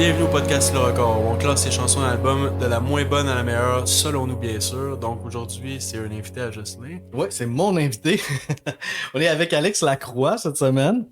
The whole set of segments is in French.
Bienvenue au podcast Le Record, où on classe les chansons d'album de la moins bonne à la meilleure, selon nous bien sûr. Donc aujourd'hui, c'est un invité à Jocelyn. Ouais, c'est mon invité. On est avec Alex Lacroix cette semaine.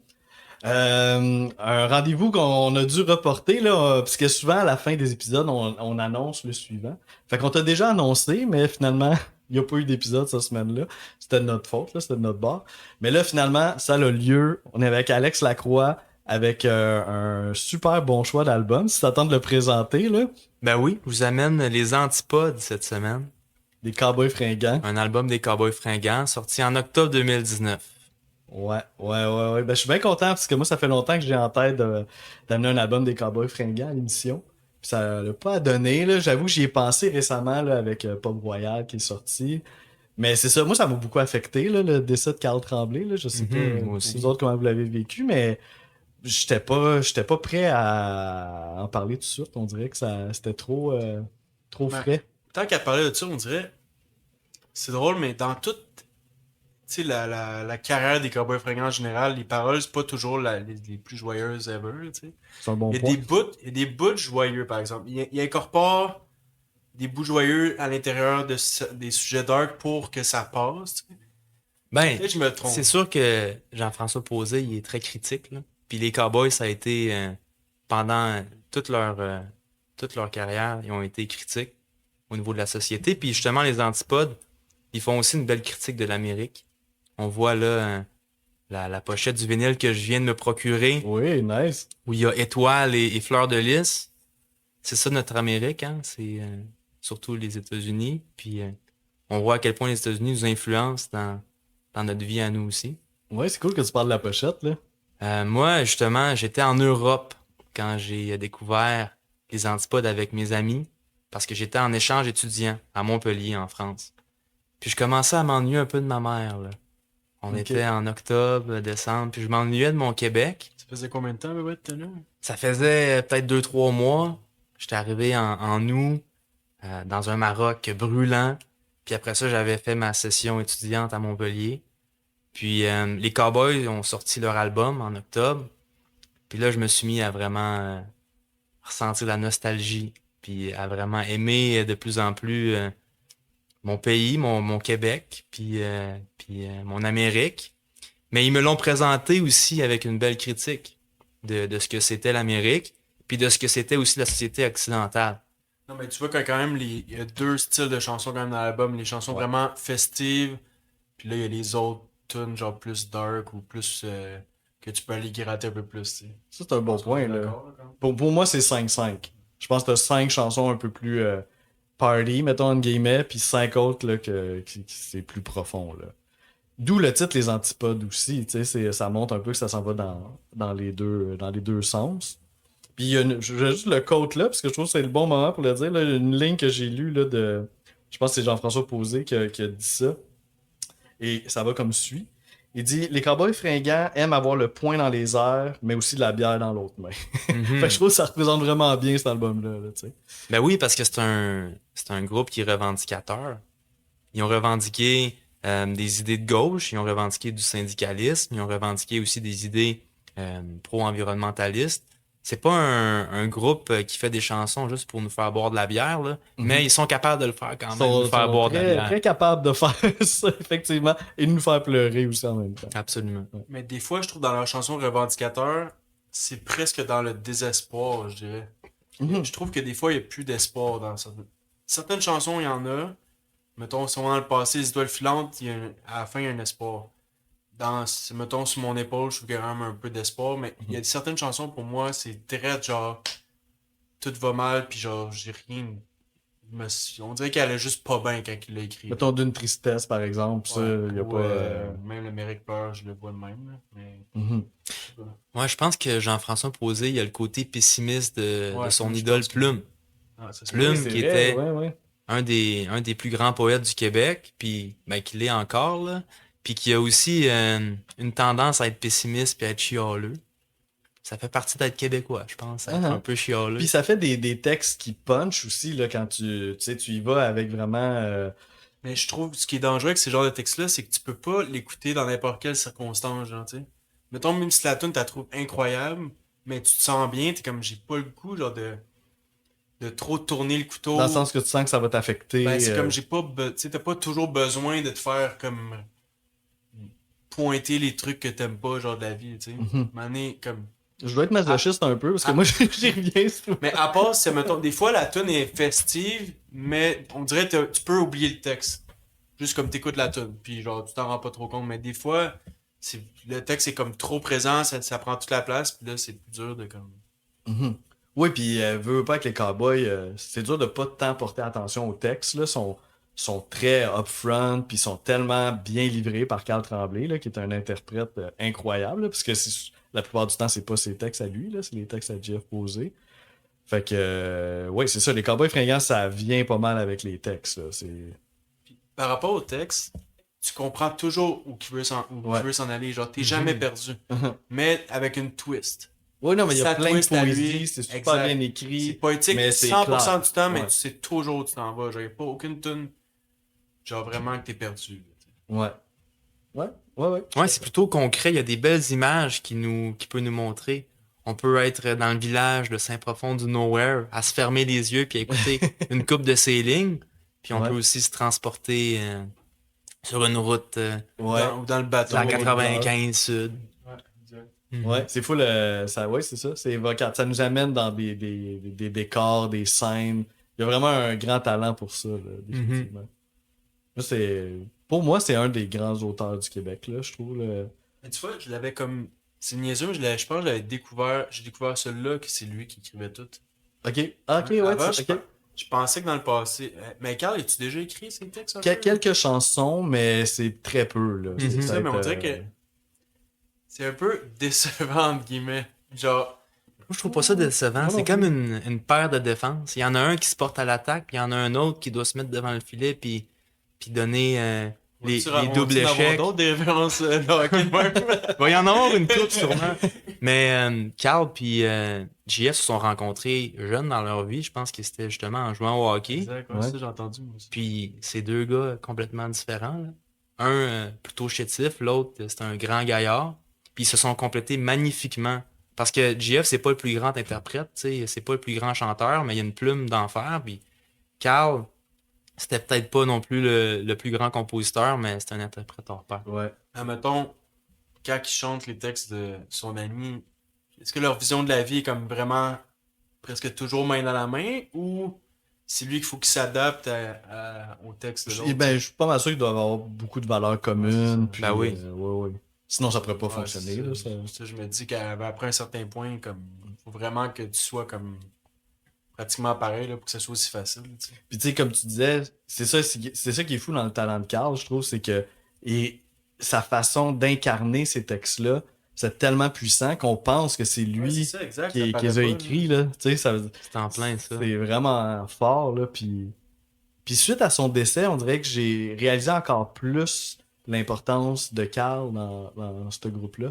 Un rendez-vous qu'on a dû reporter, là, parce que souvent à la fin des épisodes, on annonce le suivant. Fait qu'on t'a déjà annoncé, mais finalement, il n'y a pas eu d'épisode cette semaine-là. C'était de notre faute, là, c'était de notre bord. Mais là, finalement, ça a lieu. On est avec Alex Lacroix, avec un super bon choix d'album. Si t'attends de le présenter, là, Ben oui, je vous amène les Antipodes cette semaine. des Cowboys fringants. Un album des Cowboys fringants, sorti en octobre 2019. Ouais. Ben, je suis bien content parce que moi, ça fait longtemps que j'ai en tête d'amener un album des Cowboys fringants à l'émission. Puis ça l'a pas donné, là. J'avoue que j'y ai pensé récemment, là, avec Pop Royal qui est sorti. Mais c'est ça, moi, ça m'a beaucoup affecté, là, le décès de Carl Tremblay, là. Je sais pas, Moi pour vous aussi. autres, comment vous l'avez vécu, mais j'étais pas prêt à en parler tout de suite. On dirait que c'était trop Ben, frais. tant qu'à parler de ça, on dirait, c'est drôle, mais dans toute la carrière des Cowboys fringants en général, les paroles, c'est pas toujours les plus joyeuses ever, tu sais. C'est un bon point. Il y a des bouts joyeux, par exemple. Il incorpore des bouts joyeux à l'intérieur des sujets dark pour que ça passe, tu sais. Ben, Peut-être que je me trompe. c'est sûr que Jean-François Posé, il est très critique, là. Puis les Cowboys, ça a été, pendant toute leur carrière, ils ont été critiques au niveau de la société. Puis justement, les Antipodes, ils font aussi une belle critique de l'Amérique. On voit là la pochette du vinyle que je viens de me procurer, Oui, nice. où il y a étoiles et fleurs de lys. C'est ça notre Amérique, hein? C'est surtout les États-Unis. Puis on voit à quel point les États-Unis nous influencent dans notre vie à nous aussi. Ouais, c'est cool que tu parles de la pochette, là. Moi, justement, j'étais en Europe quand j'ai découvert les Antipodes avec mes amis, parce que j'étais en échange étudiant à Montpellier, en France. Puis je commençais à m'ennuyer un peu de ma mère, là. On Ok. était en octobre, décembre, puis je m'ennuyais de mon Québec. Ça faisait combien de temps, ouais, t'es là? Ça faisait peut-être 2, 3 mois. J'étais arrivé en août, dans un Maroc brûlant. Puis après ça, j'avais fait ma session étudiante à Montpellier. Puis les Cowboys ont sorti leur album en octobre. Puis là, je me suis mis à vraiment ressentir la nostalgie. Puis à vraiment aimer de plus en plus mon pays, mon Québec, puis mon Amérique. Mais ils me l'ont présenté aussi avec une belle critique de ce que c'était l'Amérique, puis de ce que c'était aussi la société occidentale. Non, mais tu vois qu'il y a quand même il y a deux styles de chansons quand même dans l'album. Les chansons Ouais. vraiment festives, puis là, il y a les autres tunes genre plus dark ou plus que tu peux aller gratter un peu plus, tu sais. Ça, c'est un Je bon pense qu'on point, est là. d'accord, là, quand même. Pour moi, c'est 5-5. Je pense que t'as 5 chansons un peu plus party, mettons, entre guillemets, puis 5 autres, là, qui c'est plus profond, là. D'où le titre Les Antipodes aussi, tu sais, ça montre un peu que ça s'en va dans les deux sens. Puis je vais juste le quote là, parce que je trouve que c'est le bon moment pour le dire, là, une ligne que j'ai lue, là, je pense que c'est Jean-François Posé qui a dit ça. Et ça va comme suit. Il dit: Les cowboys fringants aiment avoir le poing dans les airs, mais aussi de la bière dans l'autre main. Fait que je trouve que ça représente vraiment bien cet album-là, là, tu sais. Ben oui, parce que c'est un groupe qui est revendicateur. Ils ont revendiqué des idées de gauche, ils ont revendiqué du syndicalisme, ils ont revendiqué aussi des idées pro-environnementalistes. C'est pas un groupe qui fait des chansons juste pour nous faire boire de la bière, là, mais ils sont capables de le faire quand Ils même, nous faire sont boire de la très, bière. très capables de faire ça, effectivement, et de nous faire pleurer aussi en même temps. Absolument. Mais des fois, je trouve dans leurs chansons revendicateurs, c'est presque dans le désespoir, je dirais. Mhm. Je trouve que des fois, il n'y a plus d'espoir dans certaines chansons, il y en a. Mettons, si on va dans le passé, les étoiles filantes, à la fin, il y a un espoir. Mettons, sur mon épaule, je trouve qu'il y a quand même un peu d'espoir, mais il y a certaines chansons, pour moi, c'est très genre, tout va mal, puis genre, j'ai rien. On dirait qu'elle est juste pas bien quand il l'a écrit. Mettons d'une tristesse, par exemple, ça, Ouais, il y a ou, pas... même le Méric Peur, je le vois de même, là, mais. Mhm. Moi, je pense que Jean-François Posé, il y a le côté pessimiste de Ouais, son je idole pense que. Plume. Ah, ça se Oui, peut. Plume c'est qui vrai, était ouais. un des plus grands poètes du Québec, puis ben, qu'il est encore, là, puis qui a aussi une tendance à être pessimiste puis à être chialeux. Ça fait partie d'être québécois, je pense, à être un Uh-huh. peu chialeux. Puis ça fait des textes qui punch aussi, là, quand tu sais, tu y vas avec vraiment... Mais je trouve ce qui est dangereux avec ces genres de textes-là, c'est que tu peux pas l'écouter dans n'importe quelle circonstance, genre, tu sais. Mettons, même si la tune t'as trouves incroyable, mais tu te sens bien, t'es comme, j'ai pas le goût, genre, de trop tourner le couteau. Dans le sens que tu sens que ça va t'affecter. Ben, c'est comme, j'ai pas, tu sais, t'as pas toujours besoin de te faire, comme, pointer les trucs que t'aimes pas, genre, de la vie, tu sais. Mhm. Mané, comme, Je dois être masochiste un peu parce que Ah. moi, j'y reviens souvent. mais à part, c'est, mettons, des fois, la tune est festive, mais on dirait que tu peux oublier le texte. Juste comme t'écoutes la tune, puis genre, tu t'en rends pas trop compte. Mais des fois, le texte est comme trop présent, ça prend toute la place, puis là, c'est plus dur de comme... Mhm. Oui, puis veux pas que les cowboys, c'est dur de pas tant porter attention au texte, là, sont très upfront, puis sont tellement bien livrés par Carl Tremblay, là, qui est un interprète incroyable, là, parce que la plupart du temps, c'est pas ses textes à lui, là, c'est les textes à Jeff Posey. Fait que, oui, c'est ça, les cowboys fringants, ça vient pas mal avec les textes, là, Puis, par rapport au texte, tu comprends toujours où Ouais. il veut s'en aller. Genre, t'es jamais perdu. Mais avec une twist. Oui, non, mais il y a Ça plein de twist à lui, poésie, c'est super exact. bien C'est écrit, poétique mais c'est 100% clair. du temps, mais Ouais. tu sais toujours où tu t'en vas. Genre, y a pas aucune tune, genre vraiment que t'es perdu. Là, tu sais. Ouais. Ouais, ouais, ouais. Ouais, c'est plutôt concret. Il y a des belles images qui peuvent nous montrer. On peut être dans le village de Saint-Profond du Nowhere, à se fermer les yeux puis à écouter une coupe de ces lignes. Puis on Ouais. peut aussi se transporter sur une route Ouais. Ou dans le bateau. la 95 sud. Ouais, exact. Mhm. Ouais, c'est fou ouais, c'est ça, c'est évocateur. Ça nous amène dans des décors, des scènes. Il y a vraiment un grand talent pour ça, là, définitivement. Pour moi, c'est un des grands auteurs du Québec, là, je trouve. Là. Mais tu vois, je l'avais comme. C'est niaiseux, mais je pense que j'ai découvert celui-là, que c'est lui qui écrivait tout. Ok, ah, ok, ouais, Avant, ok. je pensais que dans le passé. Mais Carl, as-tu déjà écrit ces textes un peu? Quelques chansons, mais c'est très peu, là. C'est C'est ça, mais on peut-être, dirait que c'est un peu décevant, entre guillemets. Genre, Moi, je trouve pas ça décevant. Non, C'est non comme plus. une paire de défense. Il y en a un qui se porte à l'attaque, puis il y en a un autre qui doit se mettre devant le filet, puis donner les doubles on-tu en avoir échecs. d'autres des références de hockey de même? Il va y en avoir une coupe sûrement. Mais Carl puis JF se sont rencontrés jeunes dans leur vie. Je pense que c'était justement en jouant au hockey. Exact, ouais, Ouais. ça j'ai entendu moi aussi. Puis c'est deux gars complètement différents, là. Un plutôt chétif, l'autre c'est un grand gaillard. Puis ils se sont complétés magnifiquement. Parce que JF, c'est pas le plus grand interprète, tu sais, c'est pas le plus grand chanteur, mais il y a une plume d'enfer. Puis Carl, c'était peut-être pas non plus le plus grand compositeur, mais c'est un interprète hors pair. Ouais. Admettons, quand ils chantent les textes de son ami, est-ce que leur vision de la vie est comme vraiment presque toujours main dans la main ou c'est lui qu'il faut qu'il s'adapte au texte de l'autre? Ben, je suis pas mal sûr qu'il doit avoir beaucoup de valeurs communes. Puis, Ben oui. ouais, ouais. Sinon, ça pourrait pas Ouais, fonctionner. c'est Là, ça. Ça, je me dis qu'après un certain point, comme faut vraiment que tu sois comme pratiquement pareil là, pour que ça soit aussi facile. Tu sais. Puis tu sais, comme tu disais, c'est ça qui est fou dans le talent de Carl, je trouve, c'est que sa façon d'incarner ces textes-là, c'est tellement puissant qu'on pense que c'est Ouais, lui c'est ça, exact, ça qui paraît les a pas, écrits, là. Tu sais, C'est en plein ça. c'est vraiment fort, là. Puis suite à son décès, on dirait que j'ai réalisé encore plus l'importance de Carl dans ce groupe-là.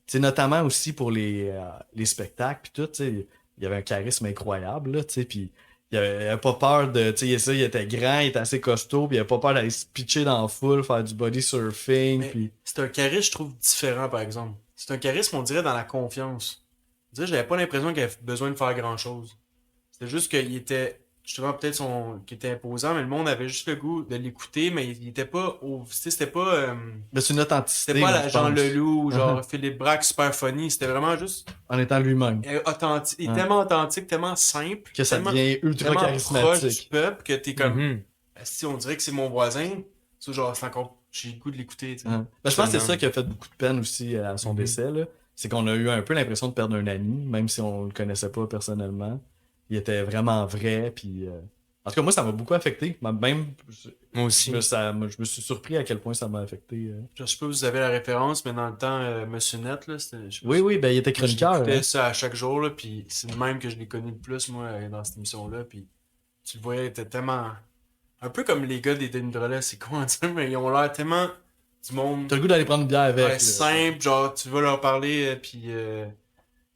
Tu sais, notamment aussi pour les spectacles, puis tout, tu sais, il y avait un charisme incroyable, là, tu sais, puis il avait pas peur de, tu sais, il était grand, il était assez costaud, puis il avait pas peur d'aller se pitcher dans la foule, faire du body surfing, Mais puis... c'est un charisme, je trouve, différent, par exemple. C'est un charisme, on dirait, dans la confiance. On dirait, j'avais pas l'impression qu'il avait besoin de faire grand-chose. C'était juste qu'il était, justement, peut-être qu'il était imposant, mais le monde avait juste le goût de l'écouter, mais il était pas tu sais, c'était pas, Mais c'est une authenticité, c'était pas moi, la je Jean pense. Leloup ou genre Uh-huh. Philippe Braque super funny. C'était vraiment juste En étant lui-même. authentique. Il est Ouais. tellement authentique, tellement simple, Que ça tellement, devient ultra tellement proche du charismatique. peuple que t'es comme, Mhm. si on dirait que c'est mon voisin, tu sais, genre, c'est encore, j'ai le goût de l'écouter, tu sais. Hein. Ben, je pense que c'est Absolument. ça qui a fait beaucoup de peine aussi à son Mhm. décès, là. C'est qu'on a eu un peu l'impression de perdre un ami, même si on le connaissait pas personnellement. Il était vraiment vrai, puis... En tout cas, moi, ça m'a beaucoup affecté. Même, Moi aussi. je me suis surpris à quel point ça m'a affecté. Je sais pas si vous avez la référence, mais dans le temps, Monsieur Net, là, c'était. Je sais pas Oui, si- oui, ben il était Moi, je chroniqueur. l'écoutais Hein. ça à chaque jour, là, puis c'est le même que je l'ai connu le plus, moi, dans cette émission-là, puis tu le voyais, il était tellement. Un peu comme les gars des Denis Drolet, c'est con à dire, mais ils ont l'air tellement du monde T'as le goût d'aller prendre une bière avec. ouais, là. simple, genre, tu vas leur parler, puis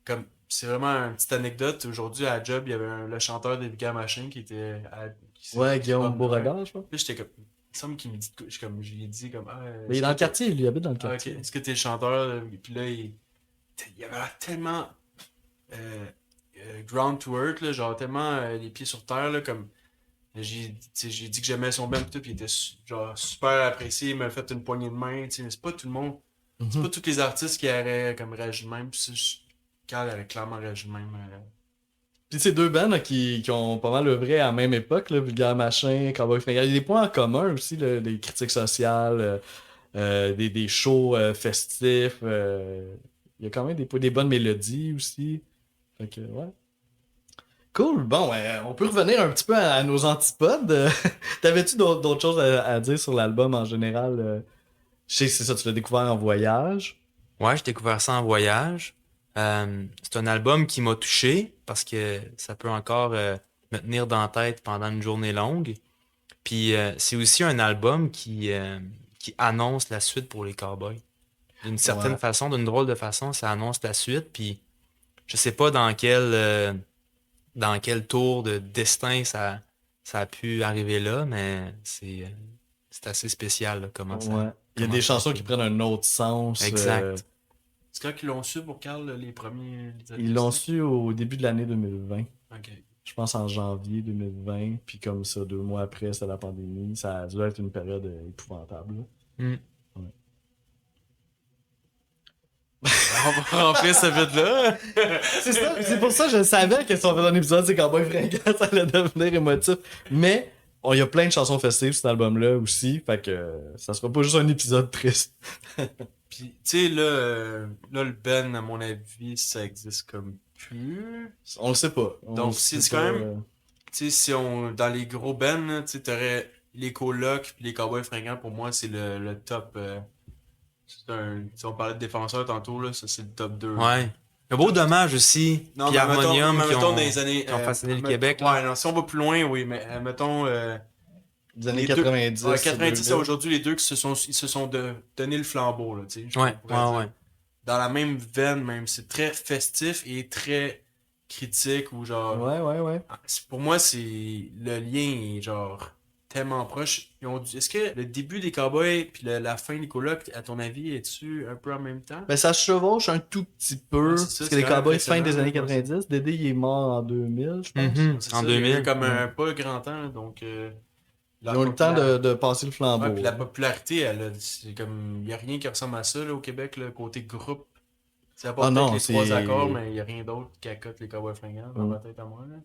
comme. C'est vraiment une petite anecdote. Aujourd'hui, à la job, il y avait le chanteur des Vulgaires Machines qui était. Ouais, qui se Guillaume promenait. Beauregard, je crois. Puis j'étais comme. Il me semble qu'il me dit. Je lui ai dit, comme. Ah, Mais il est dans le quartier, lui, il habite dans le ah, ok. quartier. Est-ce que t'es le chanteur? Puis là, il avait l'air tellement ground to earth, là, genre tellement les pieds sur terre, là, comme j'ai dit que j'aimais son band pis tout, pis il était genre super apprécié, il m'a fait une poignée de main, tu sais, mais c'est pas tout le monde, c'est pas tous les artistes qui auraient comme réagi de même, pis ça, Carl avait clairement réagi de même. Puis ces deux bands là, qui ont pas mal œuvré à la même époque, là, Vulgaire Machin, Cowboy Fringant, il y a des points en commun aussi, là, des critiques sociales, des shows festifs, il y a quand même des bonnes mélodies aussi. Fait que, ouais. Cool, bon, on peut revenir un petit peu à nos antipodes. T'avais-tu d'autres choses à dire sur l'album en général? Je sais que c'est ça, tu l'as découvert en voyage. Ouais, j'ai découvert ça en voyage. C'est un album qui m'a touché parce que ça peut encore me tenir dans la tête pendant une journée longue. Puis c'est aussi un album qui annonce la suite pour les Cowboys. D'une certaine Ouais. façon, d'une drôle de façon, ça annonce la suite. Puis je sais pas dans quel tour de destin ça a pu arriver là, mais c'est assez spécial là, Ouais. Il y a comment des ça a chansons été. qui prennent un autre sens. Exact. C'est quand qu'ils l'ont su pour Carl, les premiers Ils l'ont acoustiques? su au début de l'année 2020. Ok. Je pense en janvier 2020. Puis comme ça, 2 mois après, c'est la pandémie. Ça a dû être une période épouvantable, là. Hmm. On va remplir ce vide-là. C'est ça, c'est pour ça que je savais que si on faisait un épisode, c'est Cowboy Fringant, ça allait devenir émotif. Mais il y a plein de chansons festives sur cet album-là aussi. Fait que ça sera pas juste un épisode triste. Puis, tu sais, là, le Ben, à mon avis, ça existe comme plus. On le sait pas. On Donc, le sait c'est pas, quand même. Tu sais, si on. Dans les gros bands, là, tu sais, t'aurais les colocs puis les Cowboys Fringants, pour moi, c'est le top. Si on parlait de défenseurs tantôt, là, ça, c'est le top 2. Ouais. Un beau dommage aussi. Non, Puis mais Harmonium mettons, qui mettons ont, dans les années. qui ont façonné le Québec. Là. Ouais, non, si on va plus loin, oui, mais mettons. des années Les deux- 90. Ouais, 90 à 2000. aujourd'hui, les deux ils se sont donné le flambeau, là, tu sais. Ouais, pourrais ouais, dire. ouais. Dans la même veine, même. C'est très festif et très critique ou genre. Ouais. Pour moi, c'est. Le lien est genre tellement proche. Est-ce que le début des Cowboys puis la fin des colocs, à ton avis, est-tu un peu en même temps? Ben, ça se chevauche un tout petit peu. Ouais, c'est ça, parce que c'est les quand même Cowboys fin des impressionnant, années ouais, 90. Dédé, il est mort en 2000, je pense. Mhm. C'est En ça, il y a eu 2000. comme Ouais. pas grand temps, donc. Ils ont eu le temps de passer le flambeau. Ouais, puis la popularité, c'est comme. Il n'y a rien qui ressemble à ça là, au Québec, le côté groupe. C'est à part Ah peut-être non, les trois c'est- accords, mais il n'y a rien d'autre qui accote les Cowboys Fringants dans Mm. ma tête à moi. Là.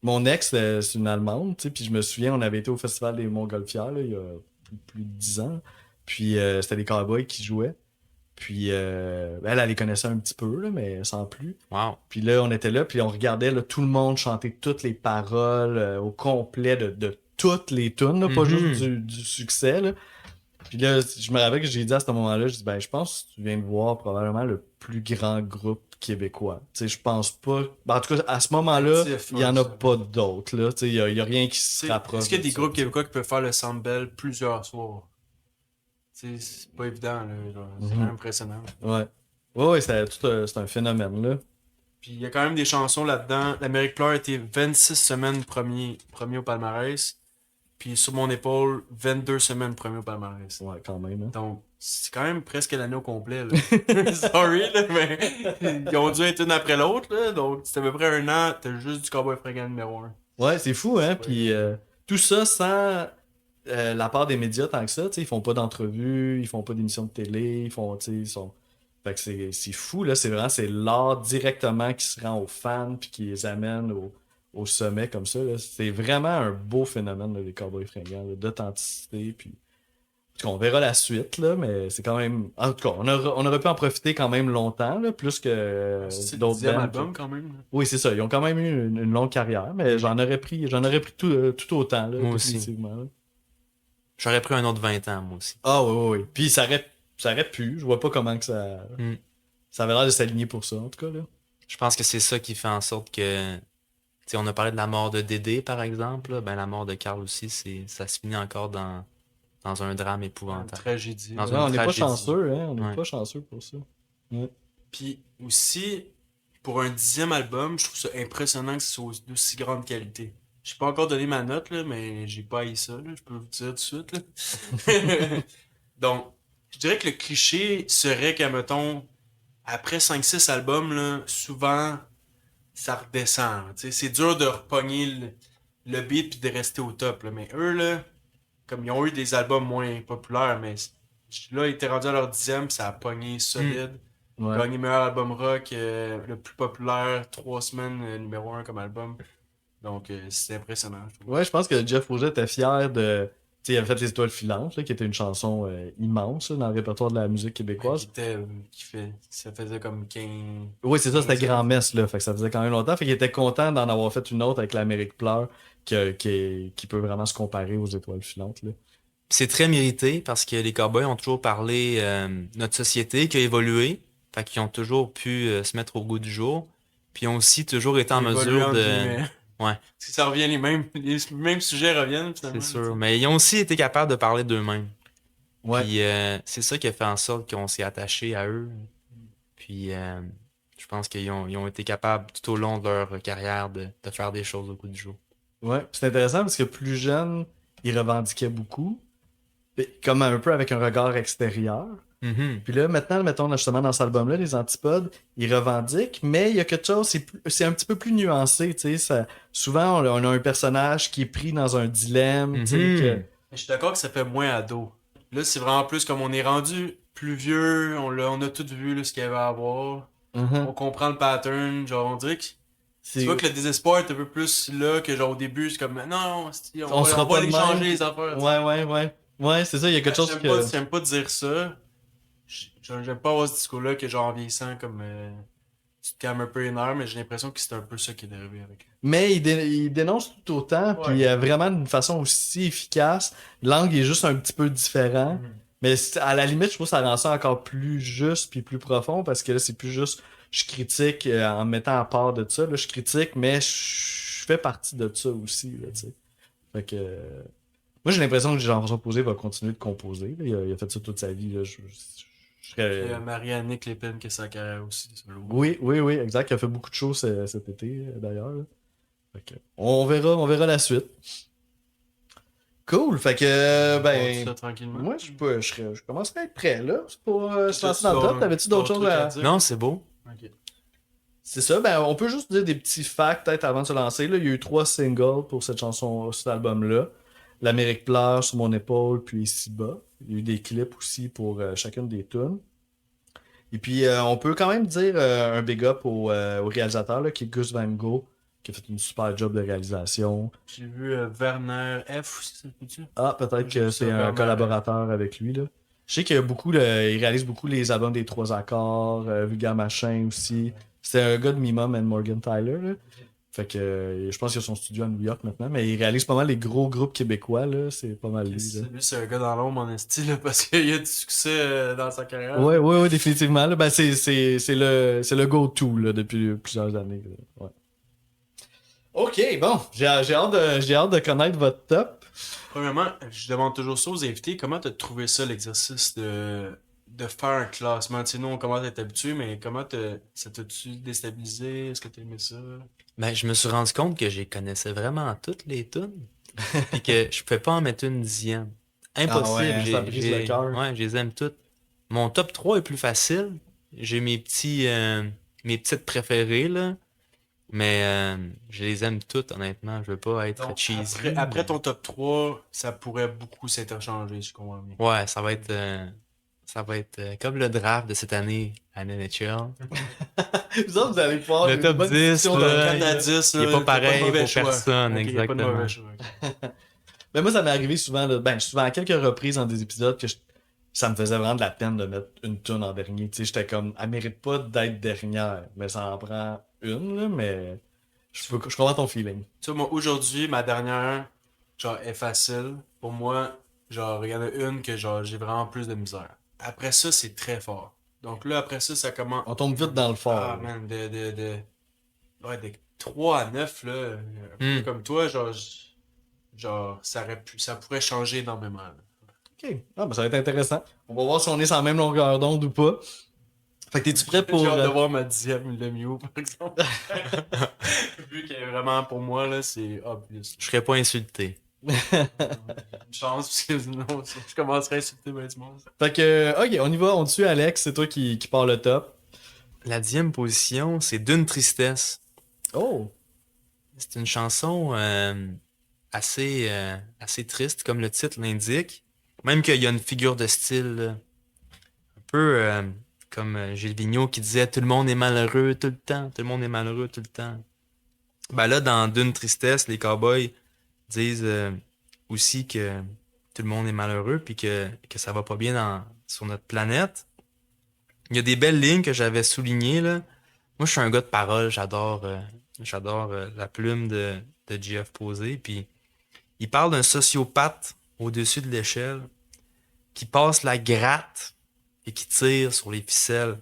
Mon ex, c'est une Allemande, tu sais, puis je me souviens, on avait été au Festival des Montgolfières, là, il y a plus de 10 ans. Puis c'était des Cowboys qui jouaient. Puis elle les connaissait un petit peu, là, mais sans plus. Wow. Puis là, on était là, puis on regardait là, tout le monde chanter toutes les paroles au complet de toutes les tunes, là, pas Mhm. juste du succès. Là. Puis là, je me rappelle que j'ai dit à ce moment-là, je dis, ben, je pense que tu viens de voir probablement le plus grand groupe québécois. Tu sais, je pense pas. Ben, en tout cas, à ce moment-là, Actif, il y en a ça. pas d'autres, là. Tu sais, il y a rien qui se Tu sais, rapproche. est-ce qu'il y a de des ça, groupes tu sais. québécois qui peuvent faire le Sandbell plusieurs soirs? Tu sais, c'est pas évident, là. Genre, c'est quand Mhm. même impressionnant. Ouais. Ouais, c'est un phénomène, là. Puis il y a quand même des chansons là-dedans. L'Amérique pleure a été 26 semaines premier au palmarès. Puis sur mon épaule, 22 semaines premier au palmarès. Ouais, quand même. Hein. Donc, c'est quand même presque l'année au complet. Là. Sorry, là, mais ils ont dû être une après l'autre. Là, donc, c'est à peu près un an, t'as juste du Cowboy Fringant numéro 1. Ouais, c'est fou, hein. Ouais. Puis tout ça sans la part des médias tant que ça. Tu sais, ils font pas d'entrevues, ils font pas d'émissions de télé, ils font, tu sais, ils sont. Fait que c'est fou, là. C'est vraiment, c'est l'art directement qui se rend aux fans puis qui les amène au sommet comme ça. Là. C'est vraiment un beau phénomène, là, les Cowboys Fringants, là, d'authenticité. Puis. En tout cas, on verra la suite, là, mais c'est quand même. En tout cas, on aurait pu en profiter quand même longtemps, là, plus que C'est le d'autres 10e bands. album quand même. Là. Oui, c'est ça. Ils ont quand même eu une longue carrière, mais j'en aurais pris tout autant, là, Moi aussi. définitivement. Là. J'aurais pris un autre 20 ans, moi aussi. Ah oui. Puis ça aurait pu. Je vois pas comment que ça. Mm. Ça avait l'air de s'aligner pour ça, en tout cas, là. Je pense que c'est ça qui fait en sorte que. Tu sais, on a parlé de la mort de Dédé, par exemple. Là. Ben, la mort de Carl aussi, ça se finit encore dans un drame Une épouvantable. tragédie. Dans là. une Non, on n'est pas tragédie. chanceux, hein. On n'est Ouais. pas chanceux pour ça. Puis aussi, pour un 10e album, je trouve ça impressionnant que ce soit d'aussi grande qualité. J'ai pas encore donné ma note, là, mais j'ai pas haï ça, là, je peux vous dire tout de suite. Là. Donc, je dirais que le cliché serait qu'à, mettons, après 5-6 albums, là, souvent, ça redescend. Tu sais, c'est dur de repogner le beat puis de rester au top. Là. Mais eux, là, comme ils ont eu des albums moins populaires, mais là, ils étaient rendus à leur 10e, ça a pogné solide. Ouais. Gagné meilleur album rock, le plus populaire, 3 semaines, numéro 1 comme album. Donc, c'est impressionnant, je trouve. Ouais, je pense que Jeff Rouget était fier de. Tu sais, il avait fait Les Étoiles filantes, là, qui était une chanson immense là, dans le répertoire de la musique Ouais, québécoise. ça faisait comme 15. Oui, c'est ça, c'était 15 ans. grand-messe, là. Fait que ça faisait quand même longtemps. Fait qu'il était content d'en avoir fait une autre avec l'Amérique pleure, qui peut vraiment se comparer aux Étoiles filantes, là. C'est très mérité parce que les Cowboys ont toujours parlé de notre société qui a évolué. Fait qu'ils ont toujours pu se mettre au goût du jour. Puis ils ont aussi toujours été en Évolué, mesure entre de. guillemets. Ouais, Si ça revient, les mêmes sujets reviennent, c'est finalement. sûr. Mais ils ont aussi été capables de parler d'eux-mêmes. Ouais. Puis c'est ça qui a fait en sorte qu'on s'est attaché à eux. Puis je pense qu'ils ont été capables tout au long de leur carrière de faire des choses au goût du jour. Ouais. C'est intéressant parce que plus jeune, il revendiquait beaucoup. Comme un peu avec un regard extérieur. Mhm. Puis là, maintenant, mettons justement dans cet album-là, les Antipodes, ils revendiquent, mais il y a quelque chose, c'est un petit peu plus nuancé, tu sais. Souvent, on a un personnage qui est pris dans un dilemme, tu sais. Mhm. Mais je suis d'accord que ça fait moins ado. Là, c'est vraiment plus comme on est rendu plus vieux, on a tout vu là, ce qu'il y avait à voir. Mhm. On comprend le pattern, genre on dirait que C'est- tu vois que le désespoir est un peu plus là que genre au début, c'est comme non, on sera on pas va de les même. changer les affaires. Ouais. Ouais, c'est ça, il y a quelque chose que. J'aime pas dire ça. J'aime pas avoir ce discours-là que genre en vieillissant comme tu te calmes un peu les nerfs, mais j'ai l'impression que c'est un peu ça qui est arrivé avec. Mais il dénonce tout autant, Ouais. puis vraiment d'une façon aussi efficace. L'angle est juste un petit peu différent. Mais à la limite, je trouve que ça rend ça encore plus juste puis plus profond parce que là, c'est plus juste je critique en me mettant à part de ça. Là, je critique, mais je fais partie de ça aussi. Là, tu sais. Fait que, moi, j'ai l'impression que Jean-François Posé va continuer de composer. Là. Il a fait ça toute sa vie. Là. Je serais- Marianne Lépine qui a sa carrière aussi. Oui, exact. Il a fait beaucoup de choses cet été, d'ailleurs. Là. Fait que, on verra la suite. Cool. Fait que, ben. Ça, tranquillement. Moi, je commencerais à être prêt, là. C'est pour se lancer T'as-tu dans le top. d'autres- T'avais-tu d'autres d'autres choses à. trucs dire? Non, c'est beau. Ok. C'est ça, ben, on peut juste dire des petits facts, peut-être, avant de se lancer. Là. Il y a eu 3 singles pour cette chanson, cet album-là. L'Amérique pleure, Sur mon épaule, puis Ici-bas. Il y a eu des clips aussi pour chacune des tunes. Et puis, on peut quand même dire un big up au réalisateur, là, qui est Gus Van Gogh, qui a fait une super job de réalisation. J'ai vu Werner F aussi, ça se peut-tu? Ah, peut-être J'ai que vu c'est ça, un vraiment. collaborateur avec lui, là. Je sais qu'il y a beaucoup, il réalise beaucoup les albums des 3 accords, Vulgaire Machin aussi. C'est un gars de Mimum and Morgan Tyler, là. Fait que je pense qu'il a son studio à New York maintenant, mais il réalise pas mal les gros groupes québécois, là. C'est pas mal lui, là. Lui, c'est un gars dans l'ombre en esti, là, parce qu'il a du succès dans sa carrière. Ouais, définitivement. Là. Ben, c'est le go-to là, depuis plusieurs années. Là. Ouais. Ok, bon. J'ai hâte de connaître votre top. Premièrement, je demande toujours ça aux invités. Comment t'as trouvé ça, l'exercice de faire un classement? Tu sais, nous, on commence à être habitués, mais ça t'a-tu déstabilisé? Est-ce que t'as aimé ça? Ben, je me suis rendu compte que j'y connaissais vraiment toutes les tunes. Puis que je pouvais pas en mettre une 10e. Impossible. Ah ouais, ça brise le cœur. Ouais, je les aime toutes. Mon top 3 est plus facile. J'ai mes petites préférées, là. Mais je les aime toutes, honnêtement. Je veux pas être Donc, cheesy. après ton top 3, ça pourrait beaucoup s'interchanger, je comprends bien. Ouais, ça va être comme le draft de cette année à NHL. Vous autres, vous allez pouvoir Le avoir top une bonne 10, discussion là, dans 4 à 10, il est là, pas t'as de pareil mauvais pour choix. personne, Ok, il y a pas de exactement. mauvais choix. Ben, moi, ça m'est arrivé souvent, là, souvent à quelques reprises dans des épisodes que ça me faisait vraiment de la peine de mettre une tune en dernier. Tu sais, j'étais comme, elle mérite pas d'être dernière, mais ça en prend une, là, mais je comprends ton feeling. Tu vois, moi, aujourd'hui, ma dernière, genre, est facile. Pour moi, genre, il y en a une que, genre, j'ai vraiment plus de misère. Après ça, c'est très fort. Donc là, après ça, ça commence. On tombe vite dans le fort. Ah, là. man, ouais, de 3 à 9, là, un peu Hmm. comme toi, genre, ça pourrait changer énormément, là. Ok, ah, ben, ça va être intéressant. On va voir si on est sur la même longueur d'onde ou pas. Fait que t'es-tu prêt pour. J'ai hâte de voir ma 10e de Mew, par exemple. Vu que vraiment, pour moi, là, c'est obvious. Je serais pas insulté. Une chance, parce que sinon, je commencerais à insulter ben du monde. Fait que, ok, on y va, on tue Alex, c'est toi qui pars le top. La 10e position, c'est D'une tristesse. Oh! C'est une chanson assez triste, comme le titre l'indique. Même qu'il y a une figure de style là, un peu comme Gilles Vigneault qui disait tout le monde est malheureux tout le temps, tout le monde est malheureux tout le temps. Ben là, dans D'une tristesse, les cowboys disent aussi que tout le monde est malheureux puis que ça va pas bien sur notre planète. Il y a des belles lignes que j'avais soulignées là. Moi, je suis un gars de parole, j'adore la plume de Jeff Posé. Puis il parle d'un sociopathe au-dessus de l'échelle qui passe la gratte et qui tire sur les ficelles.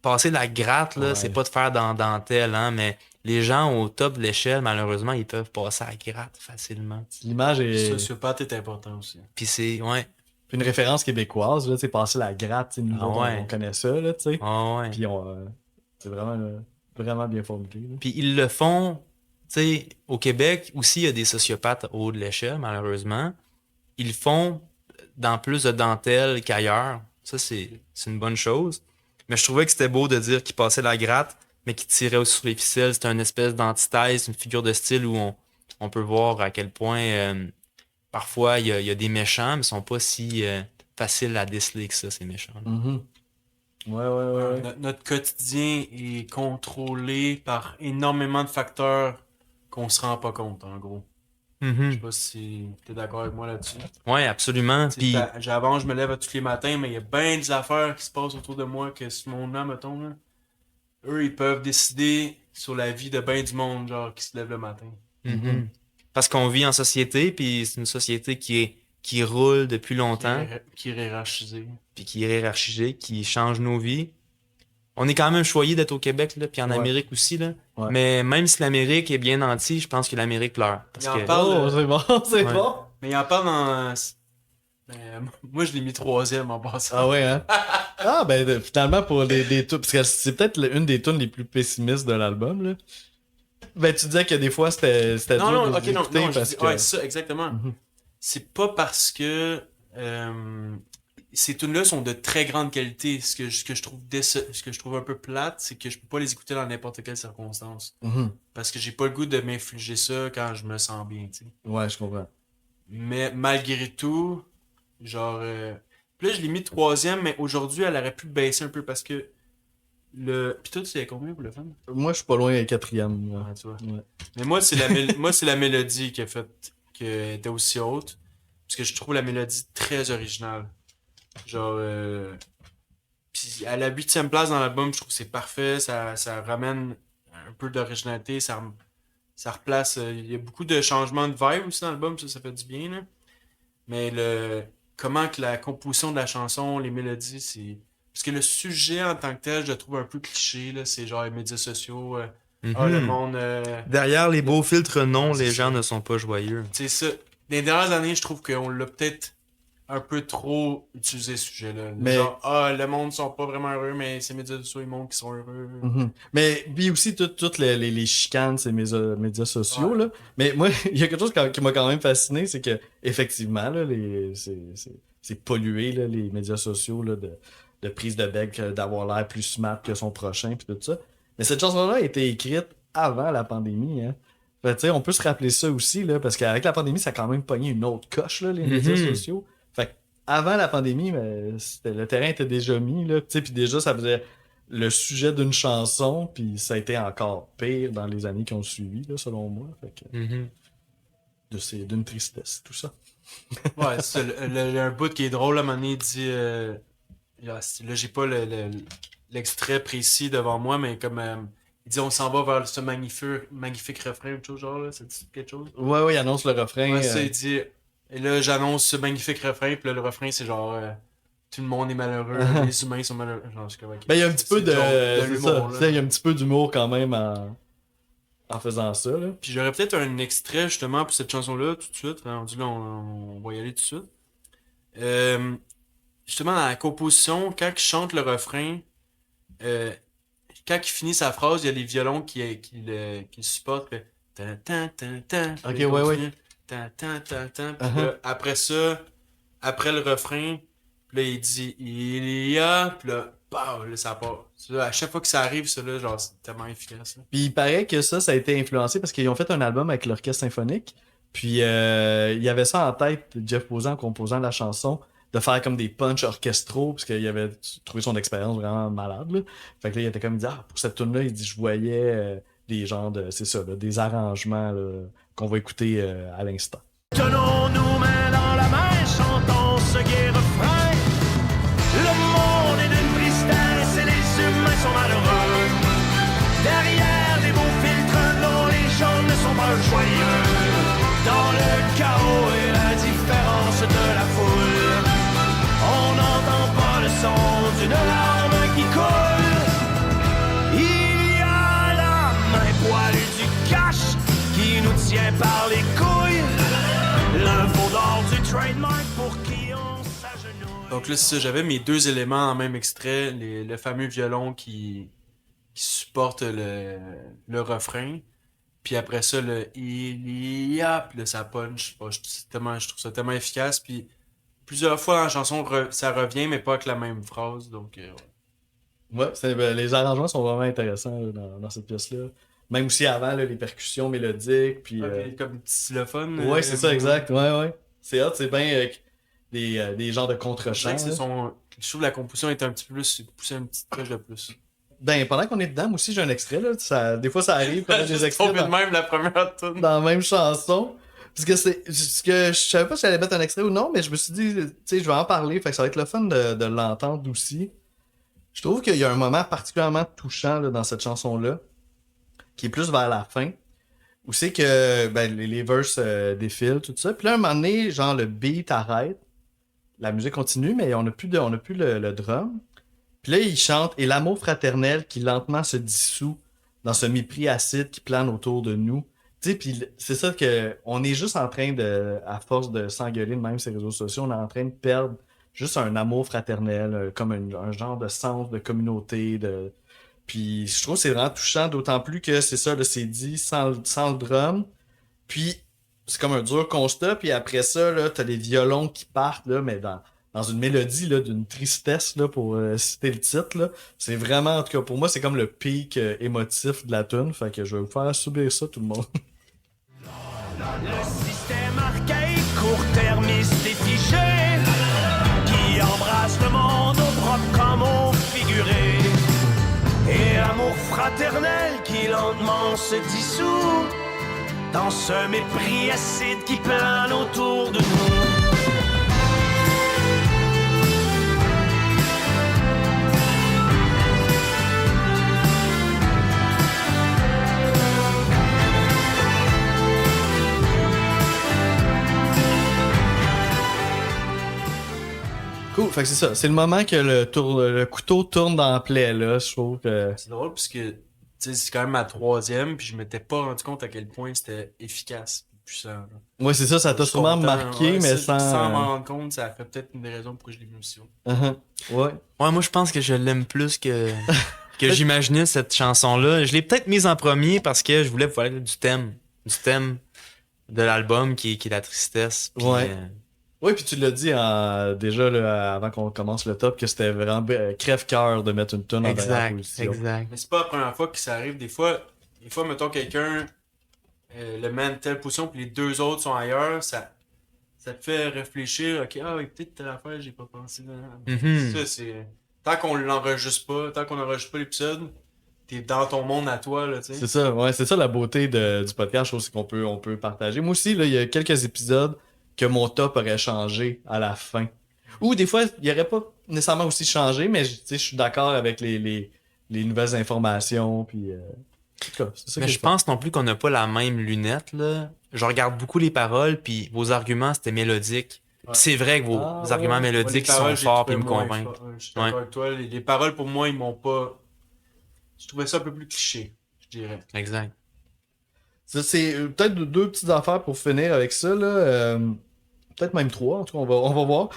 Passer la gratte, là, Ouais. c'est pas de faire dans dentelle, hein, mais les gens au top de l'échelle, malheureusement, ils peuvent passer à la gratte facilement. L'image est Sociopathe est important aussi. Puis c'est, ouais, une référence québécoise, là, tu sais, passer la gratte, tu sais, nous Ah autres, ouais. on connaît ça, là, tu sais. ouais. Puis c'est vraiment bien formulé. Là. Puis ils le font, tu sais, au Québec aussi, il y a des sociopathes au haut de l'échelle, malheureusement. Ils le font dans plus de dentelle qu'ailleurs. Ça, c'est une bonne chose. Mais je trouvais que c'était beau de dire qu'il passait la gratte, mais qu'il tirait aussi sur les ficelles. C'était une espèce d'antithèse, une figure de style où on peut voir à quel point parfois il y a des méchants, mais ils sont pas si faciles à déceler que ça, ces méchants. Mhm. Ouais. Notre quotidien est contrôlé par énormément de facteurs qu'on se rend pas compte, en gros. Je sais pas si t'es d'accord avec moi là-dessus. Ouais, absolument. Tu sais, Puis, avant, je me lève tous les matins, mais il y a bien des affaires qui se passent autour de moi que ce monde-là, mettons, là, eux, ils peuvent décider sur la vie de bien du monde, genre, qui se lève le matin. parce qu'on vit en société, puis c'est une société qui roule depuis longtemps, Qui est hiérarchisé. puis qui est hiérarchisée, qui change nos vies. On est quand même choyé d'être au Québec, là, puis en Ouais. Amérique aussi. Là. Ouais. Mais même si l'Amérique est bien nantie, je pense que l'Amérique pleure. Parce Il en que... parle. Oh, c'est bon, c'est Ouais. bon. Mais il en parle dans. Moi, je l'ai mis troisième en passant. Ah ouais, hein? Ah, ben, finalement, pour des tunes, parce que c'est peut-être une des tunes les plus pessimistes de l'album, là. Ben, tu disais que des fois, c'était Non, dur non, de ok, les non, écouter non, je parce dis, que... ouais, ça, exactement. Mhm. C'est pas parce que ces tunes-là sont de très grande qualité. Ce que je trouve un peu plate, c'est que je peux pas les écouter dans n'importe quelle circonstance. Mhm. Parce que j'ai pas le goût de m'infliger ça quand je me sens bien, tu sais. Ouais, je comprends. Mais malgré tout, genre. Puis là, je l'ai mis troisième, mais aujourd'hui, elle aurait pu baisser un peu parce que le. Puis toi, tu sais combien pour le fun? Moi, je suis pas loin à quatrième. Là. Ouais, tu vois. Ouais. Mais moi, c'est moi, c'est la mélodie qui a fait qu'elle était aussi haute. Parce que je trouve la mélodie très originale. Genre. Puis à la huitième place dans l'album, je trouve que c'est parfait. Ça ramène un peu d'originalité. Ça replace. Il y a beaucoup de changements de vibe aussi dans l'album, ça fait du bien. Là. Mais comment que la composition de la chanson, les mélodies, c'est. Parce que le sujet en tant que tel, je le trouve un peu cliché. Là. C'est genre les médias sociaux. Le monde. Derrière les beaux filtres non, Ouais, c'est les gens ça. ne sont pas joyeux. C'est ça. Dans les dernières années, je trouve qu'on l'a peut-être un peu trop utilisé ce sujet-là. Mais- Genre, le monde sont pas vraiment heureux, mais ces médias sociaux, ils montrent qu'ils sont heureux. Mhm. Mais puis aussi toutes les chicanes, ces médias sociaux Ouais. là. Mais moi, il y a quelque chose qui m'a quand même fasciné, c'est que effectivement là, c'est pollué là, les médias sociaux là, de prise de bec, d'avoir l'air plus smart que son prochain puis tout ça. Mais cette chanson-là a été écrite avant la pandémie. Hein. Fait, tu sais, on peut se rappeler ça aussi là, parce qu'avec la pandémie, ça a quand même pogné une autre coche là, les médias sociaux. Fait que avant la pandémie, le terrain était déjà mis là, tu sais, puis déjà ça faisait le sujet d'une chanson, puis ça a été encore pire dans les années qui ont suivi, là, selon moi. Fait que, c'est d'une tristesse, tout ça. Ouais, c'est ça. Un bout qui est drôle, à un moment donné, il dit. Là, j'ai pas l'extrait précis devant moi, mais comme. Il dit on s'en va vers ce magnifique refrain, ou chose genre, là. Ça dit quelque chose? Ouais, il annonce le refrain. Ouais, ça, il dit. Et là, j'annonce ce magnifique refrain, puis là, le refrain, c'est genre. Tout le monde est malheureux, les humains sont malheureux. Genre, je suis comme, ok. Ben, il y a un petit peu C'est de. genre C'est l'humour, ça. là. Tu sais, il y a un petit peu d'humour quand même en faisant ça, là. Puis j'aurais peut-être un extrait justement pour cette chanson-là tout de suite. Rendu là, on va y aller tout de suite. Justement, dans la composition, quand il chante le refrain, quand il finit sa phrase, il y a les violons qui le supportent. Puis, tan, tan, tan, tan, Ok, puis il ouais, continue. ouais. Tan, tan, tan, tan. Puis là, après ça, après le refrain, puis là, il dit il y a, puis là, bah, là, ça part. À chaque fois que ça arrive, ça, là, genre, c'est tellement efficace. Là. Puis il paraît que ça a été influencé parce qu'ils ont fait un album avec l'orchestre symphonique. Puis il y avait ça en tête, Jeff Posen, en composant la chanson, de faire comme des punchs orchestraux, parce qu'il avait trouvé son expérience vraiment malade. Là. Fait que là, il était comme, il dit, ah, pour cette tune là il dit, je voyais des genres de, c'est ça, là, des arrangements là, qu'on va écouter à l'instant. Tenons-nous main dans la main, chantons ce gai refrain. Le monde est d'une tristesse et les humains sont malheureux. Derrière les beaux filtres, non, les gens ne sont pas joyeux. Dans le chaos et l'indifférence de la foule, on n'entend pas le son d'une larme qui coule. Il y a la main poilue du cash qui nous tient par les couilles. Le faux d'or du trademark pour qui on s'agenouille. Donc là, c'est ça, j'avais mes deux éléments en même extrait, le fameux violon qui supporte le refrain. Puis après ça, le il y a, puis là, ça punch. Bon, je trouve ça tellement efficace. Puis plusieurs fois dans la chanson, ça revient, mais pas avec la même phrase. Donc, ouais. Ouais, les arrangements sont vraiment intéressants là, dans cette pièce-là. Même aussi avant, là, les percussions mélodiques. Puis, Comme petit xylophone. ouais, c'est ça, exact. Ouais. C'est hot, c'est bien des genres de contre-chants. Je trouve que la composition est un petit peu plus, pousser une petite touche de plus. Ben, pendant qu'on est dedans, moi aussi, j'ai un extrait. Là. Des fois, ça arrive quand j'ai des extraits Tombé de même la première tune. dans la même chanson. Parce que je savais pas si j'allais mettre un extrait ou non, mais je me suis dit, tu sais, je vais en parler. Fait que ça va être le fun de l'entendre aussi. Je trouve qu'il y a un moment particulièrement touchant là, dans cette chanson-là, qui est plus vers la fin, où c'est que ben, les verses défilent, tout ça. Puis là, un moment donné, genre, le beat arrête. La musique continue, mais on n'a plus le drum. Puis là, il chante « Et l'amour fraternel qui lentement se dissout dans ce mépris acide qui plane autour de nous. » Tu sais, puis c'est ça que on est juste en train de, à force de s'engueuler de même sur les réseaux sociaux, on est en train de perdre juste un amour fraternel, comme un genre de sens de communauté. Puis je trouve que c'est vraiment touchant, d'autant plus que c'est ça, là, c'est dit sans le drum. Puis c'est comme un dur constat, puis après ça, là, t'as les violons qui partent, là, mais dans une mélodie là, d'une tristesse, là, pour citer le titre. Là. C'est vraiment, en tout cas, pour moi, c'est comme le pic émotif de la tune. Fait que je vais vous faire subir ça, tout le monde. Le système archaïque, court-termiste et figé, qui embrasse le monde au propre comme au figuré. Et l'amour fraternel qui lentement se dissout dans ce mépris acide qui plane autour de nous. Cool, fait que c'est ça. C'est le moment que le couteau tourne dans la plaie, là. Je trouve que. C'est drôle parce que c'est quand même ma troisième, puis je m'étais pas rendu compte à quel point c'était efficace et puissant. Là. Ouais, c'est ça, ça t'a Je suis sûrement content, marqué, ouais, mais ça, sans. Sans m'en rendre compte, ça fait peut-être une des raisons pourquoi je l'ai mis aussi haut. Ouais. Ouais, moi, je pense que je l'aime plus que j'imaginais cette chanson-là. Je l'ai peut-être mise en premier parce que je voulais vous parler du thème de l'album qui est la tristesse. Puis, Ouais. Oui, puis tu l'as dit déjà là, avant qu'on commence le top que c'était vraiment crève-cœur de mettre une tonne en dernière exact, position. exact. Mais c'est pas la première fois que ça arrive. Des fois mettons quelqu'un le met en telle position, puis les deux autres sont ailleurs, ça te fait réfléchir. Ok, peut-être telle affaire, j'ai pas pensé. Mhm. Ça, c'est. Tant qu'on l'enregistre pas, tant qu'on n'enregistre pas l'épisode, t'es dans ton monde à toi, là, tu sais. C'est ça, ouais, c'est ça la beauté du podcast, je trouve, c'est on peut partager. Moi aussi, là, il y a quelques épisodes que mon top aurait changé à la fin. Ou des fois, il aurait pas nécessairement aussi changé, mais tu sais, je suis d'accord avec les nouvelles informations, puis... en tout cas, c'est ça Mais que je pense non plus qu'on n'a pas la même lunette, là. Je regarde beaucoup les paroles, puis vos arguments, c'était mélodique. Ouais. Puis c'est vrai que vos arguments Moi, les mélodiques paroles, sont j'ai forts, trouvé puis ils me moins convainquent. fort. Je suis d'accord avec toi. Les paroles, pour moi, ils m'ont pas. Je trouvais ça un peu plus cliché, je dirais. Exact. Ça, c'est peut-être deux petites affaires pour finir avec ça, là. Peut-être même trois, en tout cas, on va voir.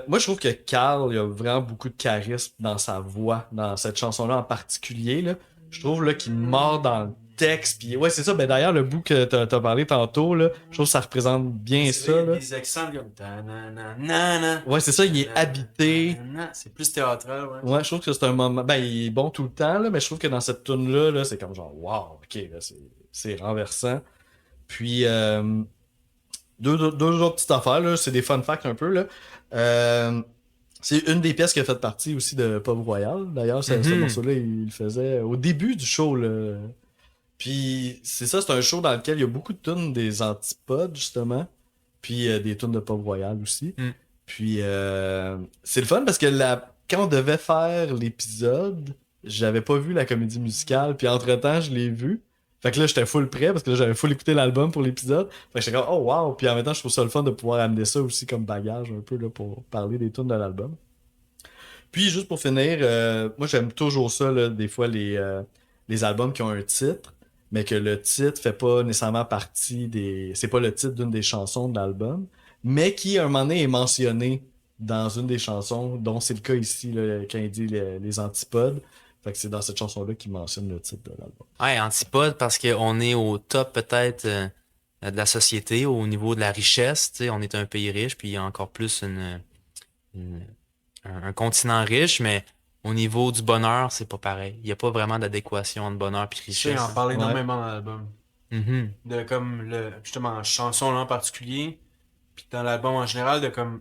Moi, je trouve que Carl, il a vraiment beaucoup de charisme dans sa voix, dans cette chanson-là en particulier, là. Je trouve là, qu'il mord dans le texte. Puis ouais, c'est ça. Ben d'ailleurs, le bout que t'as parlé tantôt, là, je trouve que ça représente bien C'est ça. vrai, Là. les accents comme ta-na-na-na-na. Ouais, c'est ça, il est habité. Ta-na-na-na. C'est plus théâtral, ouais. Ouais, je trouve que c'est un moment. Ben, il est bon tout le temps, là, mais je trouve que dans cette tune-là, là, c'est comme genre, wow, ok, là, c'est renversant. Puis, deux autres petites affaires, là, c'est des fun facts un peu, là. C'est une des pièces qui a fait partie aussi de Pub Royal. D'ailleurs, ce morceau-là, il le faisait au début du show, là. Puis, c'est ça, c'est un show dans lequel il y a beaucoup de tunes des Antipodes, justement. Puis, des tunes de Pub Royal aussi. Mm. Puis, c'est le fun parce que quand on devait faire l'épisode, j'avais pas vu la comédie musicale. Puis, entre-temps, je l'ai vu. Fait que là, j'étais full prêt parce que là, j'avais full écouté l'album pour l'épisode. Fait que j'étais comme, oh wow! Puis en même temps, je trouve ça le fun de pouvoir amener ça aussi comme bagage un peu là, pour parler des tunes de l'album. Puis, juste pour finir, moi, j'aime toujours ça, là, des fois, les albums qui ont un titre, mais que le titre fait pas nécessairement partie des... C'est pas le titre d'une des chansons de l'album, mais qui, à un moment donné, est mentionné dans une des chansons, dont c'est le cas ici, là, quand il dit les Antipodes. Fait que c'est dans cette chanson-là qu'il mentionne le titre de l'album. Ouais, antipode parce qu'on est au top peut-être de la société, au niveau de la richesse. Tu sais, on est un pays riche, puis il y a encore plus un continent riche, mais au niveau du bonheur, c'est pas pareil. Il n'y a pas vraiment d'adéquation entre bonheur et Tu sais, richesse. en parle Ouais. énormément dans l'album. Mhm. De comme, justement, la chanson là en particulier, puis dans l'album en général, de comme,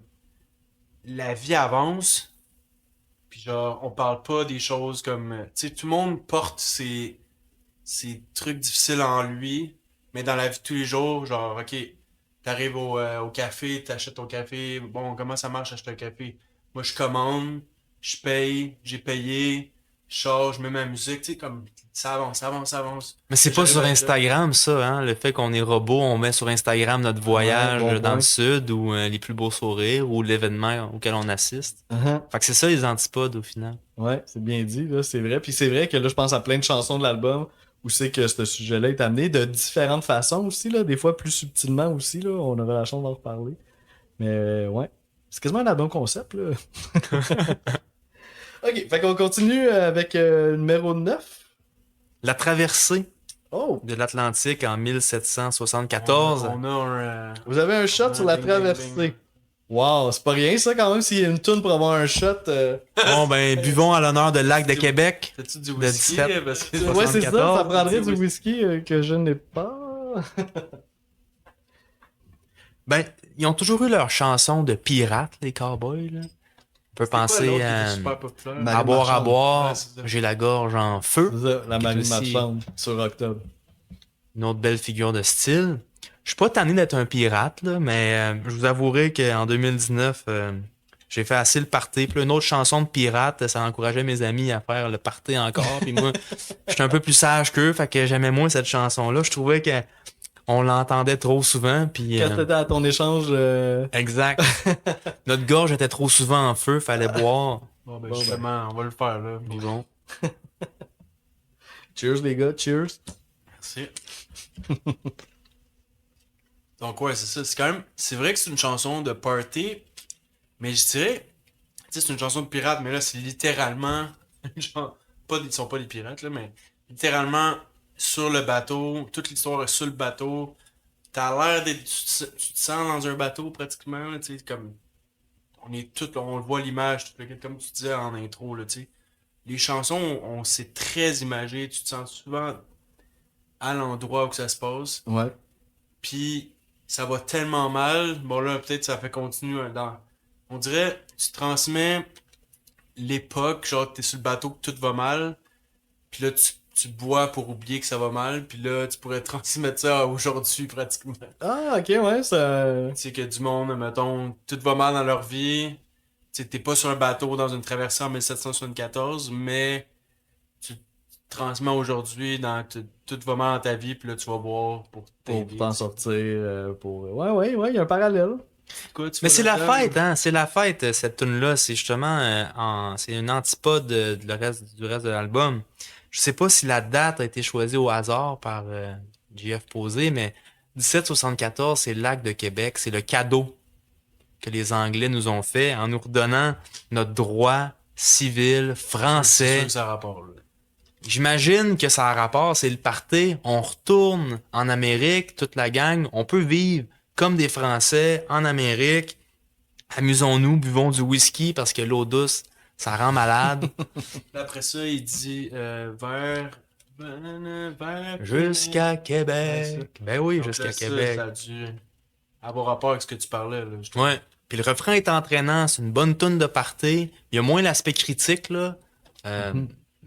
la vie avance, puis genre, on parle pas des choses comme, tu sais, tout le monde porte ses trucs difficiles en lui, mais dans la vie de tous les jours, genre, ok, t'arrives au café, t'achètes ton café, bon, comment ça marche acheter un café? Moi, je commande, je paye, j'ai payé, je charge, je mets ma musique, tu sais, comme, ça avance, ça avance, ça avance. Mais c'est pas J'arrive sur à la job. Instagram, ça, hein? Le fait qu'on est robot, on met sur Instagram notre voyage bon dans point. le sud ou les plus beaux sourires ou l'événement auquel on assiste. Fait que c'est ça les antipodes au final. Ouais, c'est bien dit, là, c'est vrai. Puis c'est vrai que là, je pense à plein de chansons de l'album où c'est que ce sujet-là est amené de différentes façons aussi, là, des fois plus subtilement aussi, là, on aura la chance d'en reparler. Mais ouais, c'est quasiment un album concept, là. Ok, fait qu'on continue avec numéro 9. La traversée Oh, de l'Atlantique en 1774. On a un. vous avez un shot sur la Bing, bing, bing. traversée. Wow, c'est pas rien ça quand même s'il y a une toune pour avoir un shot. Bon, ben, buvons à l'honneur de Lac de Québec. T'as-tu du De whisky? 17. Parce que Ouais, c'est ça, ça 74, prendrait c'est du whisky que je n'ai pas. Ben, ils ont toujours eu leur chanson de pirates, les cowboys, là. On peut penser à super populaire. Ma- À boire, à Marchande. boire, Ouais, c'est ça. j'ai la gorge en feu. C'est ça, la Qui est Marine aussi- Marchande sur Octobre. Une autre belle figure de style. Je suis pas tanné d'être un pirate, là, mais je vous avouerai qu'en 2019, j'ai fait assez le party. Puis une autre chanson de pirate, ça encourageait mes amis à faire le party encore. Puis moi, j'étais un peu plus sage qu'eux, fait que j'aimais moins cette chanson-là. Je trouvais que on l'entendait trop souvent. Puis, Quand t'étais à ton échange. exact. Notre gorge était trop souvent en feu, fallait boire. Bon, ben, Bon, justement, on va le faire, là. Bon. Cheers les gars, cheers. Merci. Donc, ouais, c'est ça. C'est quand même. C'est vrai que c'est une chanson de party, mais je dirais. Tu sais, c'est une chanson de pirate, mais là, c'est littéralement. Genre, ils sont pas des pirates, là, mais littéralement sur le bateau. Toute l'histoire est sur le bateau. T'as l'air d'être. Tu te sens dans un bateau pratiquement, là, tu sais, comme. On est tout, on le voit l'image, tout le- comme tu disais en intro, là, tu sais. Les chansons, c'est très imagé. Tu te sens souvent à l'endroit où que ça se passe. Ouais. Puis ça va tellement mal. Bon là, peut-être ça fait continuer dans. On dirait, tu transmets l'époque, genre t'es sur le bateau que tout va mal. Puis là, tu bois pour oublier que ça va mal. Puis là, tu pourrais transmettre ça à aujourd'hui pratiquement. Ah, ok, ouais, ça. Tu sais que du monde, mettons, tout va mal dans leur vie. Tu sais, t'es pas sur un bateau dans une traversée en 1774, mais tu transmets aujourd'hui dans tout va mal dans ta vie, puis là tu vas boire pour Pour t'aider. t'en sortir. Pour... Ouais, il y a un parallèle. Quoi, tu Mais vas c'est la là-dedans? fête, hein? C'est la fête, cette tune-là. C'est justement c'est une antipode du reste de l'album. Je sais pas si la date a été choisie au hasard par JF Posé, mais 1774, c'est le lac de Québec. C'est le cadeau que les Anglais nous ont fait en nous redonnant notre droit civil C'est sûr français. que ça a rapport, là. j'imagine que ça a rapport, c'est le party. On retourne en Amérique, toute la gang. On peut vivre comme des Français en Amérique. Amusons-nous, buvons du whisky parce que l'eau douce, ça rend malade. Après ça, il dit vers Jusqu'à Québec. Ben oui, Donc jusqu'à là, ça, Québec. ça a dû avoir rapport avec ce que tu parlais. Là, je trouve. Ouais. Puis le refrain est entraînant, c'est une bonne toune de party. Il y a moins l'aspect critique, là.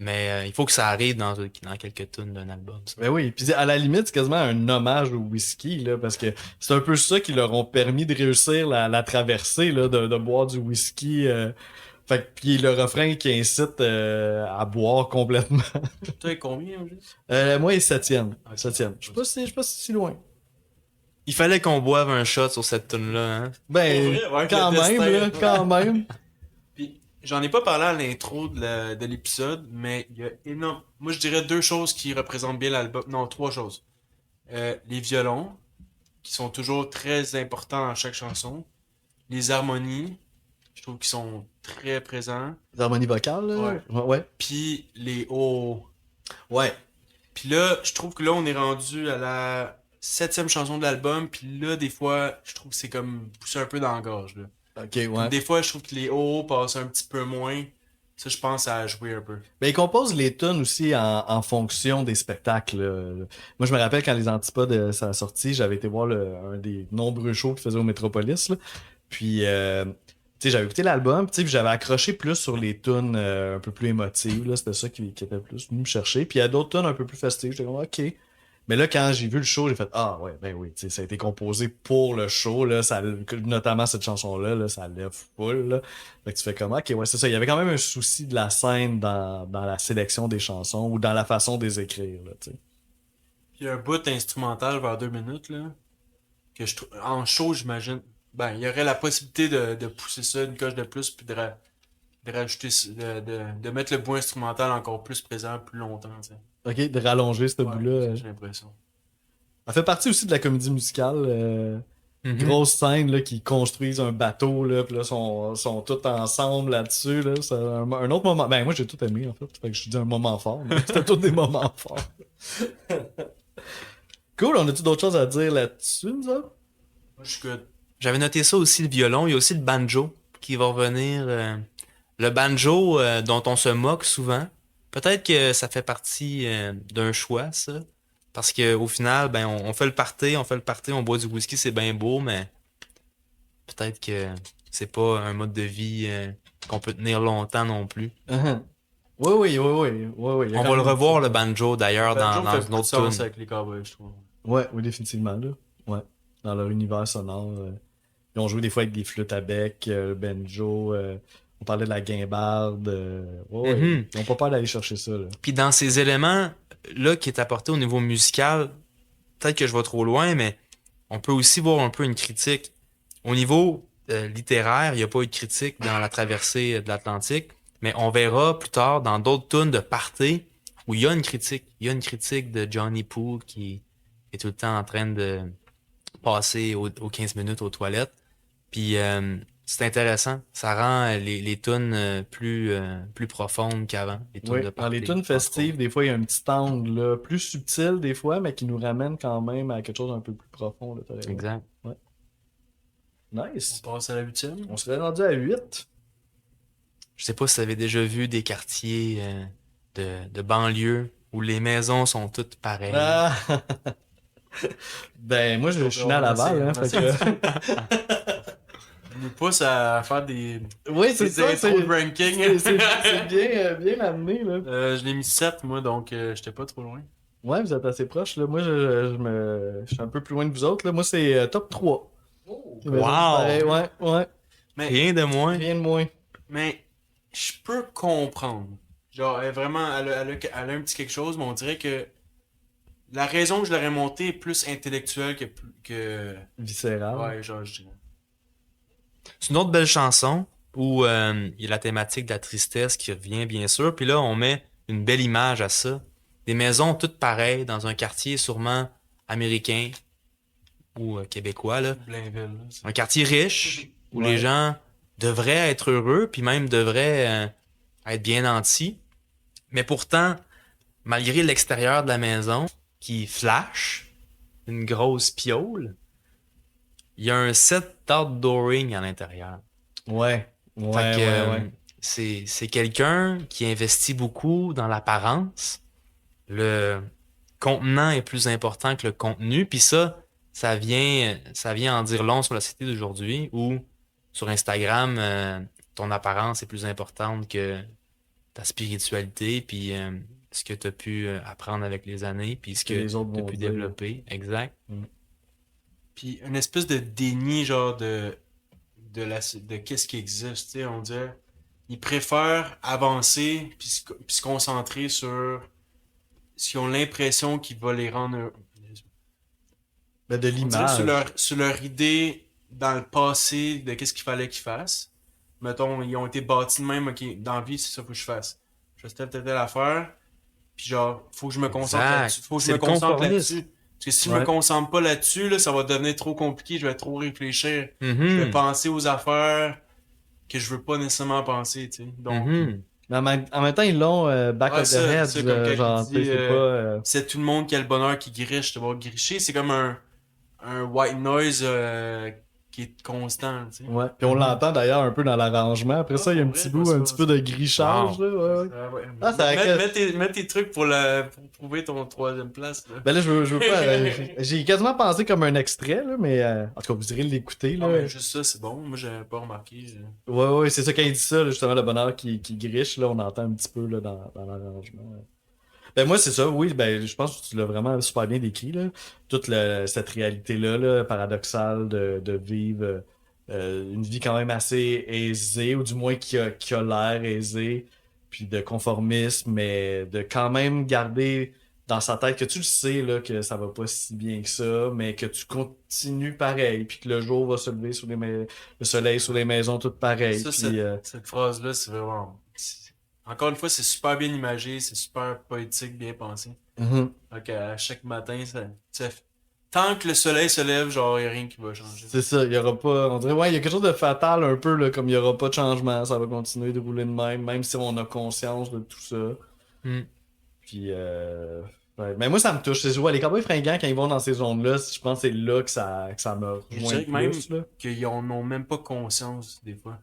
Mais il faut que ça arrive dans quelques tunes d'un album. Ça. Ben oui, puis à la limite, c'est quasiment un hommage au whisky, là, parce que c'est un peu ça qui leur ont permis de réussir la traversée, là, de boire du whisky. Fait que, puis le refrain qui incite à boire complètement. Toi, combien, juste? Moi, il est septième. Ok. Septième. Je sais pas si loin. Il fallait qu'on boive un shot sur cette tune-là, hein. Ben, Pour vrai, ouais, quand le même, destin. là, quand même. Puis, j'en ai pas parlé à l'intro de l'épisode, mais il y a énorme. Moi, je dirais deux choses qui représentent bien l'album. Non, trois choses. Les violons, qui sont toujours très importants dans chaque chanson. Les harmonies, je trouve qu'ils sont très présents. Les harmonies vocales, là. Ouais. Ouais. Puis les hauts. Ouais. Puis là, je trouve que là, on est rendu à la 7e chanson de l'album. Puis là, des fois, je trouve que c'est comme poussé un peu dans la gorge. Là. Ok, ouais. Des fois, je trouve que les hauts passent un petit peu moins. Ça, je pense à jouer un peu. Ben, ils composent les tunes aussi en fonction des spectacles. Là. Moi, je me rappelle quand les Antipodes, ça a sorti, j'avais été voir un des nombreux shows qu'ils faisaient au Métropolis. Là. Puis, tu sais, j'avais écouté l'album, puis j'avais accroché plus sur les tunes un peu plus émotives. Là. C'était ça qui était plus venu me chercher. Puis, il y a d'autres tunes un peu plus festives. J'étais comme, OK. Mais là, quand j'ai vu le show, j'ai fait, ah ouais, ben oui, tu sais, ça a été composé pour le show, là, ça, notamment cette chanson-là, là, ça lève full, là. Fait que tu fais comme, ok, ouais, c'est ça. Il y avait quand même un souci de la scène dans la sélection des chansons ou dans la façon de les écrire, là, tu sais. Puis il y a un bout instrumental vers 2 minutes, là. Que je trouve. En show, j'imagine. Ben, il y aurait la possibilité de pousser ça une coche de plus, puis de rajouter. De mettre le bout instrumental encore plus présent plus longtemps, tu sais. Ok, de rallonger ce Ouais, bout-là. j'ai l'impression. Ça fait partie aussi de la comédie musicale. Mhm. Grosse scène là, qui construisent un bateau, là, puis là, sont tous ensemble là-dessus. Là. C'est un autre moment. Ben, moi, j'ai tout aimé, en fait. Fait que je dis un moment fort, mais c'était tous des moments forts. Cool, on a-tu d'autres choses à dire là-dessus, nous autres? Moi, je suis good. J'avais noté ça aussi, le violon. Il y a aussi le banjo qui va revenir. Le banjo dont on se moque souvent. Peut-être que ça fait partie d'un choix, ça. Parce qu'au final, ben, on fait le party, on boit du whisky, c'est bien beau, mais peut-être que c'est pas un mode de vie qu'on peut tenir longtemps non plus. Oui. On va le revoir, le banjo, d'ailleurs, Banjo dans fait une beaucoup de autre sens tune. avec les cowboys, je trouve. Ouais, oui, définitivement, là. Ouais. Dans leur univers sonore. Ils ont joué des fois avec des flûtes à bec, le banjo, on parlait de la guimbarde. Ouais, Mhm. ils ont pas peur d'aller chercher ça, là. Puis dans ces éléments-là qui est apporté au niveau musical, peut-être que je vais trop loin, mais on peut aussi voir un peu une critique. Au niveau littéraire, il n'y a pas eu de critique dans la traversée de l'Atlantique, mais on verra plus tard dans d'autres tunes de party où il y a une critique. Il y a une critique de Johnny Poole qui est tout le temps en train de passer aux 15 minutes aux toilettes. Puis c'est intéressant. Ça rend les tunes plus profondes qu'avant. Les tunes Oui, de dans party, les tunes entre autres. festives, des fois, il y a un petit angle là, plus subtil des fois, mais qui nous ramène quand même à quelque chose d'un peu plus profond. Là, t'as raison. Exact. Nice. On passe à la 8e. On serait rendu à 8. Je sais pas si vous avez déjà vu des quartiers de banlieue où les maisons sont toutes pareilles. Ah! Ben, moi, je suis né à Laval. Hein, fait que... On nous pousse à faire des Oui, c'est ça. intros de ranking. C'est bien amené, là. Je l'ai mis 7, moi, donc j'étais pas trop loin. Ouais, vous êtes assez proches. Là. Moi, je suis un peu plus loin de vous autres. Là. Moi, c'est top 3. Wow! Pareil, ouais. Mais, Rien de moins. Rien de moins. mais je peux comprendre. Genre, vraiment, elle a un petit quelque chose, mais on dirait que la raison que je l'aurais monté est plus intellectuelle que... Viscéral. Ouais, genre, je dirais. C'est une autre belle chanson où il y a la thématique de la tristesse qui revient, bien sûr. Puis là, on met une belle image à ça. Des maisons toutes pareilles dans un quartier sûrement américain ou québécois, là. Blainville, là. Un quartier riche où Ouais. les gens devraient être heureux, puis même devraient être bien nantis. Mais pourtant, malgré l'extérieur de la maison qui flash, une grosse piole, il y a un set d'outdooring à l'intérieur. Ouais. Fait Ouais, que, ouais. c'est quelqu'un qui investit beaucoup dans l'apparence. Le contenant est plus important que le contenu. Puis ça vient en dire long sur la société d'aujourd'hui où sur Instagram, ton apparence est plus importante que ta spiritualité, puis ce que tu as pu apprendre avec les années, puis ce Que que les autres tu as vont pu dire. développer. Exact. Puis une espèce de déni, genre, de qu'est-ce qui existe, tu sais, on dirait. Ils préfèrent avancer puis se concentrer sur ce qu'ils ont l'impression qu'il va les rendre heureux. Ben, de On dirait l'image. sur leur idée dans le passé de qu'est-ce qu'il fallait qu'ils fassent. Mettons, ils ont été bâtis de même, ok, dans la vie, c'est ça qu'il faut que je fasse. Je fais telle affaire, puis genre, faut que je me concentre Exact. là-dessus. Faut que je C'est me le concentre conformisme. là-dessus. Parce que si je Ouais. me concentre pas là-dessus, là, ça va devenir trop compliqué, je vais trop réfléchir. Mhm. Je vais penser aux affaires que je veux pas nécessairement penser, tu sais. Donc, Mhm. Mais en même temps, ils l'ont back ouais, of the head. c'est comme quand Genre, il tu sais, dit, c'est pas. c'est tout le monde qui a le bonheur qui griche, de voir gricher, c'est comme un white noise qui est constant, tu sais. Ouais. Puis on l'entend d'ailleurs un peu dans l'arrangement. Après ça, il y a un pour petit vrai, bout, c'est un pas- petit peu de grichage. Wow. Là, ouais, ouais. Ouais. Ah, ça Mets tes trucs pour prouver ton troisième place. Là. Ben là, je veux pas. J'ai quasiment pensé comme un extrait, là, mais en tout cas, vous irez l'écouter. Là. Ah, mais juste ça, c'est bon. Moi, j'avais pas remarqué. Ouais, ouais, c'est ça quand il dit ça, là, justement, le bonheur qui griche, là, on entend un petit peu là, dans l'arrangement. Ben moi, c'est ça, oui, ben je pense que tu l'as vraiment super bien décrit, là. Toute cette réalité-là, là, paradoxale de vivre une vie quand même assez aisée, ou du moins qui a l'air aisée, puis de conformisme, mais de quand même garder dans sa tête que tu le sais là, que ça va pas si bien que ça, mais que tu continues pareil, puis que le jour va se lever le soleil sur les maisons toutes pareilles. Ça, Puis, cette phrase-là, c'est vraiment. Encore une fois, c'est super bien imagé, c'est super poétique, bien pensé. mhm. Donc, à chaque matin, tant que le soleil se lève, genre, il n'y a rien qui va changer. C'est ça, il y aura pas. On dirait, ouais, il y a quelque chose de fatal un peu, là, comme il y aura pas de changement, ça va continuer de rouler de même, même si on a conscience de tout ça. Mm. Puis, ouais. Mais moi, ça me touche. Ouais, les cowboys fringants, quand ils vont dans ces zones-là, je pense que c'est là que ça me Je rejoint dirais que plus, là. qu'ils n'ont même pas conscience, des fois.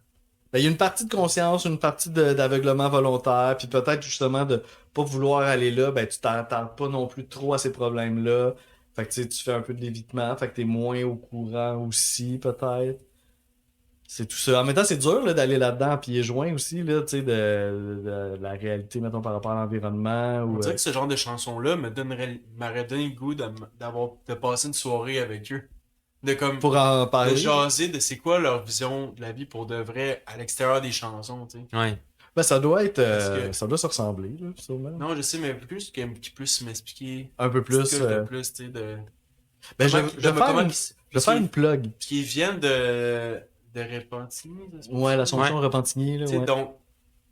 Ben, il y a une partie de conscience, une partie d'aveuglement volontaire, puis peut-être justement de pas vouloir aller là, ben tu t'attardes pas non plus trop à ces problèmes-là. Fait que tu sais, tu fais un peu de l'évitement, fait que t'es moins au courant aussi, peut-être. C'est tout ça. En même temps, c'est dur là, d'aller là-dedans, puis joint aussi, là, tu sais, de la réalité, mettons, par rapport à l'environnement. On Ou, dirait que ce genre de chanson-là m'aurait donné le goût de passer une soirée avec eux. De comme pour en de parler. jaser de c'est quoi leur vision de la vie pour de vrai à l'extérieur des chansons, tu sais. Ouais. Ben, ça doit être. Parce que- Ça doit se ressembler, là, sûrement. Non, je sais, mais plus qu'ils puissent m'expliquer Un peu une petite plus. couche de plus, tu sais, de... Ben, comment- je vais faire comment une, qu'ils- je vais faire une plug. Parce qu'ils viennent de Repentigny, ça se peut? Ouais, l'Assomption Ouais. Repentigny, là, Tu sais, ouais. donc,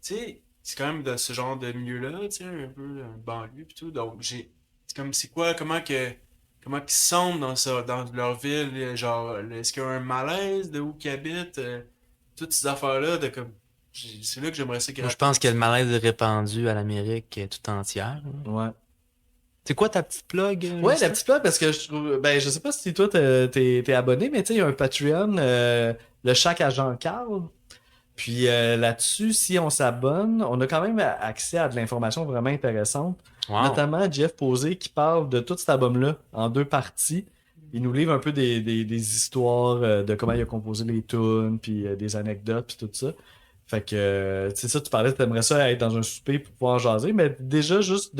tu sais, c'est quand même de ce genre de milieu-là, tu sais, un peu banlieue pis tout. Donc, c'est comme, c'est quoi, comment qu'ils se sentent dans leur ville, genre, est-ce qu'il y a un malaise de où qu'ils habitent, toutes ces affaires-là, de comme, c'est là que j'aimerais ça qu'ils Moi, je pense que le malaise est répandu à l'Amérique tout entière. là. Ouais. C'est quoi ta petite plug? Ouais, Justin? la petite plug, parce que je trouve. Ben, je sais pas si toi t'es abonné, mais tu sais, il y a un Patreon, le Chac à Jean-Carl. Puis là-dessus, si on s'abonne, on a quand même accès à de l'information vraiment intéressante. Wow. Notamment Jeff Posé qui parle de tout cet album-là en 2 parties. Il nous livre un peu des histoires de comment il a composé les tunes, puis des anecdotes, puis tout ça. Fait que, tu sais ça, tu parlais, t'aimerais ça être dans un souper pour pouvoir en jaser, mais déjà juste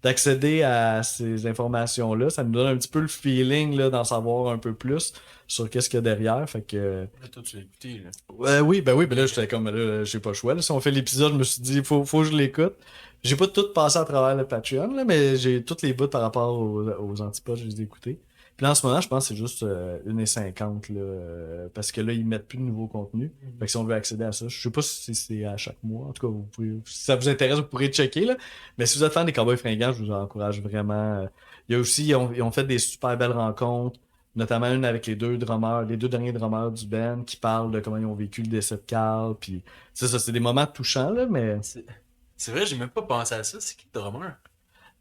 d'accéder à ces informations-là, ça nous donne un petit peu le feeling là, d'en savoir un peu plus sur qu'est-ce qu'il y a derrière. Fait que, Là, toi, tu l'as écouté, là. oui, ben là, j'étais comme, là, j'ai pas le choix. Là. Si on fait l'épisode, je me suis dit, faut que je l'écoute. J'ai pas tout passé à travers le Patreon, là, mais j'ai toutes les bouts par rapport aux antipodes, je les ai écoutés. Puis là, en ce moment, je pense que c'est juste 1,50 là, parce que là, ils mettent plus de nouveaux contenus. Fait que si on veut accéder à ça, je sais pas si c'est à chaque mois. En tout cas, vous pouvez, si ça vous intéresse, vous pourrez checker. Là. Mais si vous êtes fan des Cowboys fringants, je vous encourage vraiment. Il y a aussi, ils ont fait des super belles rencontres, notamment une avec les deux derniers drummers du band qui parlent de comment ils ont vécu le décès de Carl. Puis, c'est ça, c'est des moments touchants, là, mais. C'est vrai, j'ai même pas pensé à ça. C'est qui le drummer?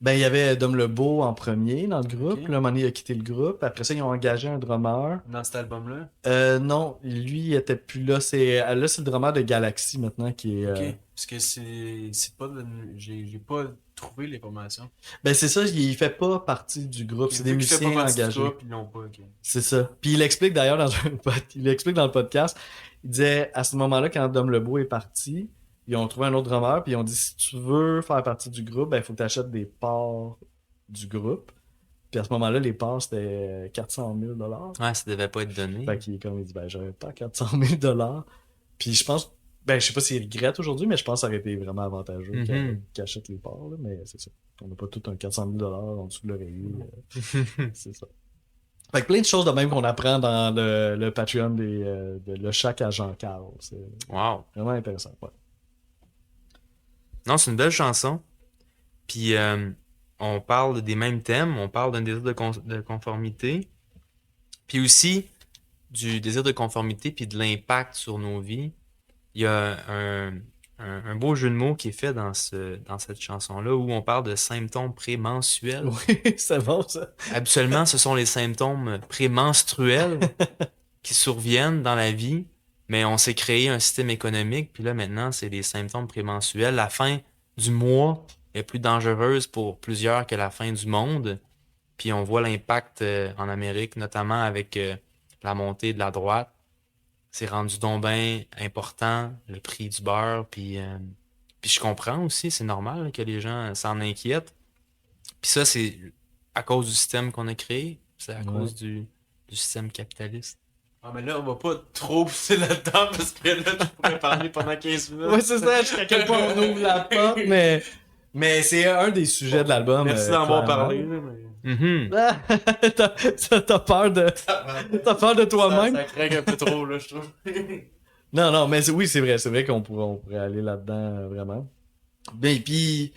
Ben, il y avait Dom Lebeau en premier dans le groupe. Ok. Puis là, un moment donné, il a quitté le groupe. Après ça, ils ont engagé un drummer. Dans cet album-là. Non, lui, il était plus là. C'est le drummer de Galaxy maintenant qui est. Ok. Parce que c'est pas j'ai pas trouvé les formations. Ben, c'est ça, il fait pas partie du groupe. C'est des Vu qu'il fait pas musiciens partie du engagés. groupe, ils l'ont pas, ok. C'est ça. Puis il explique d'ailleurs il explique dans le podcast, il disait à ce moment-là, quand Dom Lebeau est parti, ils ont trouvé un autre drummer, puis ils ont dit si tu veux faire partie du groupe, ben il faut que tu achètes des parts du groupe. Puis à ce moment-là, les parts c'était 400 000 $. Ouais, ça devait pas être donné. Fait qu'il comme il dit ben j'aurais pas 400 000 $. Puis je pense ben je sais pas s'il regrette aujourd'hui, mais je pense que ça aurait été vraiment avantageux qu'il achète les parts, là, mais c'est ça. On n'a pas tout un 400 000 $ en dessous de l'oreiller. C'est ça. Fait que plein de choses de même qu'on apprend dans le Patreon de Le Chac à Jean-Carl. C'est Wow. vraiment intéressant. Ouais. Non, c'est une belle chanson. Puis on parle des mêmes thèmes, on parle d'un désir de conformité, puis aussi du désir de conformité puis de l'impact sur nos vies. Il y a un beau jeu de mots qui est fait dans cette chanson-là où on parle de symptômes prémensuels. Oui, c'est bon ça. Habituellement, ce sont les symptômes prémenstruels qui surviennent dans la vie, mais on s'est créé un système économique, puis là maintenant, c'est les symptômes prémensuels. La fin du mois est plus dangereuse pour plusieurs que la fin du monde. Puis on voit l'impact en Amérique, notamment avec la montée de la droite. C'est rendu donc bien important, le prix du beurre. Puis je comprends aussi, c'est normal que les gens s'en inquiètent. Puis ça, c'est à cause du système qu'on a créé. C'est à cause du système capitaliste. Ah, mais là, on va pas trop pousser là-dedans parce que là, je pourrais parler pendant 15 minutes. Ouais, c'est ça, jusqu'à quel point on ouvre la porte, mais c'est un des sujets de l'album. Merci d'en avoir clairement. parlé. Là, mais... T'as peur de. T'as peur de toi-même? Ça craque un peu trop, là, je trouve. Non, mais oui, c'est vrai qu'on pourrait aller là-dedans, vraiment. Ben, puis,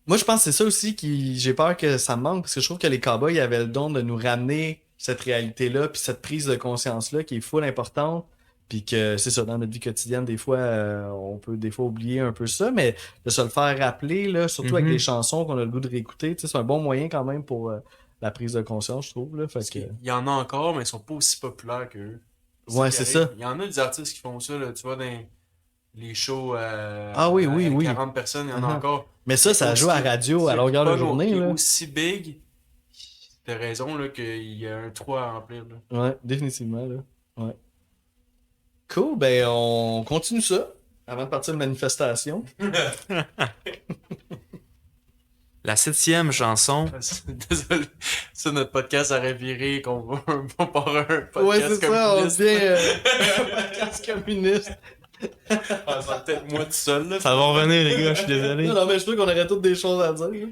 moi, je pense que c'est ça aussi j'ai peur que ça me manque, parce que je trouve que les Cowboys avaient le don de nous ramener cette réalité-là, puis cette prise de conscience-là qui est full importante, puis que c'est ça, dans notre vie quotidienne, des fois, on peut des fois oublier un peu ça, mais de se le faire rappeler, là, surtout avec les chansons qu'on a le goût de réécouter, tu sais, c'est un bon moyen quand même pour la prise de conscience, je trouve. Là, fait que... Il y en a encore, mais ils sont pas aussi populaires qu'eux. Ouais, c'est ça. Il y en a des artistes qui font ça, là, tu vois, dans les shows oui, avec oui. 40 personnes, il y en a encore. Mais ça joue à la radio à longueur de journée. Qui est là. aussi big, t'as raison là, qu'il y a un trou à remplir. Là. Ouais, définitivement. Là. Ouais. Cool, ben on continue ça avant de partir de manifestation. La 7e chanson. Désolé, ça, notre podcast aurait viré qu'on va part un podcast Ouais, c'est ça, on communiste. devient un podcast communiste. Ah, c'est peut-être moi tout seul. Là. Ça va revenir, les gars, je suis désolé. Non, mais je trouve qu'on aurait toutes des choses à dire. Là.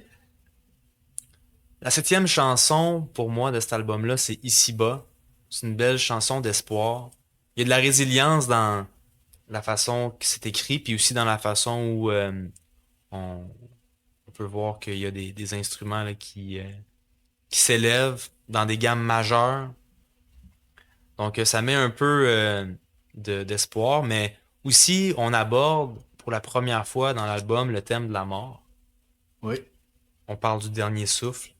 La 7e chanson, pour moi, de cet album-là, c'est Ici-bas. C'est une belle chanson d'espoir. Il y a de la résilience dans la façon que c'est écrit, puis aussi dans la façon où on peut voir qu'il y a des instruments là, qui s'élèvent dans des gammes majeures. Donc, ça met un peu d'espoir, mais aussi, on aborde pour la première fois dans l'album le thème de la mort. Oui. On parle du dernier souffle.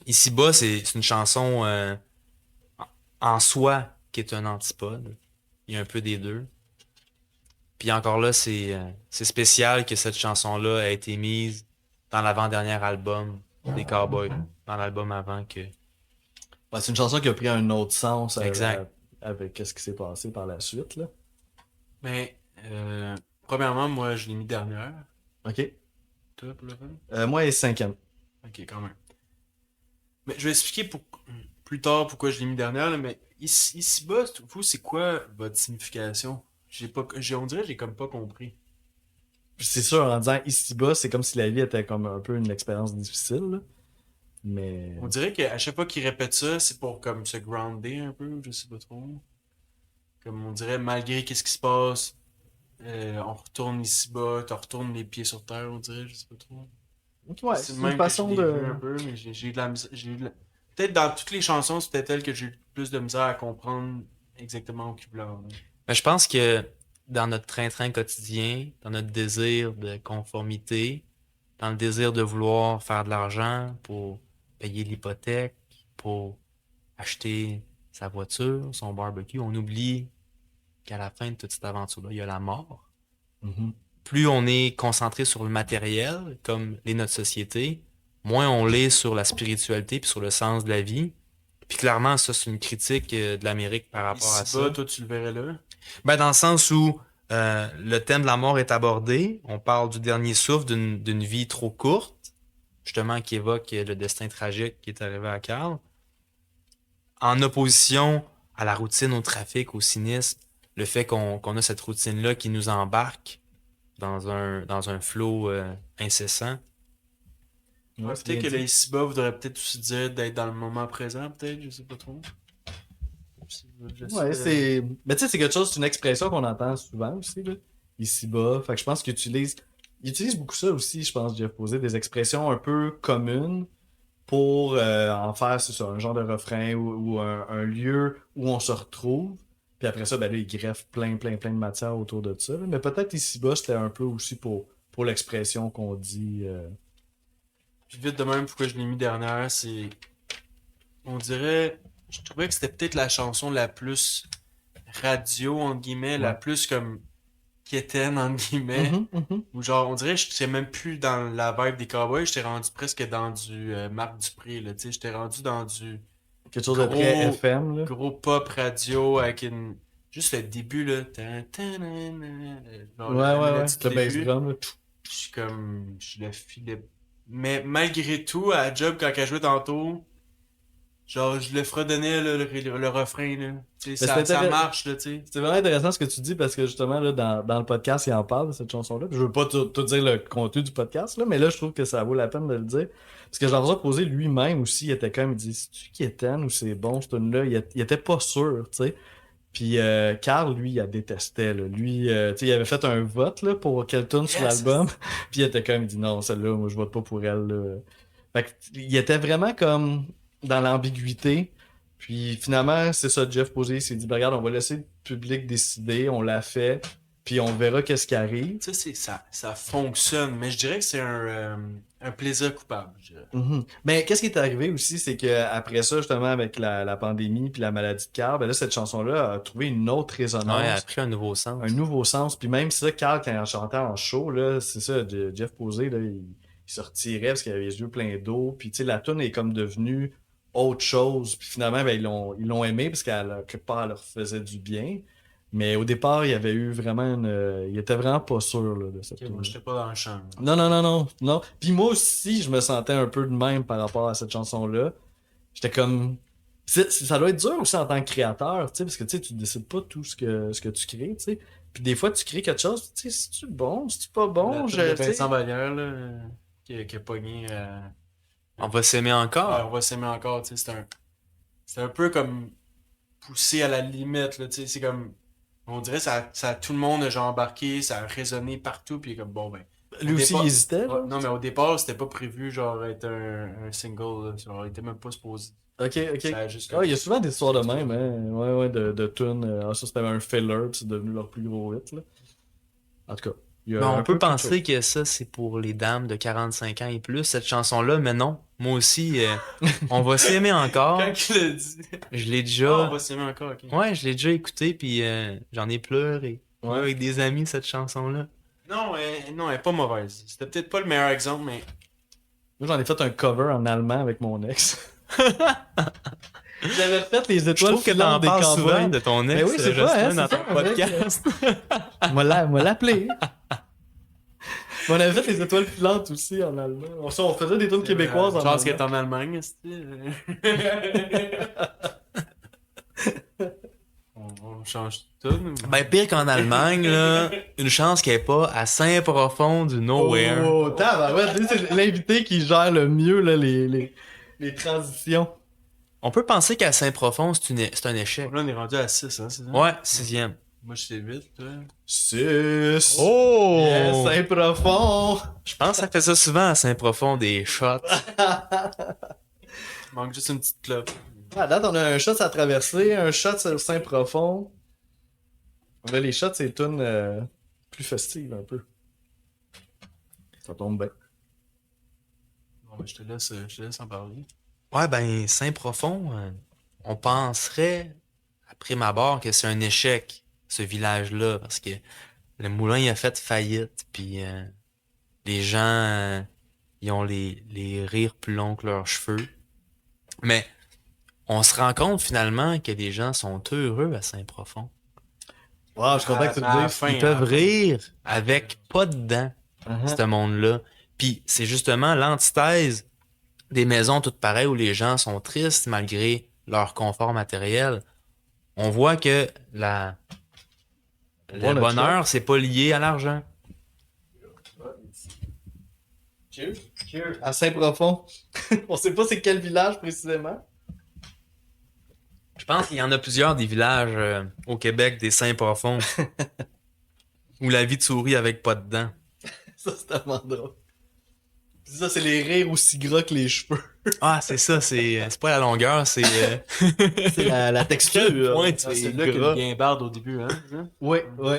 Ici-bas, c'est une chanson en soi qui est un antipode. Il y a un peu des deux. Puis encore là, c'est spécial que cette chanson-là a été mise dans l'avant-dernier album des Cowboys. Dans l'album avant que... Ouais, c'est une chanson qui a pris un autre sens Exact. avec ce qui s'est passé par la suite. Là. Mais, premièrement, moi, je l'ai mis dernière. OK. Toi, pour le fun? Moi, elle est 5e. Ok, quand même. Mais je vais expliquer plus tard pourquoi je l'ai mis dernière, là, mais ici-bas, vous, c'est quoi votre signification? On dirait que j'ai comme pas compris. C'est sûr, en disant ici-bas, c'est comme si la vie était comme un peu une expérience difficile. Là. Mais. On dirait qu'à chaque fois qu'il répète ça, c'est pour comme se grounder un peu, je sais pas trop. Comme on dirait, malgré qu'est-ce qui se passe, on retourne ici-bas, tu retournes les pieds sur terre, on dirait, je sais pas trop. Ouais, C'est c'est le une même façon que je l'ai de. vu un peu, mais j'ai eu de la misère. Peut-être dans toutes les chansons, c'était peut-être elle que j'ai eu le plus de misère à comprendre exactement où qu'il voulait en venir. Mais je pense que dans notre train-train quotidien, dans notre désir de conformité, dans le désir de vouloir faire de l'argent pour payer l'hypothèque, pour acheter sa voiture, son barbecue, on oublie qu'à la fin de toute cette aventure-là, il y a la mort. Mhm. Plus on est concentré sur le matériel, comme l'est notre société, moins on l'est sur la spiritualité puis sur le sens de la vie. Puis clairement, ça, c'est une critique de l'Amérique par rapport à ça. Ici-bas, toi, tu le verrais là. Ben, dans le sens où le thème de la mort est abordé, on parle du dernier souffle, d'une vie trop courte, justement qui évoque le destin tragique qui est arrivé à Carl, en opposition à la routine, au trafic, au cynisme, le fait qu'on a cette routine-là qui nous embarque dans un flot incessant. Ouais, c'est Peut-être bien que le dit. ici-bas voudrait peut-être aussi dire d'être dans le moment présent, peut-être, je sais pas trop. Ouais, c'est. Mais tu sais, c'est quelque chose, c'est une expression qu'on entend souvent aussi, là. Ici-bas. Fait que je pense qu'il utilise beaucoup ça aussi, je pense, Jeff Posé, des expressions un peu communes pour en faire, c'est ça, un genre de refrain ou un lieu où on se retrouve. Puis après ça, ben là, il greffe plein de matière autour de ça, là. Mais peut-être ici-bas, c'était un peu aussi pour l'expression qu'on dit. Puis vite de même, pourquoi je l'ai mis dernière, c'est. On dirait. Je trouvais que c'était peut-être la chanson la plus radio, entre guillemets, la Ouais. plus comme quétaine, entre guillemets. Mhm, mhm. Ou genre, on dirait que j'étais même plus dans la vibe des cowboys, j'étais rendu presque dans du Marc Dupré, là, tu sais, j'étais rendu dans du Quelque chose de très gros, FM, là. gros pop radio avec une. Juste le début, là. Tan, tan, nan, nan, genre, la Ouais. mélodie Le du bass début. drum, là. Je suis comme. Je le filais. Mais malgré tout, à la job, quand elle jouait tantôt, genre, je le fredonnais, là, le refrain, là. Tu sais, Mais ça marche, là, tu sais. c'est vraiment intéressant ce que tu dis parce que justement, là, dans le podcast, il en parle de cette chanson-là. Puis je veux pas tout dire le contenu du podcast, là, mais là, je trouve que ça vaut la peine de le dire. Parce que Jean-François Posé lui-même aussi, il était comme, il dit, c'est-tu qui est ou c'est bon, ce tune-là? Il était pas sûr, tu sais. Puis Carl, lui, il la détestait, là. Lui, tu sais, il avait fait un vote, là, pour qu'elle tourne sur Yes! l'album. Puis il était comme, il dit, non, celle-là, moi, je vote pas pour elle, là. Fait que, il était vraiment comme dans l'ambiguïté. Puis finalement, c'est ça, Jeff Posé, il s'est dit, ben, regarde, on va laisser le public décider, on l'a fait, puis on verra qu'est-ce qui arrive. Tu sais, ça fonctionne, mais je dirais que c'est un plaisir coupable, je dirais. Mhm. Mais qu'est-ce qui est arrivé aussi, c'est que après ça, justement, avec la pandémie puis la maladie de Carl, ben là, cette chanson-là a trouvé une autre Ouais, elle a résonance, pris un nouveau sens. un nouveau sens. Puis même ça, Carl, quand il chantait en show, là, c'est ça, Jeff Posé, là, il se retirait parce qu'il avait les yeux pleins d'eau. Puis tu sais, la tune est comme devenue autre chose. Puis finalement, ben, ils l'ont aimé parce qu'elle, quelque part, elle leur faisait du bien. Mais au départ, il y avait eu vraiment il était vraiment pas sûr là, de cette Ok, moi, tune. j'étais pas dans le champ. Non. Puis moi aussi, je me sentais un peu de même par rapport à cette chanson-là. J'étais comme. Ça doit être dur aussi en tant que créateur, tu sais, parce que tu sais, tu décides pas tout ce que tu crées, tu sais. Puis des fois, tu crées quelque chose, tu sais, c'est-tu bon, c'est-tu pas bon, La je, tune de tu sais. Vincent Vallière, là, qui a pogné. On va s'aimer encore. Ah, on va s'aimer encore, tu sais. C'est un peu comme poussé à la limite, là, tu sais. C'est comme. On dirait que tout le monde a genre embarqué, ça a résonné partout, puis comme bon, ben. Lui Au aussi, départ- il hésitait, Ouais, là. non, mais au départ, c'était pas prévu, genre, être un single, là. Genre, il était même pas supposé. Ok. Ça a juste Ah, il y a souvent des histoires de ça même, hein. Ouais, de tunes. Ah, ça, c'était un filler, puis c'est devenu leur plus gros hit, là. En tout cas, il y a Ben, un on peut peu quelque penser que ça, c'est pour les dames de 45 ans et plus, cette chanson-là, mais non. Moi aussi, on va s'aimer encore. Quand il a dit. Je l'ai Ah, on déjà. va s'aimer encore, ok. Ouais, je l'ai déjà écouté, puis j'en ai pleuré. Ouais. Ouais, avec des amis, cette chanson-là. Non, non, elle est pas mauvaise. C'était peut-être pas le meilleur exemple, mais. Moi, j'en ai fait un cover en allemand avec mon ex. J'avais fait les Je étoiles trouve que t'en filantes des parles souvent cowboys. de ton ex, Mais oui, c'est Justin, pas, hein, dans c'est ton ça, podcast. M'a l'appelé. Mais on avait fait les étoiles filantes aussi en allemand. On faisait des tunes québécoises en Je pense qu'elle est allemand. en Allemagne, on change tout. Ben, pire qu'en Allemagne, là, une chance qu'elle est pas à Saint-Profond du Nowhere. Oh, tabarouette, lui, c'est l'invité qui gère le mieux là, les transitions. On peut penser qu'à Saint-Profond, c'est un échec. Là, on est rendu à 6, hein, c'est ça? Ouais, 6e. Moi, j'étais 8, toi. 6. Oh! Yes, c'est profond. Je pense que ça fait ça souvent à Saint-Profond, des shots. Il manque juste une petite clope. À date, on a un shot à traverser, un shot sur le sein profond. Là, les shots, c'est une tunes plus festives un peu. Ça tombe bien. Ouais, je te laisse en parler. Ouais, ben, Saint-Profond, on penserait, à prime abord, que c'est un échec, ce village-là, parce que le moulin, il a fait faillite, puis les gens, ils ont les rires plus longs que leurs cheveux. Mais on se rend compte finalement que les gens sont heureux à Saint-Profond. Wow, je suis content que tu À la le dises. fin, Ils à peuvent la fin. rire avec pas de dents, Uh-huh. ce monde-là. Puis c'est justement l'antithèse des maisons toutes pareilles où les gens sont tristes malgré leur confort matériel. On voit que le voit notre bonheur, c'est pas lié à l'argent. Cheers. Cheers. À Saint-Profond. On sait pas c'est quel village précisément. Je pense qu'il y en a plusieurs des villages au Québec, des Saint-Profonds, où la vie de souris avec pas de dents. Ça, c'est tellement drôle. Puis ça, c'est les rires aussi gras que les cheveux. Ah, c'est ça, c'est pas la longueur, c'est C'est la texture. point, Ah, c'est c'est là que le gras. guimbarde au début, hein? Oui, oui.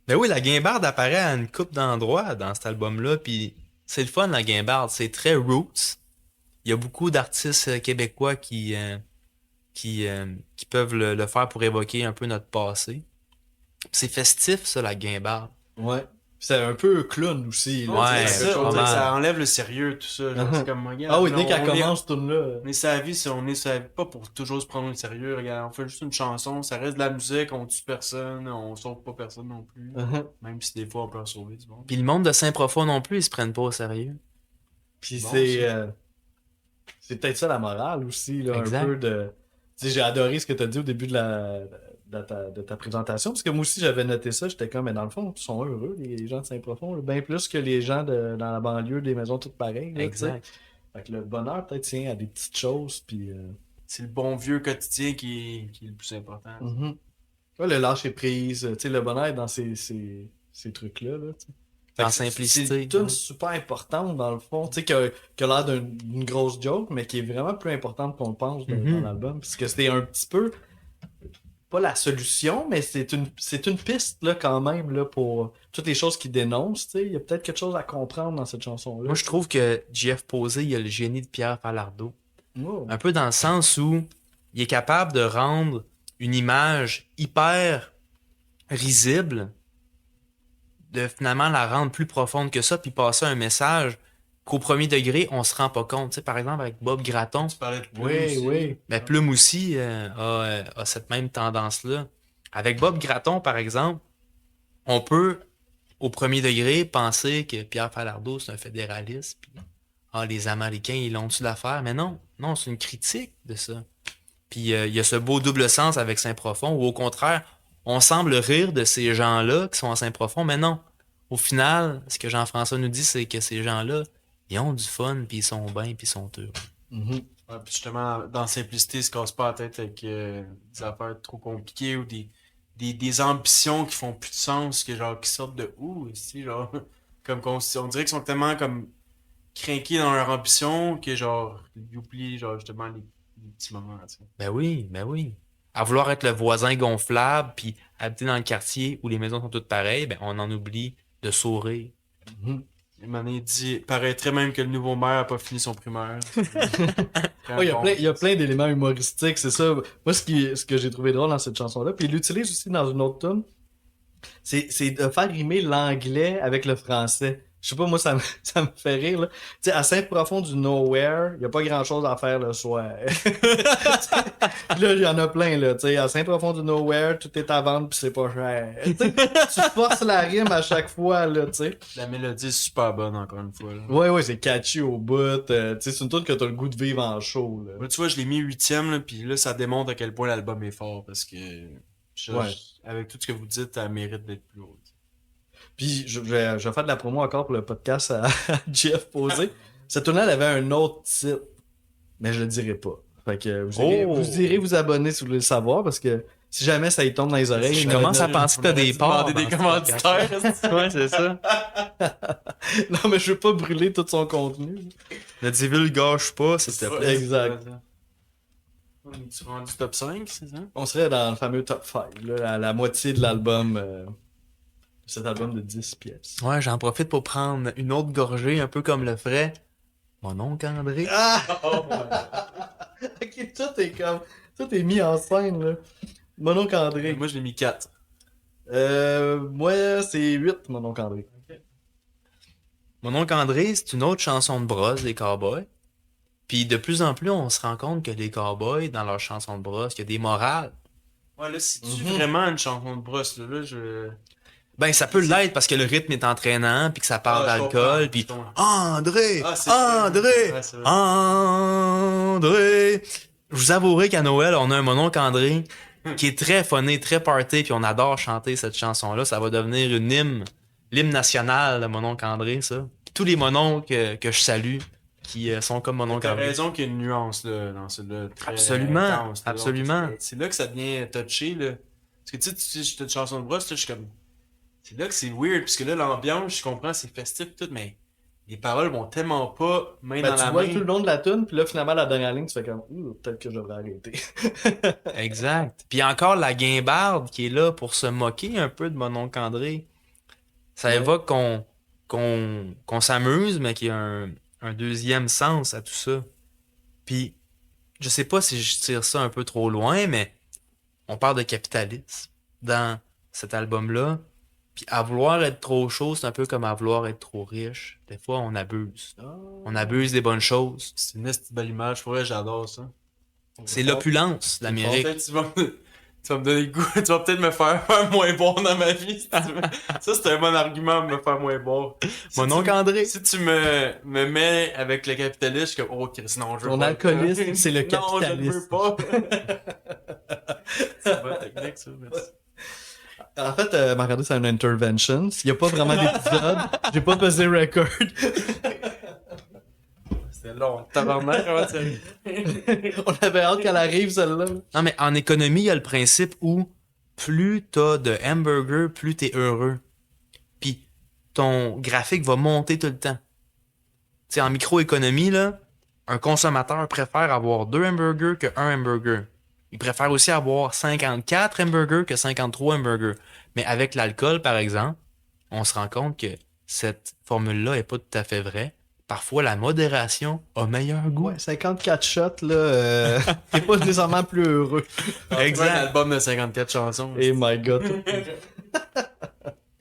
Ben oui, la guimbarde apparaît à une couple d'endroits dans cet album-là, puis c'est le fun, la guimbarde. C'est très roots. Il y a beaucoup d'artistes québécois qui peuvent le faire pour évoquer un peu notre passé. Puis c'est festif, ça, la guimbarde. Ouais. C'est un peu clown aussi. Là, Ouais, tu sais, C'est quelque ça, on chose dirait de- que ça enlève le sérieux, tout ça. Genre, Uh-huh. c'est comme, regarde, Ah oui, là, dès qu'elle on est- commence, ce tune-là. On est sa vie, on est sa vie, pas pour toujours se prendre au sérieux. Regarde, on fait juste une chanson, ça reste de la musique, on tue personne, on sauve pas personne non plus. Uh-huh. Même si des fois on peut en sauver du monde. Puis le monde de Saint-Profond non plus, ils se prennent pas au sérieux. Puis Bon, c'est peut-être ça la morale aussi, là, Exact. un peu de. Tu sais, j'ai adoré ce que tu as dit au début de ta présentation, parce que moi aussi j'avais noté ça, j'étais comme, mais dans le fond, ils sont heureux, les gens de Saint-Profond, là, bien plus que les gens dans la banlieue, des maisons toutes pareilles. Là, tu sais. Exact. Fait que le bonheur peut-être tient à des petites choses, puis. C'est le bon vieux quotidien qui est le plus important. Mhm. Ouais, le lâcher prise, tu sais, le bonheur est dans ces trucs-là. Là, tu sais. Fait En que simplicité. C'est une tune super importante dans le fond, tu sais, qui a l'air d'une grosse joke, mais qui est vraiment plus importante qu'on le pense dans l'album. Parce que c'était un petit peu, pas la solution, mais c'est une piste là, quand même là, pour toutes les choses qu'il dénonce. Tu sais. Il y a peut-être quelque chose à comprendre dans cette chanson-là. Moi, je trouve que Jeff Posé, il a le génie de Pierre Falardeau. Oh. Un peu dans le sens où il est capable de rendre une image hyper risible, de finalement la rendre plus profonde que ça, puis passer un message qu'au premier degré, on se rend pas compte. Tu sais, par exemple, avec Bob Gratton, Tu parlais de Plume Oui, aussi. oui. ben, Plume aussi a cette même tendance-là. Avec Bob Gratton, par exemple, on peut, au premier degré, penser que Pierre Falardeau, c'est un fédéraliste, puis les Américains, ils l'ont-tu l'affaire? Mais non, non, c'est une critique de ça. Puis il y a ce beau double sens avec Saint-Profond, où au contraire, on semble rire de ces gens-là qui sont à Saint-Profond, mais non. Au final, ce que Jean-François nous dit, c'est que ces gens-là, ils ont du fun, puis ils sont bien, puis ils sont heureux. Mhm. Ouais, puis justement, dans la simplicité, ils se cassent pas la tête avec des affaires trop compliquées ou des ambitions qui font plus de sens, qui sortent de où, ici, genre. Comme on dirait qu'ils sont tellement comme crinqués dans leur ambition que genre ils oublient genre justement les petits moments, tu sais. Ben oui, ben oui. À vouloir être le voisin gonflable, puis habiter dans le quartier où les maisons sont toutes pareilles, ben on en oublie de sourire. Mhm. Il m'en a dit, paraîtrait même que le nouveau maire a pas fini son primaire. Ouais, il y a plein d'éléments humoristiques, c'est ça. Moi, ce que j'ai trouvé drôle dans cette chanson-là, puis il l'utilise aussi dans une autre tune, c'est de faire rimer l'anglais avec le français. Je sais pas, moi, ça me fait rire, là. Tu sais, à Saint-Profond du Nowhere, il y a pas grand-chose à faire le soir. Là, il y en a plein, là. Tu sais, à Saint-Profond du Nowhere, tout est à vendre pis c'est pas cher. Tu sais, tu forces la rime à chaque fois, là, tu sais. La mélodie est super bonne, encore une fois. Là. Ouais, c'est catchy au bout. Tu sais, c'est une tune que t'as le goût de vivre en show, là. Moi, tu vois, je l'ai mis 8ème, là, puis là, ça démontre à quel point l'album est fort, parce que Ouais. avec tout ce que vous dites, elle mérite d'être plus haute. Puis je vais faire de la promo encore pour le podcast à Jeff Posé. Cette tune-là, elle avait un autre titre, mais je le dirai pas. Fait que vous irez vous abonner si vous voulez le savoir, parce que si jamais ça y tombe dans les oreilles... Je il commence à m'aurait- penser que t'as des parts. Demander des dans ce commanditaires. podcast. Ouais, c'est ça. Non, mais je veux pas brûler tout son contenu. Ne divulgage pas, s'il te plaît. Exact. Tu rends du top 5, c'est ça? On serait dans le fameux top 5, là, la moitié de l'album, cet album de 10 pièces. Ouais, j'en profite pour prendre une autre gorgée, un peu comme le ferait Mon oncle André. Ah! Oh, Ok, tout est mis en scène, là. Mon oncle André. moi, je l'ai mis 4. Moi, c'est 8, mon oncle André. Mon oncle André, c'est une autre chanson de brosse des cowboys. Puis de plus en plus, on se rend compte que les cowboys, dans leurs chansons de brosse, il y a des morales. Ouais, là, c'est-tu Mhm. vraiment une chanson de brosse, là? Là, je... Ben, ça peut l'être parce que le rythme est entraînant, puis que ça parle Ah, je d'alcool, comprends, puis je comprends. André, Ah, c'est André, vrai. Ouais, c'est vrai. André. Je vous avouerai qu'à Noël, on a un mononcle André qui est très funné, très party, puis on adore chanter cette chanson-là. Ça va devenir une l'hymne national de mononcle André, ça. Puis tous les mononcles que je salue, qui sont comme mononcle T'as André. raison qu'il y a une nuance là, dans celle-là. Très Absolument, intense, là. absolument. Donc, c'est là que ça devient touché. Là. Parce que tu sais, j'ai une chanson de brosse, là, je suis comme. C'est là que c'est weird. Parce que là, l'ambiance, je comprends, c'est festif et tout, mais les paroles vont tellement pas main Ben, dans tu la vois main. tout le long de la tune, puis là, finalement, la dernière ligne, tu fais comme, peut-être que je devrais arrêter. Exact. Puis encore la guimbarde qui est là pour se moquer un peu de mononcle André. Ça Ouais. évoque qu'on s'amuse, mais qu'il y a un deuxième sens à tout ça. Puis, je sais pas si je tire ça un peu trop loin, mais on parle de capitalisme dans cet album-là. Puis à vouloir être trop chaud, c'est un peu comme à vouloir être trop riche. Des fois, on abuse. On abuse des bonnes choses. C'est une petite belle image. Pour vrai, j'adore ça. C'est l'opulence, l'Amérique. Peut-être tu vas me donner le goût. Tu vas peut-être me faire moins bon dans ma vie. Si tu veux. Ça, c'est un bon argument de me faire moins bon. Si Mon tu oncle André. Si tu me mets avec le capitalisme, je suis comme, oh, Chris, non, je veux Ton pas. alcoolisme, c'est le Non, je ne veux capitalisme. pas. C'est pas technique, ça, merci. En fait, Marc-André, c'est une intervention. S'il n'y a pas vraiment d'épisode, j'ai pas pesé record. C'était long. Tabarnak, comment ça On avait hâte qu'elle arrive, celle-là. Non, mais en économie, il y a le principe où plus t'as de hamburgers, plus t'es heureux. Puis ton graphique va monter tout le temps. Tu sais, en microéconomie, là, un consommateur préfère avoir 2 hamburgers que 1 hamburger. Il préfère aussi avoir 54 hamburgers que 53 hamburgers. Mais avec l'alcool, par exemple, on se rend compte que cette formule-là est pas tout à fait vraie. Parfois, la modération a meilleur goût. Ouais, 54 shots, là, t'es pas nécessairement plus heureux. Exact. Un album de 54 chansons. Eh my god.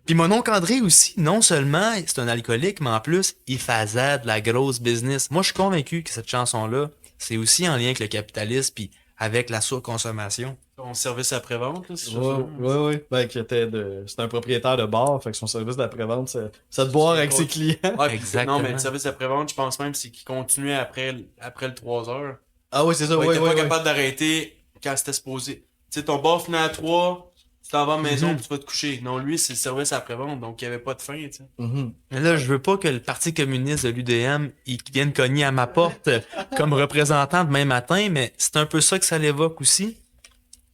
Puis mon oncle André aussi, non seulement c'est un alcoolique, mais en plus, il faisait de la grosse business. Moi, je suis convaincu que cette chanson-là, c'est aussi en lien avec le capitalisme puis avec la surconsommation. Son service après-vente, là, c'est Ouais. Ben, c'est un propriétaire de bar, fait que son service d'après-vente, c'est de boire avec ses clients. Ouais, Exactement. non, mais le service après-vente, je pense même c'est qu'il continuait après le 3 heures. Ah oui, c'est ça, Ouais, ouais, t'es pas ouais. capable d'arrêter quand c'était supposé. Tu sais, ton bar finit à 3, tu t'en vas à la maison puis tu vas te coucher. Non, lui, c'est le service après-vente, donc il n'y avait pas de fin, tu sais. Mhm. Mais là, je veux pas que le Parti communiste de l'UDM il vienne cogner à ma porte comme représentant demain matin, mais c'est un peu ça que ça l'évoque aussi.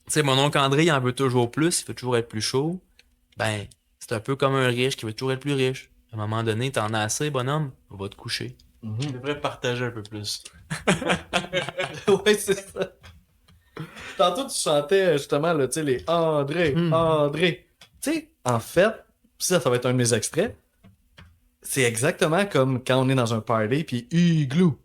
Tu sais, mon oncle André, il en veut toujours plus, il veut toujours être plus chaud. Ben, c'est un peu comme un riche qui veut toujours être plus riche. À un moment donné, t'en as assez, bonhomme, va te coucher. Tu devrais partager un peu plus. Ouais, c'est ça. Tantôt, tu chantais justement, là, tu sais, les André. Tu sais, en fait, ça va être un de mes extraits. C'est exactement comme quand on est dans un party, puis igloo.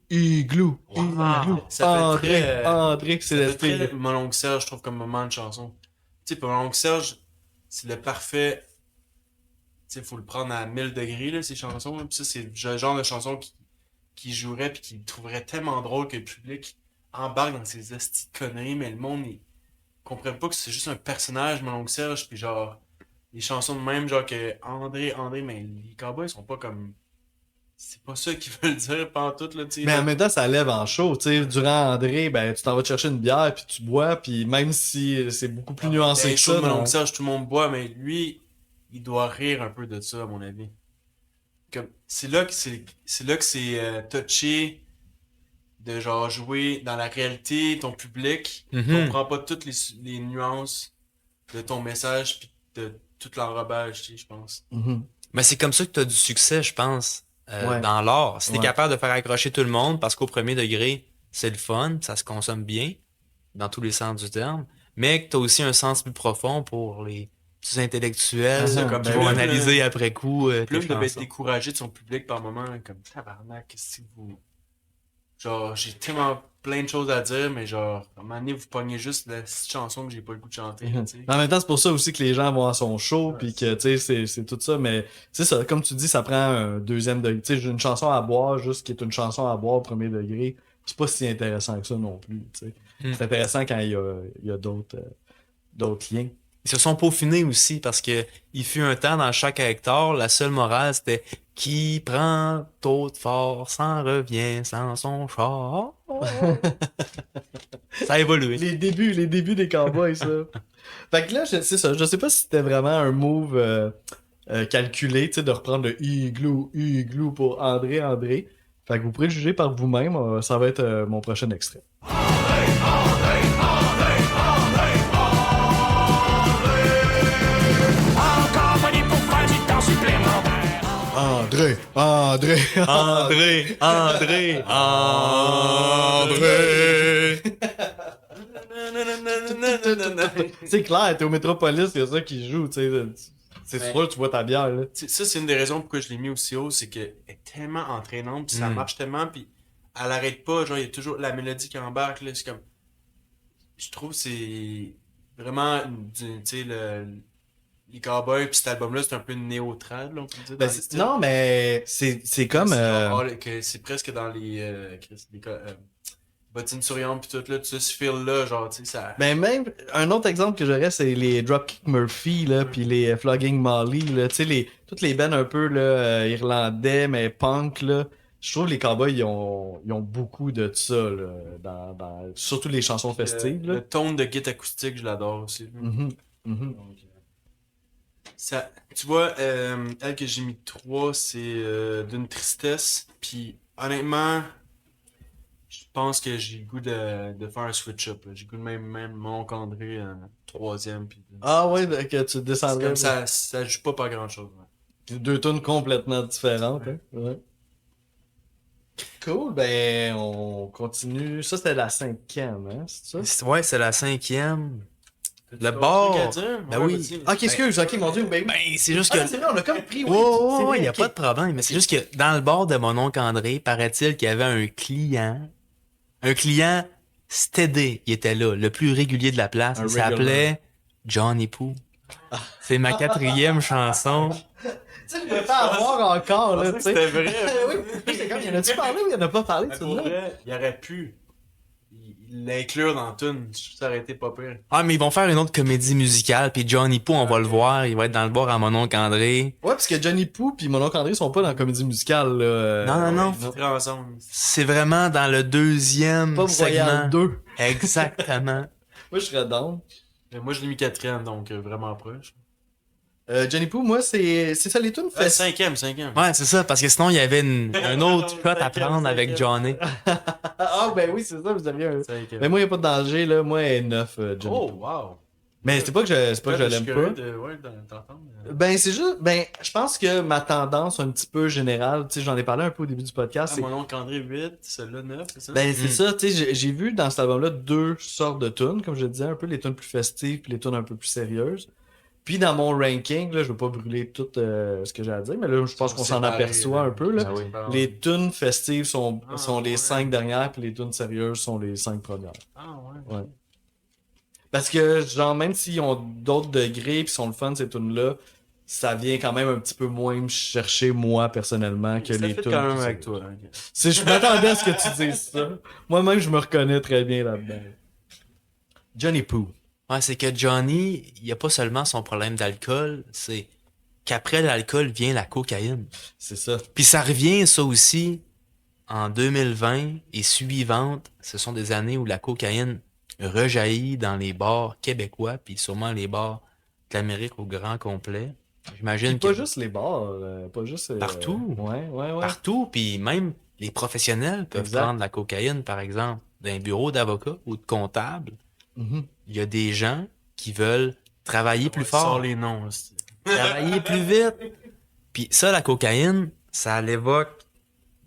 Ça fait très, André, c'est le C'est très style. mon oncle Serge, je trouve, comme moment de chanson. Tu sais, pour mon oncle Serge, c'est le parfait. Tu sais, faut le prendre à 1000 degrés, là, ces chansons. Là. Puis ça, c'est le genre de chanson qui jouerait puis qui trouverait tellement drôle que le public embarque dans ces estis de conneries, mais le monde, ils comprennent pas que c'est juste un personnage, mon oncle Serge, puis genre, les chansons de même, genre que André, mais les cowboys sont pas comme. C'est pas ça qu'ils veulent dire pantoute, là, tu sais. Mais là. en même temps, ça lève en chaud. Tu sais, durant André, ben, tu t'en vas te chercher une bière, puis tu bois, puis même si c'est beaucoup plus nuancé Les que shows ça. de mon non? oncle Serge, tout le monde boit, mais lui, il doit rire un peu de ça, à mon avis. Comme, c'est là que c'est touché de genre jouer dans la réalité, ton public, Mhm. comprend pas toutes les nuances de ton message puis de tout l'enrobage, tu sais, je pense. Mhm. Mais c'est comme ça que tu as du succès, je pense, Ouais. dans l'art. Si tu es Ouais. capable de faire accrocher tout le monde, parce qu'au premier degré, c'est le fun, ça se consomme bien, dans tous les sens du terme, mais que tu as aussi un sens plus profond pour les petits intellectuels C'est ça, qui comme vont Plume, analyser après coup tes Plume devait être chansons. découragé de son public par moment, comme tabarnak, qu'est-ce que vous. Genre, j'ai tellement plein de choses à dire, mais genre, à un moment donné, vous pognez juste la petite chanson que j'ai pas le goût de chanter, tu sais. En même temps, c'est pour ça aussi que les gens vont à son show, Ouais, puis que, tu sais, c'est tout ça, mais c'est ça, comme tu dis, ça prend un deuxième degré. Tu sais, j'ai une chanson à boire, juste qui est une chanson à boire au premier degré, c'est pas si intéressant que ça non plus, tu sais. C'est intéressant quand il y a d'autres liens. Ils se sont peaufinés aussi parce que il fut un temps dans chaque hectare, la seule morale c'était qui prend tôt de force en revient sans son char. Ça a évolué. Les débuts des cowboys, ça. Fait que là, c'est ça, je sais pas si c'était vraiment un move calculé, tu sais, de reprendre le igloo pour André. Fait que vous pourrez le juger par vous-même, ça va être mon prochain extrait. Encore pogné pour faire du temps supplémentaire. André. C'est clair, t'es au Métropolis, il y a ça qui joue, tu sais. C'est sûr, tu vois ta bière, là. Ça, c'est une des raisons pourquoi je l'ai mis aussi haut, c'est qu'elle est tellement entraînante, puis ça marche tellement, puis elle arrête pas, genre, il y a toujours la mélodie qui embarque, là, c'est comme... Je trouve que c'est vraiment, tu sais, les Cowboys, puis cet album-là, c'est un peu néo-trad, là, on peut dire, dans les styles. Non, mais c'est comme... C'est genre, que c'est presque dans les bottines souriantes pis tout là, tu sais, ce feel-là, genre, tu sais, ça... Ben même, un autre exemple que j'aurais, c'est les Dropkick Murphy, là, puis les Flogging Molly, là, tu sais, toutes les bands un peu, là, irlandais, mais punk, là. Je trouve que les Cowboys, ils ont beaucoup de ça, là, surtout les chansons festives, là. Le tone de guitare acoustique, je l'adore aussi. Mhm, mhm. Donc, ça, tu vois, elle que j'ai mis 3, c'est d'une tristesse, puis honnêtement, je pense que j'ai le goût de faire un switch-up, là. J'ai le goût de même mon André en 3e, puis... Ah ouais, que tu C'est descendrais. comme ça joue pas grand chose. Ouais. Deux tunes complètement différentes, hein. Ouais. Cool, ben on continue. Ça, c'était la 5e, hein, c'est ça? Ouais, c'est la 5e. Le T'as bord. autre truc à dire? Ben Ouais, oui. vas-y. Ok, excuse, ok, mon dieu, ben... Ben, c'est juste que. Ah, c'est vrai, on a comme pris... Ouais, il n'y a pas de problème. Mais c'est juste que dans le bar de mon oncle André, paraît-il qu'il y avait un client stédé, il était là, le plus régulier de la place. Un Il s'appelait Johnny Poo. C'est ma 4e chanson. Tu sais, je vais pas avoir encore, là, tu sais. C'était vrai. Oui, c'est comme, y en a-tu parlé ou y en a pas parlé, Mais tu pour vois? vrai, il aurait pu l'inclure dans la tune. Ça aurait été pas pire. Ah, mais ils vont faire une autre comédie musicale, puis Johnny Poo, on va le voir, il va être dans le bar à mon oncle André. Ouais, parce que Johnny Poo pis mon oncle André sont pas dans la comédie musicale, là. Non. Ils foutraient ensemble. C'est vraiment dans le 2e Pas segment. Royal 2. Exactement. Moi, je serais down. Mais moi, je l'ai mis 4e, donc vraiment proche. Johnny Poo, moi, c'est ça, les tunes Ouais, festives. 5e. Ouais, c'est ça, parce que sinon, il y avait un autre shot à prendre avec Johnny. Ah, ben oui, c'est ça, vous aviez un... 5e. Mais moi, y a pas de danger, là. Moi, elle est 9, Johnny Oh, Poo. wow. Mais c'est pas que je l'aime pas. Ouais, t'entends. Ben, c'est juste, ben, je pense que ma tendance un petit peu générale, tu sais, j'en ai parlé un peu au début du podcast, Ah, c'est mon oncle André 8, celui-là 9, c'est ça? ben, c'est ça, tu sais, j'ai vu dans cet album-là 2 sortes de tunes, comme je disais, un peu les tunes plus festives puis les tunes un peu plus sérieuses. Puis dans mon ranking, là, je veux pas brûler tout ce que j'ai à dire, mais là, je pense qu'on s'en aperçoit un peu, là. Ah oui. Les tunes festives sont les ouais. 5 dernières, puis les tunes sérieuses sont les 5 premières. Ah, ouais. Ouais. Parce que, genre, même s'ils ont d'autres degrés, puis sont le fun, ces tunes-là, ça vient quand même un petit peu moins me chercher, moi, personnellement, que Ça les fait tunes. quand même plus avec sérieuses. toi. Ok. Je m'attendais à ce que tu dises ça. Moi-même, je me reconnais très bien là-dedans. Johnny Poo. Ouais, c'est que Johnny, il n'y a pas seulement son problème d'alcool, c'est qu'après l'alcool vient la cocaïne. C'est ça. Puis ça revient, ça aussi, en 2020 et suivantes. Ce sont des années où la cocaïne rejaillit dans les bars québécois, puis sûrement les bars de l'Amérique au grand complet. J'imagine Puis pas que juste les bars, pas juste... Partout. Ouais. partout, puis même les professionnels peuvent Exact. prendre la cocaïne, par exemple, d'un bureau d'avocat ou de comptable. Mhm. Il y a des gens qui veulent travailler plus Sors fort, les noms. aussi. travailler plus vite. Puis ça, la cocaïne, ça l'évoque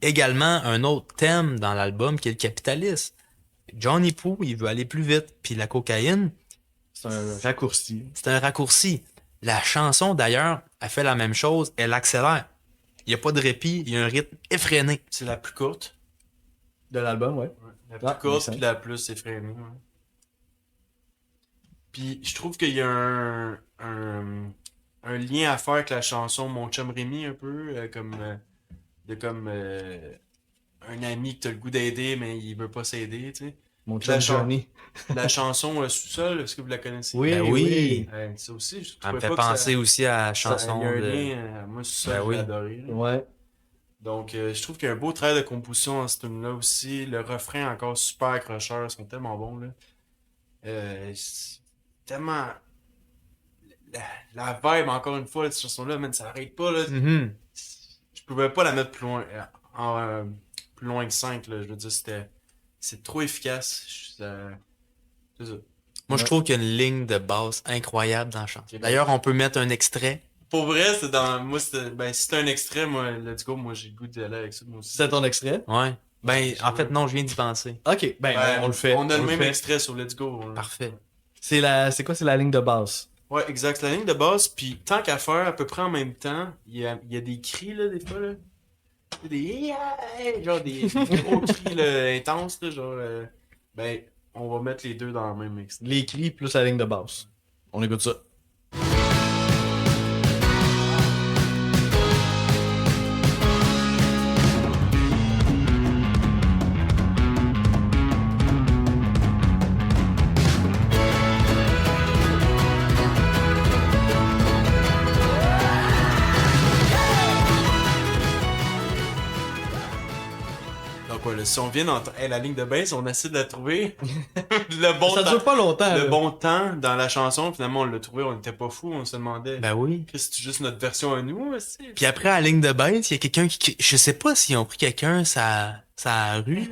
également un autre thème dans l'album qui est le capitalisme. Johnny Poo, il veut aller plus vite. Puis la cocaïne, C'est un raccourci. c'est un raccourci. La chanson, d'ailleurs, elle fait la même chose. Elle accélère. Il n'y a pas de répit. Il y a un rythme effréné. C'est la plus courte. De l'album, ouais. La plus Ah, courte excellent. puis la plus effrénée. Ouais. Puis je trouve qu'il y a un lien à faire avec la chanson Mon chum Rémi un peu, comme un ami que t'as le goût d'aider mais il veut pas s'aider, tu sais. Mon Puis la, chum chan- Johnny. la chanson Sous-sol, est-ce que vous la connaissez? Oui, Ben oui. oui. Ouais, ça aussi, je Ça me trouvais fait pas que penser aussi à la il y a chanson un de... lien, moi Sous-sol, Ben je oui. l'ai adoré. Là. Ouais. Donc, je trouve qu'il y a un beau travail de composition dans ce tune-là aussi. Le refrain encore super accrocheur, ils sont tellement bons, là. C'est tellement... La vibe, encore une fois, de cette chanson-là, man, ça arrête pas, là. Mhm. Je pouvais pas la mettre plus loin que 5, là. Je veux dire, c'est trop efficace. C'est ça. Moi, je Ouais. trouve qu'il y a une ligne de basse incroyable dans la chanson. Ok. D'ailleurs, on peut mettre un extrait. Pour vrai, c'est dans... Moi, ben, si c'est un extrait, moi, let's go, moi, j'ai le goût d'aller avec ça, moi aussi. C'est ton extrait? Ouais. Ben, en fait, Ouais. non, je viens d'y penser. Ok, ben, Ben, on le fait. On a le le même fait. extrait sur Let's Go. Hein. Parfait. C'est quoi, c'est la ligne de basse? Ouais, exact. La ligne de base, puis tant qu'à faire, à peu près en même temps, il y a des cris, là, des fois, là. Des... Genre des gros cris, là, intenses, là, genre... ben, on va mettre les deux dans le même extrait. Les cris plus la ligne de basse. On écoute ça. Donc, ouais, là, si on vient d'entendre... Hey, la ligne de bass, on essaie de la trouver. le bon Ça temps. dure pas longtemps. Le là. bon temps dans la chanson, finalement, on l'a trouvé, on était pas fous, on se demandait... Ben oui. C'est juste notre version à nous, aussi. Puis après, à la ligne de baisse, il y a quelqu'un qui... Je sais pas s'ils ont pris quelqu'un sa rue,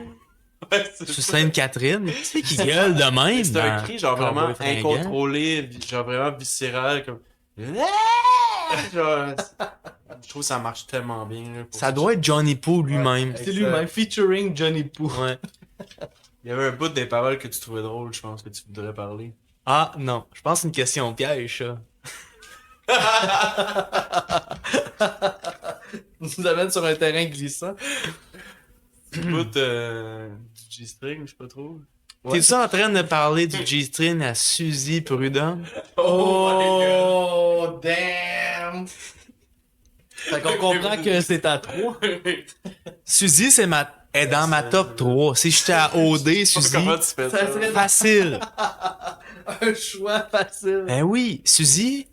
Ouais, c'est sur ça. Sainte-Catherine. Tu sais, qui gueule de même. C'est un dans cri genre vraiment Cowboy Fringant. incontrôlé, genre vraiment viscéral, comme... Genre, je trouve que ça marche tellement bien. Là, pour Ça doit être Johnny Poo lui-même. Ouais. C'est lui-même, featuring Johnny Poo. Ouais. Il y avait un bout des paroles que tu trouvais drôle, je pense, que tu voudrais parler. Ah, non. Je pense que c'est une question piège, ça. nous amène sur un terrain glissant. Du bout du G-string, je sais pas trop. Ouais. T'es-tu en train de parler du G-string à Suzy Prudhomme? Oh, damn! Fait qu'on comprend que c'est à 3. Suzy, est dans ma top 3. Si j'étais à OD, Suzy, Comment tu fais ça? Ça serait facile. un choix facile. Ben oui, Suzy,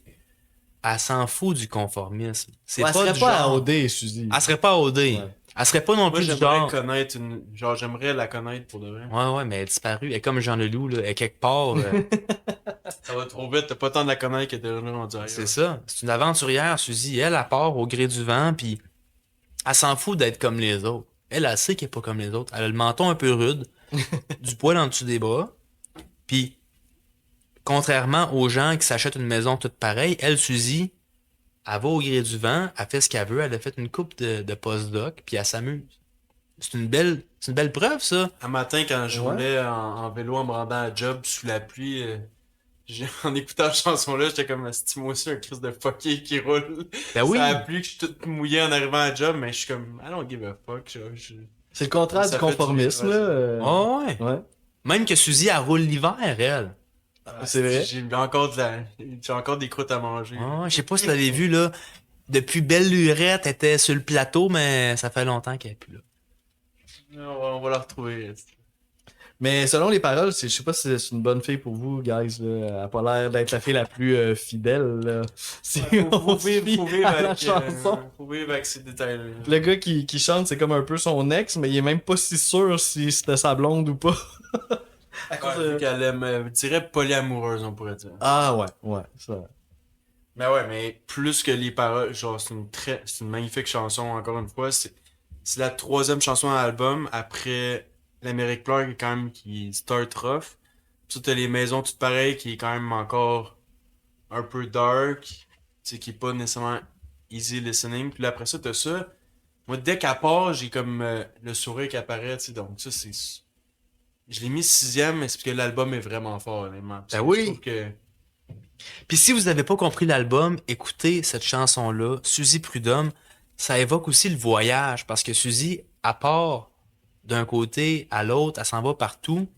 elle s'en fout du conformisme. C'est Elle pas serait du pas à genre... OD, Suzy. Elle serait pas à OD. Ouais. Elle serait pas non Moi, plus du j'aimerais genre... connaître une... Genre, j'aimerais la connaître pour de vrai. Ouais, mais elle est disparue. Elle est comme Jean Leloup, là. Elle est quelque part. Ça va trop vite, t'as pas le temps de la connaître qu'elle est déjà rendue ailleurs. C'est ça. C'est une aventurière, Suzy. Elle part au gré du vent, puis elle s'en fout d'être comme les autres. Elle sait qu'elle est pas comme les autres. Elle a le menton un peu rude, du poil en dessous des bras. Puis, contrairement aux gens qui s'achètent une maison toute pareille, elle, Suzy, elle va au gré du vent, elle fait ce qu'elle veut, elle a fait une coupe de post-doc, puis elle s'amuse. C'est une belle preuve, ça. Un matin, quand je Ouais. roulais en vélo en me rendant à la job sous la pluie, en écoutant la chanson-là, j'étais comme, c'est moi aussi un Christ de fucké qui roule. Ben oui. Ça a plu que je suis tout mouillé en arrivant à la job, mais je suis comme, I don't give a fuck. C'est le contraire Ça du fait conformisme, du- là. Oh, ouais. Ouais. Même que Suzy, elle roule l'hiver, elle. C'est vrai. J'ai encore des croûtes à manger. Ah, je sais pas si vous l'avez vu, là. Depuis Belle Lurette, elle était sur le plateau, mais ça fait longtemps qu'elle est plus là. On va la retrouver. Mais selon les paroles, je sais pas si c'est une bonne fille pour vous, guys. Là. Elle a pas l'air d'être la fille la plus fidèle. Là. Si on se fie à la chanson. Faut vivre avec ces détails-là. Le gars qui chante, c'est comme un peu son ex, mais il est même pas si sûr si c'était sa blonde ou pas. À cause de- Vu qu'elle aime, je dirais polyamoureuse, on pourrait dire. Ah ouais, ça. Mais ouais, mais plus que les paroles, genre, c'est une magnifique chanson, encore une fois. C'est la troisième chanson à l'album, après l'Amérique pleure, qui est quand même, qui start rough. Puis ça, t'as Les Maisons toutes pareilles, qui est quand même encore un peu dark, tu sais, qui est pas nécessairement easy listening. Puis là, après ça, t'as ça. Moi, dès qu'elle part, j'ai comme le sourire qui apparaît, tu sais, donc ça, c'est... Je l'ai mis 6e, mais c'est parce que l'album est vraiment fort, honnêtement. Parce Ben que oui. Je trouve que... Puis si vous n'avez pas compris l'album, écoutez cette chanson-là, Suzy Prudhomme, ça évoque aussi le voyage, parce que Suzy, à part d'un côté à l'autre, elle s'en va partout.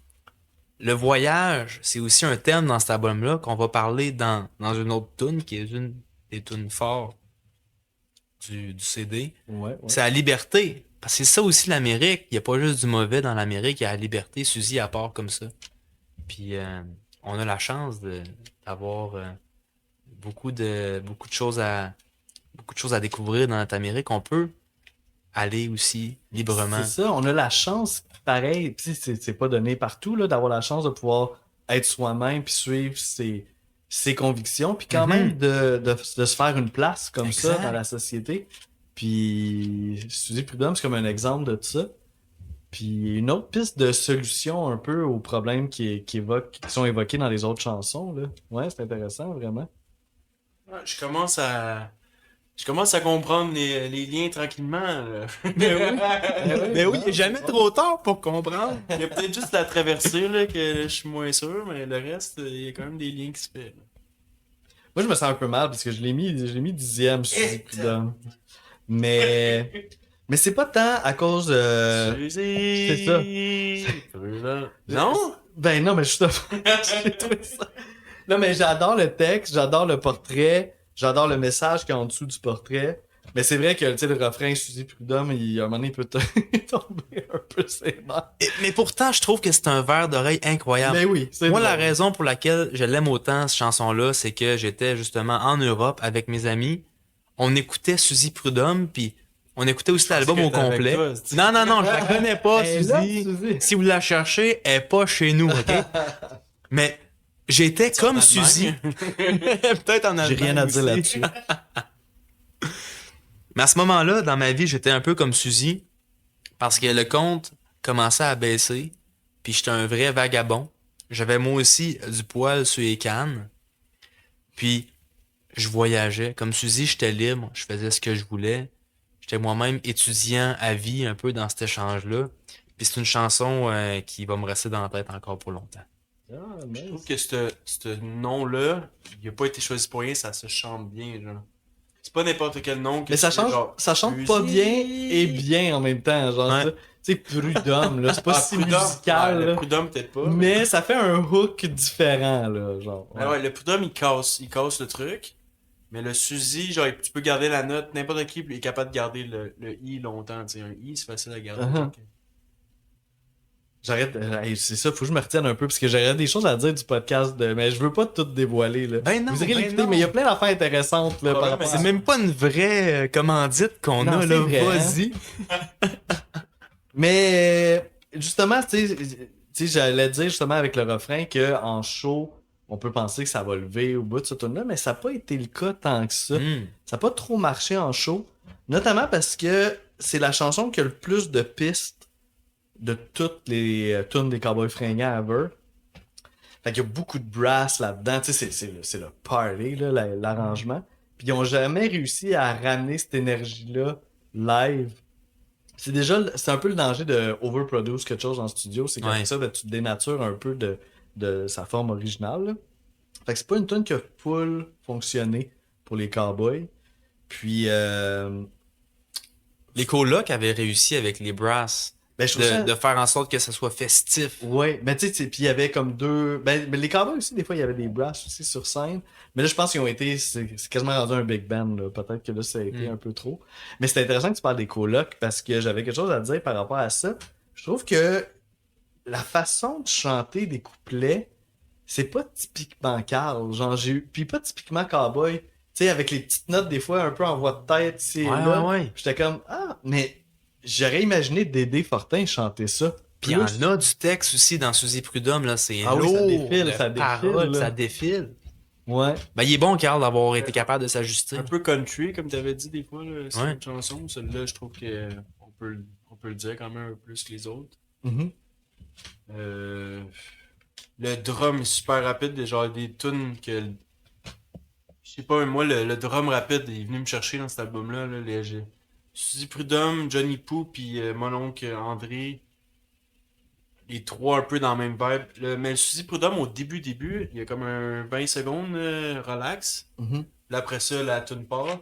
Le voyage, c'est aussi un thème dans cet album-là qu'on va parler dans une autre tune qui est une des tunes fortes du CD. Ouais. C'est la liberté. Parce que c'est ça aussi l'Amérique. Il n'y a pas juste du mauvais dans l'Amérique, il y a la liberté. Suzy, elle part comme ça. Puis on a la chance d'avoir beaucoup de choses à découvrir dans notre Amérique. On peut aller aussi librement. C'est ça, on a la chance, pareil, puis c'est pas donné partout, là, d'avoir la chance de pouvoir être soi-même puis suivre ses convictions, puis quand même de se faire une place comme Exact. ça dans la société. Puis Suzy Prudhomme, c'est comme un exemple de ça. Puis une autre piste de solution un peu aux problèmes qui sont évoqués dans les autres chansons, là. Ouais, c'est intéressant, vraiment. Ouais, je commence à comprendre les liens tranquillement. Là. Mais oui, il n'est jamais trop tard pour comprendre. Il y a peut-être juste la traversée là, que je suis moins sûr, mais le reste, il y a quand même des liens qui se font. là. Moi, je me sens un peu mal parce que je l'ai mis 10e, Suzy Prudhomme. Mais c'est pas tant à cause de... c'est ça. Non? Ben non, mais justement, j'ai trouvé ça. Non, mais j'adore le texte, j'adore le portrait, j'adore le message qu'il y a en dessous du portrait. Mais c'est vrai que, tu sais, le refrain Suzy Prudhomme, à un moment donné, il peut tomber un peu sévère. Mais pourtant, je trouve que c'est un verre d'oreille incroyable. Mais oui, c'est Moi, drôle. la raison pour laquelle je l'aime autant, cette chanson-là, c'est que j'étais justement en Europe avec mes amis. On écoutait Suzy Prudhomme, puis on écoutait aussi l'album au que t'es avec complet. toi, c'est-tu? Non, je la connais pas, Elle est là, Suzy. Suzy. Si vous la cherchez, elle est pas chez nous, OK? Mais j'étais comme En Suzy. Allemagne. Peut-être en J'ai rien à dire Allemagne aussi. là-dessus. Mais à ce moment-là, dans ma vie, j'étais un peu comme Suzy, parce que le compte commençait à baisser, puis j'étais un vrai vagabond. J'avais moi aussi du poil sur les cannes, puis je voyageais. Comme Suzy, j'étais libre, je faisais ce que je voulais. J'étais moi-même étudiant à vie, un peu dans cet échange-là. Puis c'est une chanson qui va me rester dans la tête encore pour longtemps. Ah, Je nice. trouve que ce nom-là, il a pas été choisi pour rien, ça se chante bien, genre. C'est pas n'importe quel nom que Mais ça tu fais, chante, genre, ça chante pas Suzy. bien et bien en même temps, genre, Ouais. tu sais, Prudhomme, là, c'est pas Ah, si Prudhomme. musical, Ouais, là. le Prudhomme, peut-être pas. Mais ça fait un hook différent, là, genre. Ah ouais, le Prudhomme, il casse le truc. Mais le Suzy, genre, tu peux garder la note, n'importe qui est capable de garder le I longtemps, tu sais. Un I, c'est facile à garder. Uh-huh. J'arrête, hey, c'est ça, faut que je me retienne un peu, parce que j'aurais des choses à dire du podcast, mais je veux pas tout dévoiler, là. Ben non, Vous irez ben l'écouter, non. mais il y a plein d'affaires intéressantes, là, par Problème, rapport C'est à... même pas une vraie commandite qu'on Non, a, c'est là. vrai, hein. Vas-y. Mais, justement, tu sais, j'allais dire, justement, avec le refrain, que en show, on peut penser que ça va lever au bout de ce tune-là, mais ça n'a pas été le cas tant que ça. Hmm. Ça n'a pas trop marché en show, notamment parce que c'est la chanson qui a le plus de pistes de toutes les tunes des Cowboys fringants ever. Fait qu'il y a beaucoup de brass là-dedans. Tu sais, c'est le party, là, l'arrangement. Puis ils ont jamais réussi à ramener cette énergie-là live. C'est un peu le danger de overproduce quelque chose en studio. C'est comme Ouais. ça, ben, tu te dénatures un peu de sa forme originale, là. Fait que c'est pas une tune qui a full fonctionné pour les Cowboys. Puis, Les colocs avaient réussi avec les brasses ben, je trouve ça... de faire en sorte que ça soit festif. Ouais, mais tu sais, puis il y avait comme deux. Ben, mais les Cowboys aussi, des fois, il y avait des brass aussi sur scène. Mais là, je pense qu'ils ont été. C'est quasiment rendu un big band, là. Peut-être que là, ça a été un peu trop. Mais c'est intéressant que tu parles des colocs parce que j'avais quelque chose à dire par rapport à ça. Je trouve que la façon de chanter des couplets, c'est pas typiquement Carl. Genre, j'ai eu. Puis pas typiquement Cowboy. Tu sais, avec les petites notes, des fois, un peu en voix de tête, ici et là. Ouais. J'étais comme, ah, mais j'aurais imaginé Dédé Fortin chanter ça. Puis il y en Plus. a du texte aussi dans Suzy Prudhomme, là. C'est Ah oui, lourd. ça défile, de ça défile, paroles, là. ça défile. Ouais. Ben, il est bon, Carl, d'avoir été capable de s'ajuster. Un peu country, comme tu avais dit des fois, là, c'est Ouais. une chanson. Celle-là, je trouve qu'on peut le dire quand même un peu plus que les autres. Mhm. Le drum est super rapide, genre des tunes que. Je sais pas, moi, le drum rapide il est venu me chercher dans cet album-là. Là, Suzy Prudhomme, Johnny Poo, puis mon oncle André. Les trois un peu dans la même vibe. Mais le Suzy Prudhomme, au début, il y a comme un 20 secondes relax. Mhm. Puis après ça, la tune part.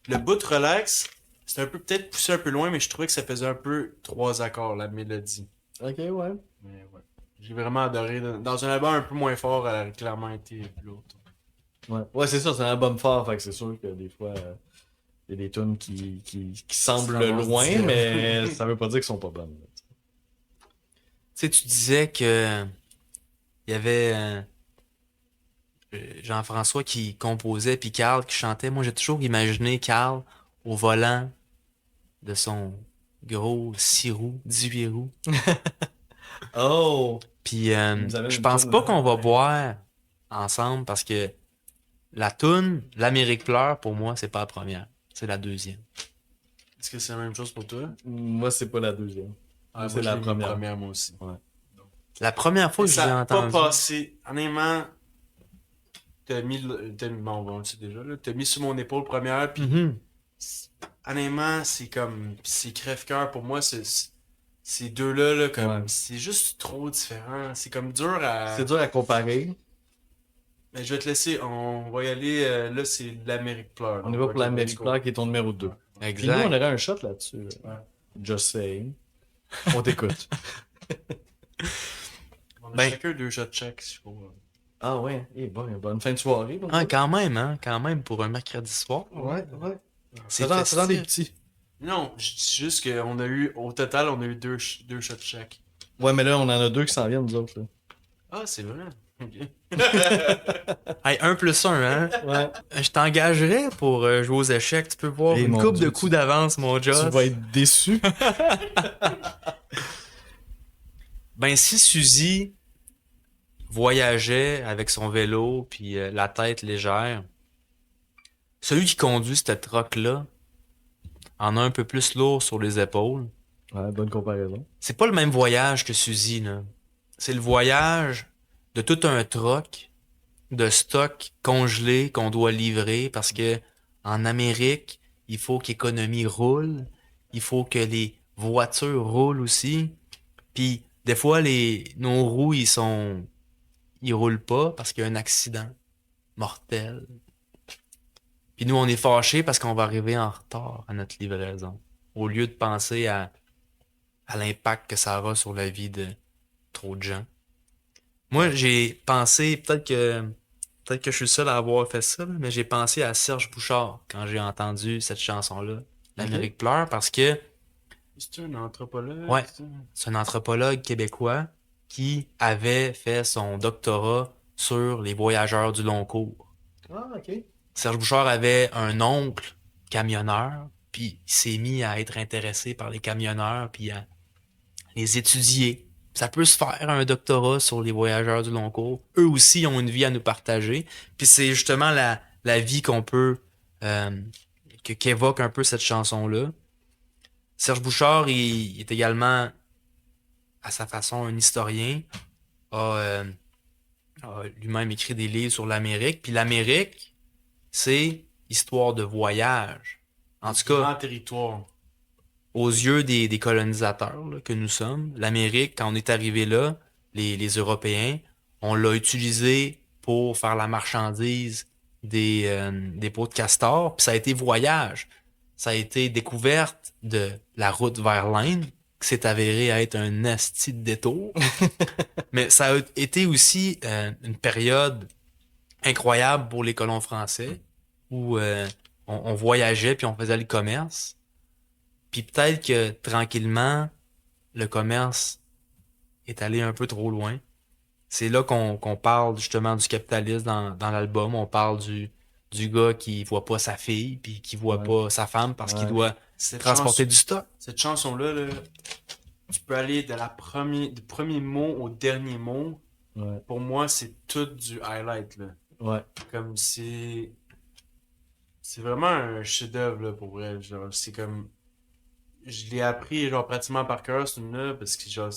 Le bout relax, C'était un peu, peut-être poussé un peu loin, mais je trouvais que ça faisait un peu 3 accords, la mélodie. Ok, ouais. Mais ouais. J'ai vraiment adoré. Dans un album un peu moins fort, elle a clairement été plus haute. Ouais, c'est ça, c'est un album fort, fait que c'est sûr que des fois, il y a des tunes qui semblent Ça avance loin, dire. mais ça veut pas dire qu'elles sont pas bonnes. Là. Tu sais, tu disais que il y avait Jean-François qui composait, puis Carl qui chantait. Moi, j'ai toujours imaginé Carl au volant de son gros 6 roues, 18 roues. Oh! Puis nous amène je une pense toune, pas là. qu'on va boire ensemble parce que la toune, l'Amérique pleure, pour moi, c'est pas la première. C'est la deuxième. Est-ce que c'est la même chose pour toi? Moi, c'est pas la deuxième. Ah, c'est moi, la je l'ai mis première. moi aussi. La première fois que je l'ai Ça a pas entendu. passé. Honnêtement, bon, on le sait déjà, là. T'as mis sur mon épaule première, puis Mhm. honnêtement, c'est comme. C'est crève-cœur pour moi, ces deux-là, là, comme. Ouais. C'est juste trop différent. C'est comme dur à. C'est dur à comparer. Mais je vais te laisser, on va y aller. Là, c'est l'Amérique pleure. On y va Ok, pour l'Amérique let's go. Claire qui est ton numéro 2. Puis nous, on Exact. aurait un shot là-dessus. Ouais. Just saying. On t'écoute. On a Ben- chacun 2 shots check, je crois. Ah ouais, bonne fin de soirée. Ah, quand même, hein? Quand même, pour un mercredi soir. Ouais. C'est C'est dans des festif. petits. Non, je dis juste qu'on a eu, au total, on a eu 2 shots check. Ouais, mais là, on en a 2 qui s'en viennent, nous autres. Là. Ah, c'est vrai. Ok. Hey, 1 plus 1, hein? Ouais. Je t'engagerais pour jouer aux échecs. Tu peux voir Eh, une mon coupe Dieu, de coups d'avance, mon Tu Joss. vas être déçu. Ben, si Suzy voyageait avec son vélo puis la tête légère, celui qui conduit cette troc-là en a un peu plus lourd sur les épaules. Ouais, bonne comparaison. C'est pas le même voyage que Suzy, là. C'est le voyage de tout un troc de stock congelé qu'on doit livrer parce que en Amérique, il faut que l'économie roule, il faut que les voitures roulent aussi. Puis des fois nos roues ils roulent pas parce qu'il y a un accident mortel. Puis nous on est fâchés parce qu'on va arriver en retard à notre livraison au lieu de penser à l'impact que ça aura sur la vie de trop de gens. Moi, j'ai pensé, peut-être que je suis le seul à avoir fait ça, là, mais j'ai pensé à Serge Bouchard quand j'ai entendu cette chanson-là, L'Amérique pleure, parce que C'est un anthropologue? Ouais. ça? c'est un anthropologue québécois qui avait fait son doctorat sur les voyageurs du long cours. Ah, ok. Serge Bouchard avait un oncle camionneur, puis il s'est mis à être intéressé par les camionneurs, puis à les étudier. Ça peut se faire un doctorat sur les voyageurs du long cours. Eux aussi ont une vie à nous partager. Puis c'est justement la vie qu'on peut qu'évoque un peu cette chanson-là. Serge Bouchard, il est également à sa façon un historien, a lui-même écrit des livres sur l'Amérique. Puis l'Amérique, c'est histoire de voyage. En tout cas, Grand territoire. aux yeux des colonisateurs là, que nous sommes, l'Amérique, quand on est arrivé là, les Européens, on l'a utilisé pour faire la marchandise des peaux de castor, puis ça a été voyage. Ça a été découverte de la route vers l'Inde, qui s'est avérée être un asti de détour. Mais ça a été aussi une période incroyable pour les colons français, où on voyageait puis on faisait le commerce. Puis peut-être que tranquillement, le commerce est allé un peu trop loin. C'est là qu'on parle justement du capitalisme dans l'album. On parle du gars qui voit pas sa fille puis qui voit pas sa femme parce qu'il doit Cette transporter chanson- du stock. Cette chanson-là, là, tu peux aller du premier mot au dernier mot. Ouais. Pour moi, c'est tout du highlight, là. Ouais. Comme c'est vraiment un chef-d'œuvre, là, pour vrai. Genre, c'est comme. Je l'ai appris, genre, pratiquement par cœur, ce là parce que, genre.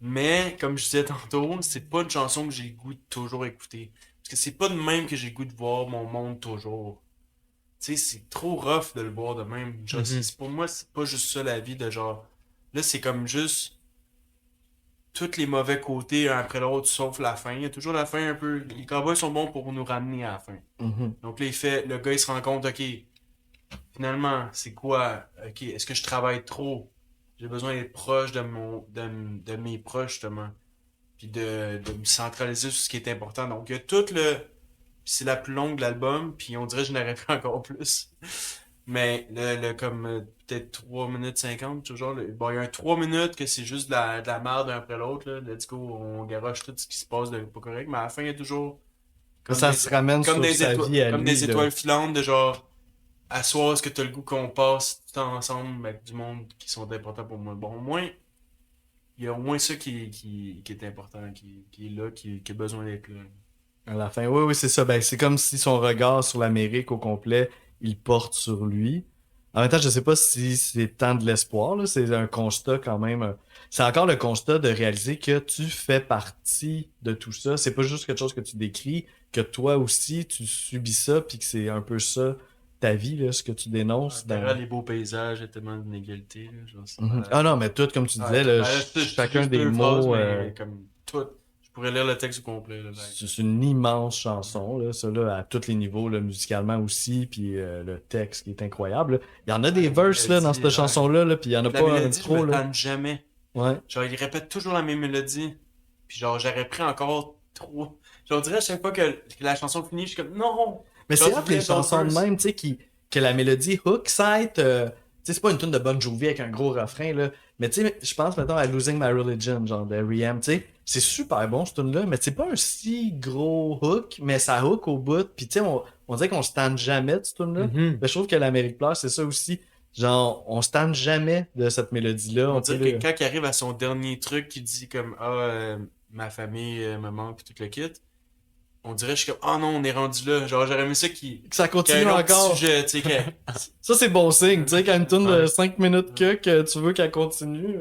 Mais, comme je disais tantôt, c'est pas une chanson que j'ai le goût de toujours écouter. Parce que c'est pas de même que j'ai le goût de voir mon monde toujours. Tu sais, c'est trop rough de le voir de même. Genre, pour moi, c'est pas juste ça la vie de genre. Là, c'est comme juste. Tous les mauvais côtés un après l'autre, sauf la fin. Il y a toujours la fin un peu. Les cowboys sont bons pour nous ramener à la fin. Mhm. Donc là, le gars, il se rend compte, ok, finalement, c'est quoi? Ok, est-ce que je travaille trop? J'ai besoin d'être proche de mes proches, justement. Puis de me centraliser sur ce qui est important. Donc, il y a tout le. C'est la plus longue de l'album, puis on dirait que je n'aurais fait encore plus. Mais comme peut-être 3 minutes 50, toujours. Bon, il y a un 3 minutes que c'est juste de la merde un après l'autre. Là. Let's go, on garoche tout ce qui se passe de pas correct. Mais à la fin, il y a toujours Ça se ramène comme sur des sa étoiles, vie à comme lui. des étoiles filantes de genre à soir, est-ce que t'as le goût qu'on passe tout ensemble avec du monde qui sont importants pour moi. Bon, au moins, il y a au moins ça qui est important, qui est là, qui a besoin d'être là. À la fin, oui, oui, c'est ça. Ben, c'est comme si son regard sur l'Amérique au complet, il porte sur lui. En même temps, je sais pas si c'est tant de l'espoir, là. C'est un constat quand même. C'est encore le constat de réaliser que tu fais partie de tout ça. C'est pas juste quelque chose que tu décris, que toi aussi, tu subis ça, puis que c'est un peu ça, ta vie, là, ce que tu dénonces. Derrière les beaux paysages, il y a tellement d'inégalités. Là, genre, c'est malade. Ah non, mais tout, comme tu disais, là, C'est chacun juste des deux mots. phrases, mais comme tout. Je pourrais lire le texte au complet. Là, C'est une immense chanson, là, ça, là, à tous les niveaux, là, musicalement aussi, puis le texte qui est incroyable. Là. Il y en a des verses là, dans cette chanson-là, là, puis il y en a la pas mélodie, trop. je me Là. tanne jamais. Ouais. Genre, il répète toujours la même mélodie. Puis genre, j'aurais pris encore trop. Genre, on dirait à chaque fois que la chanson finit, je suis comme non! Mais Genre, c'est rare que les chansons de même, tu sais, que la mélodie hook side, tu sais, c'est pas une tune de Bon Jovi avec un gros refrain, là. Mais tu sais, je pense maintenant à Losing My Religion, genre de R.E.M., tu sais. C'est super bon, cette tune-là, mais c'est pas un si gros hook, mais ça hook au bout. Puis tu sais, on dirait qu'on se tanne jamais de cette tune-là. Mhm. Mais je trouve que l'Amérique pleure, c'est ça aussi. Genre, on se tanne jamais de cette mélodie-là. On peut dirait le- que quand il arrive à son dernier truc, qui dit comme ma famille me manque, puis tout le kit. On dirait, je suis comme, oh non, on est rendu là. Genre, j'aurais aimé ça que ça qu'il y ait continue un autre petit encore. sujet, tu sais, Ça, c'est bon signe. Tu sais, quand une tune de 5 minutes que tu veux qu'elle continue.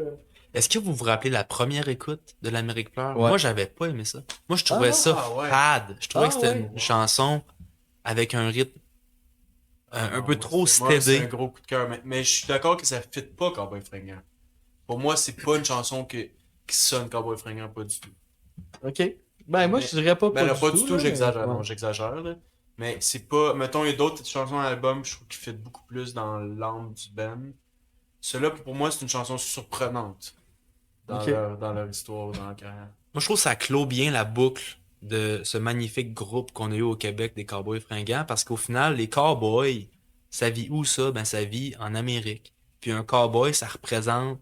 Est-ce que vous vous rappelez la première écoute de l'Amérique pleure? Ouais. Moi, j'avais pas aimé ça. Moi, je trouvais Ah, ça ouais. fade. Je trouvais Ah, que c'était ouais. une chanson avec un rythme un peu moi, trop moi, c'est un stédé. gros coup de cœur. Mais je suis d'accord que ça fit pas Cowboy Fringant. Pour moi, c'est pas une chanson qui sonne Cowboy Fringant, pas du tout. Ok. Ben, moi, Mais- je dirais pas Ben là, pas du tout, là, j'exagère. mais- Non, j'exagère, là. Mais c'est pas. Mettons, il y a d'autres chansons à l'album, je trouve qui fit beaucoup plus dans l'âme du band. Celle-là, pour moi, c'est une chanson surprenante dans, Ok. dans leur histoire, dans leur carrière. Moi, je trouve que ça clôt bien la boucle de ce magnifique groupe qu'on a eu au Québec des Cowboys fringants parce qu'au final, les cowboys, ça vit où ça? Ben, ça vit en Amérique. Puis un cowboy, ça représente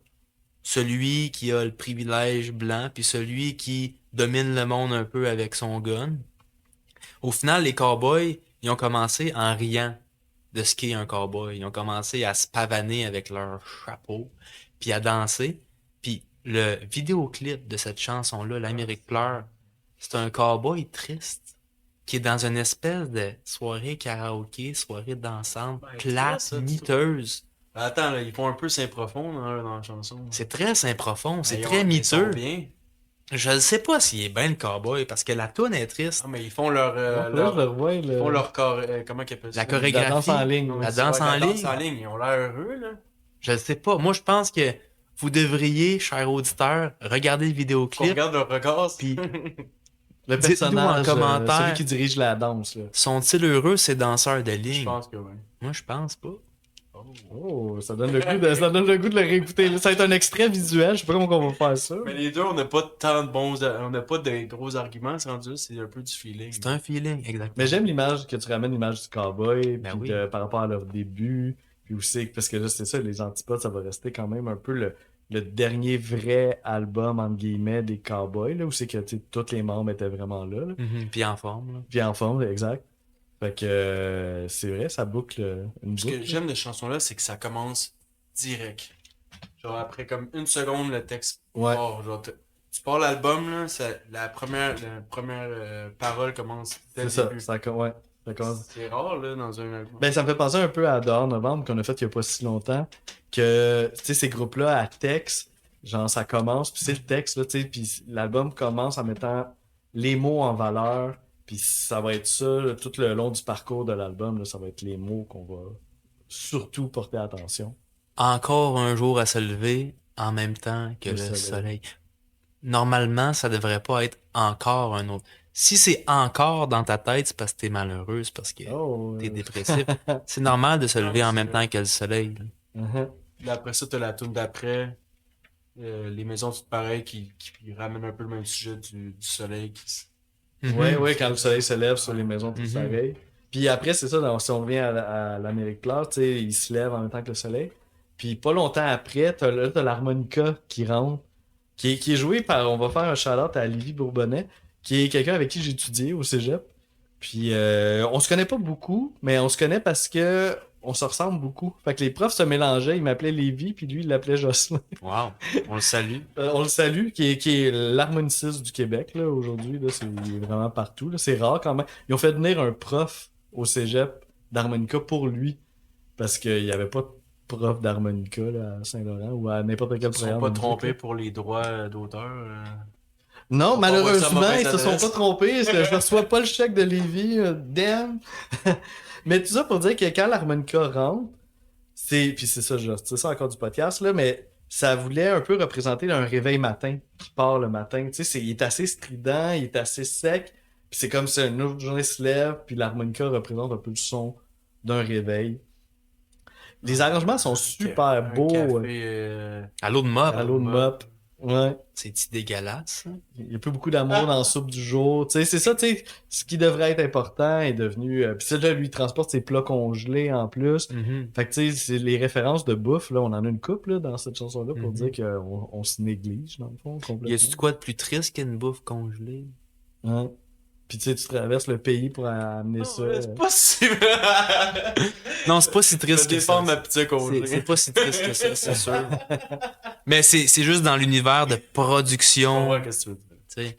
celui qui a le privilège blanc, puis celui qui domine le monde un peu avec son gun. Au final, les cowboys, ils ont commencé en riant de ce qu'est un cowboy. Ils ont commencé à se pavaner avec leur chapeau, puis à danser. Puis le vidéoclip de cette chanson-là, L'Amérique pleure, c'est un cowboy triste qui est dans une espèce de soirée karaoké, soirée dansante, Ben, plate, c'est ça, miteuse. Ben, attends, là, ils font un peu Saint profond dans la chanson. C'est très saint profond, c'est Ben, très ils sont miteux. bien. Je ne sais pas s'il est bien le cowboy parce que la toune est triste. Ah, mais ils font leur. Là, je le revois, ils font leur comment ils appellent ça? La chorégraphie, danse en ligne. Non, mais la c'est danse ouais, en la danse ligne. en ligne. Ils ont l'air heureux, là. Je ne sais pas. Moi, je pense que vous devriez, chers auditeurs, regarder le Qu'on vidéoclip. regarde leur regard. Puis, Le dites-nous personnage, en commentaire. celui qui dirige la danse. Là. sont-ils heureux, ces danseurs de Je ligne? pense que oui. Moi, je pense pas. Oh, ça donne ça donne le goût de le réécouter. Ça va être un extrait visuel. Je sais pas comment on va faire ça. Mais les deux, on n'a pas tant de bons. On n'a pas de gros arguments, c'est rendu, c'est un peu du feeling. C'est un feeling, exactement. Mais j'aime l'image que tu ramènes l'image du cowboy Ben puis oui. par rapport à leur début. Puis aussi, parce que là, c'est ça, les Antipodes, ça va rester quand même un peu le dernier vrai album, entre guillemets, des cowboys, là, où c'est que tu sais, tous les membres étaient vraiment là. Mhm, puis en forme, là. Puis en forme, exact. Fait que c'est vrai, ça boucle une Ce que boucle. j'aime de cette chanson-là, c'est que ça commence direct. Genre, après comme une seconde, le texte Ouais. part. Genre, tu pars l'album, là, la première parole commence dès C'est le ça, début. ouais. Ça commence. C'est rare, là, dans un album. Ben, ça me fait penser un peu à Dehors Novembre qu'on a fait il y a pas si longtemps. Que, tu sais, ces groupes-là, à texte, genre, ça commence, puis c'est le texte, là, tu sais, puis l'album commence en mettant les mots en valeur, puis ça va être ça, là, tout le long du parcours de l'album, là, ça va être les mots qu'on va surtout porter attention. Encore un jour à se lever en même temps que Le le soleil. soleil. Normalement, ça devrait pas être encore un autre. Si c'est encore dans ta tête, c'est parce que t'es malheureuse, parce que Oh, t'es dépressif. C'est normal de se lever en même temps que le soleil. Là. uh-huh. Puis après ça, t'as la tune d'après. Les maisons toutes pareilles qui ramènent un peu le même sujet du soleil. Ouais, quand le soleil se lève sur les maisons toutes Mhm. pareilles. Puis après, c'est ça, si on revient à l'Amérique claire, tu sais, il se lève en même temps que le soleil. Puis pas longtemps après, t'as l'harmonica qui rentre, qui est joué par, on va faire un shout-out à Lévi Bourbonnais, qui est quelqu'un avec qui j'ai étudié au cégep. Puis on se connaît pas beaucoup, mais on se connaît parce que on se ressemble beaucoup. Fait que les profs se mélangeaient, ils m'appelaient Lévi, puis lui, il l'appelait Jocelyn. Wow, on le salue. On le salue, qui est l'harmoniciste du Québec, là, aujourd'hui. Là, il est vraiment partout. Là. C'est rare quand même. Ils ont fait venir un prof au cégep d'harmonica pour lui, parce qu'il n'y avait pas de prof d'harmonica là, à Saint-Laurent ou à n'importe quel Ils sont programme pas de musique, trompés là. pour les droits d'auteur. Non, On va voir ça à malheureusement, mauvaise ils se sont adresse. pas trompés. Je reçois pas le chèque de Lévis. Damn! Mais tout ça pour dire que quand l'harmonica rentre, puis c'est ça, je retire ça encore du podcast, là, mais ça voulait un peu représenter un réveil matin qui part le matin. Tu sais, il est assez strident, il est assez sec, puis c'est comme si une autre journée se lève, puis l'harmonica représente un peu le son d'un réveil. Les arrangements sont super Un beaux. café, À l'eau de mop, À l'eau de mop. Ouais. c'est-tu dégueulasse? Ça? Il y a plus beaucoup d'amour dans la soupe du jour. Tu sais, c'est ça, tu sais, ce qui devrait être important est devenu... Puis ça, là, lui, il transporte ses plats congelés en plus. Fait que, tu sais, c'est les références de bouffe, là, on en a une couple, là, dans cette chanson-là, pour dire qu'on se néglige, dans le fond, complètement. Y a-tu de quoi de plus triste qu'une bouffe congelée? Ouais. Puis, tu sais, tu traverses le pays pour amener ça. C'est pas si Non, c'est pas si Je triste que ça. défends ma pizza C'est congelée. pas si triste que ça, c'est sûr. Mais c'est juste dans l'univers de production. Ouais, qu'est-ce que tu veux dire? Tu sais.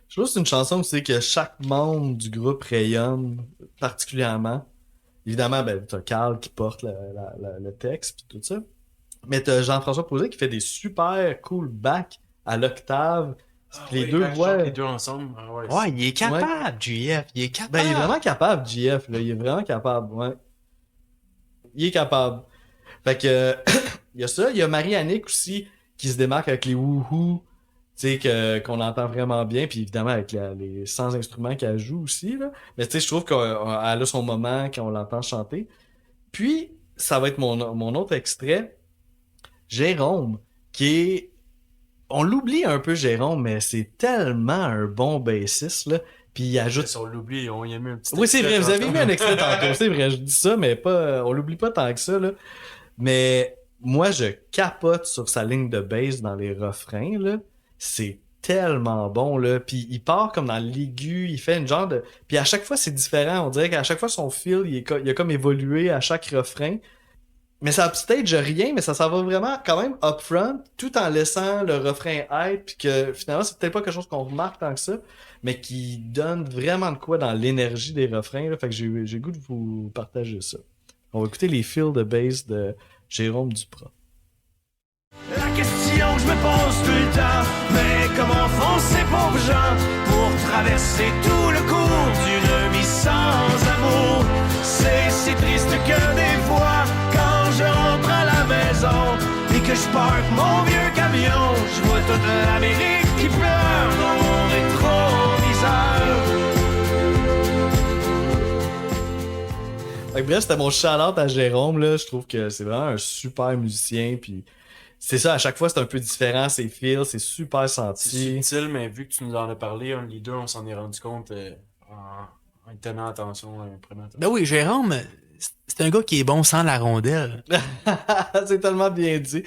Je trouve que c'est une chanson où c'est que chaque membre du groupe rayonne particulièrement. Évidemment, ben, t'as Carl qui porte le texte pis tout ça. Mais t'as Jean-François Posé qui fait des super cool backs à l'octave. Pis les Ouais, deux quand ils voix... chantent les deux ensemble. Ah ouais, Ouais, il est capable, JF. Il est capable. Ben, il est vraiment capable, JF, là. Il est vraiment capable, ouais. Il est capable. Fait que, il y a ça. Il y a Marie-Annick aussi, qui se démarque avec les wouhou, tu sais, qu'on entend vraiment bien. Puis évidemment, avec les 100 instruments qu'elle joue aussi, là. Mais tu sais, je trouve qu'elle a son moment quand on l'entend chanter. Puis, ça va être mon autre extrait. Jérôme, qui est... On l'oublie un peu, Jérôme, mais c'est tellement un bon bassiste, là. Puis il ajoute... Si on l'oublie, on y a mis un petit Oui, c'est vrai, extrait vous avez tantôt. mis un extrait tantôt, c'est vrai, je dis ça, mais pas, on l'oublie pas tant que ça, là. Mais moi, je capote sur sa ligne de bass dans les refrains, là. C'est tellement bon, là. Puis il part comme dans l'aigu, il fait une genre de... Puis à chaque fois, c'est différent. On dirait qu'à chaque fois, son feel, il a comme évolué à chaque refrain. Mais ça upstage rien, mais ça s'en va vraiment quand même upfront, tout en laissant le refrain être, puis que finalement, c'est peut-être pas quelque chose qu'on remarque tant que ça, mais qui donne vraiment de quoi dans l'énergie des refrains, là. Fait que j'ai le goût de vous partager ça. On va écouter les feels de bass de Jérôme Duprat. La question que je me pose tout le temps, mais comment font ces pauvres gens pour traverser tout le cours d'une vie sans amour? C'est si triste que des fois, quand je rentre à la maison et que je parque mon vieux camion, je vois toute l'Amérique qui pleure dans mon rétroviseur. Fait que bref, c'était mon shout-out à Jérôme, là. Je trouve que c'est vraiment un super musicien, puis c'est ça, à chaque fois, c'est un peu différent, ses feels, c'est super C'est senti. subtil, mais vu que tu nous en as parlé, les deux, on s'en est rendu compte en y tenant attention, en prenant attention. Ben oui, Jérôme, c'est un gars qui est bon sans la rondelle. C'est tellement bien dit.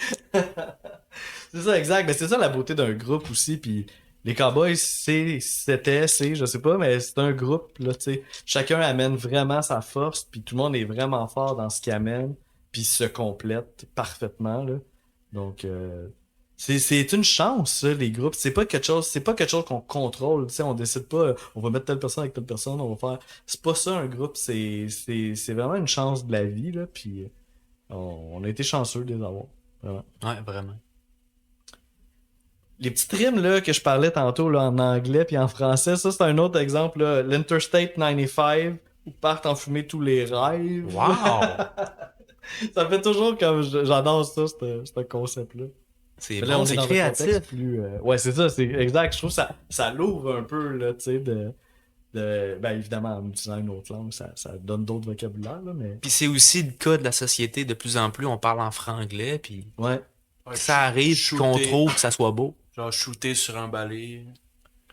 C'est ça, exact. Mais c'est ça la beauté d'un groupe aussi. Puis les Cowboys, c'est, je sais pas, mais c'est un groupe, là, tu sais. Chacun amène vraiment sa force, puis tout le monde est vraiment fort dans ce qu'il amène, puis se complète parfaitement, là. Donc, c'est une chance, ça, les groupes. C'est pas quelque chose qu'on contrôle, tu sais. On décide pas, on va mettre telle personne avec telle personne, on va faire. C'est pas ça un groupe, c'est vraiment une chance de la vie, là. Puis on a été chanceux de les avoir, vraiment. Ouais, vraiment. Les petites rimes là, que je parlais tantôt là, en anglais puis en français, ça c'est un autre exemple. Là. L'Interstate 95, où partent en fumée tous les rêves. Wow! Ça fait toujours comme... J'adore ça, ce concept-là. C'est Mais là, bon, on est c'est dans un créatif. contexte plus. Ouais, c'est ça, c'est exact. Je trouve que ça l'ouvre un peu, là, tu sais, ben, évidemment, en utilisant une autre langue, ça donne d'autres vocabulaires, là, mais. Puis c'est aussi le cas de la société. De plus en plus, on parle en franglais, puis Ouais. Ouais, ça arrive qu'on shooter- trouve que ça soit beau. Genre shooter sur un balai.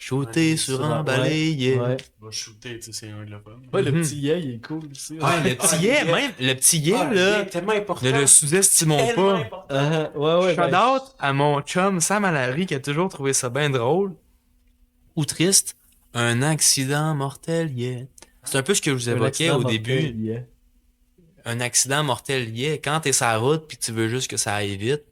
Shooter Ouais, sur sur un un- balai, yeah. Ouais. Va shooter, tu sais, c'est anglophone. Ouais, le Mhm. petit yeah, il est cool aussi. Ouais, le petit yeah, même, le petit yeah, Ah, là, il est tellement important. ne le sous-estimons Tellement pas. important. Ouais, Shout ben, out à mon chum Sam Allary qui a toujours trouvé ça bien drôle ou triste. Un accident mortel, yeah. C'est un peu ce que je vous un évoquais accident au mortel, début. yeah. Un accident mortel, yeah. Quand t'es sur la route puis tu veux juste que ça aille vite,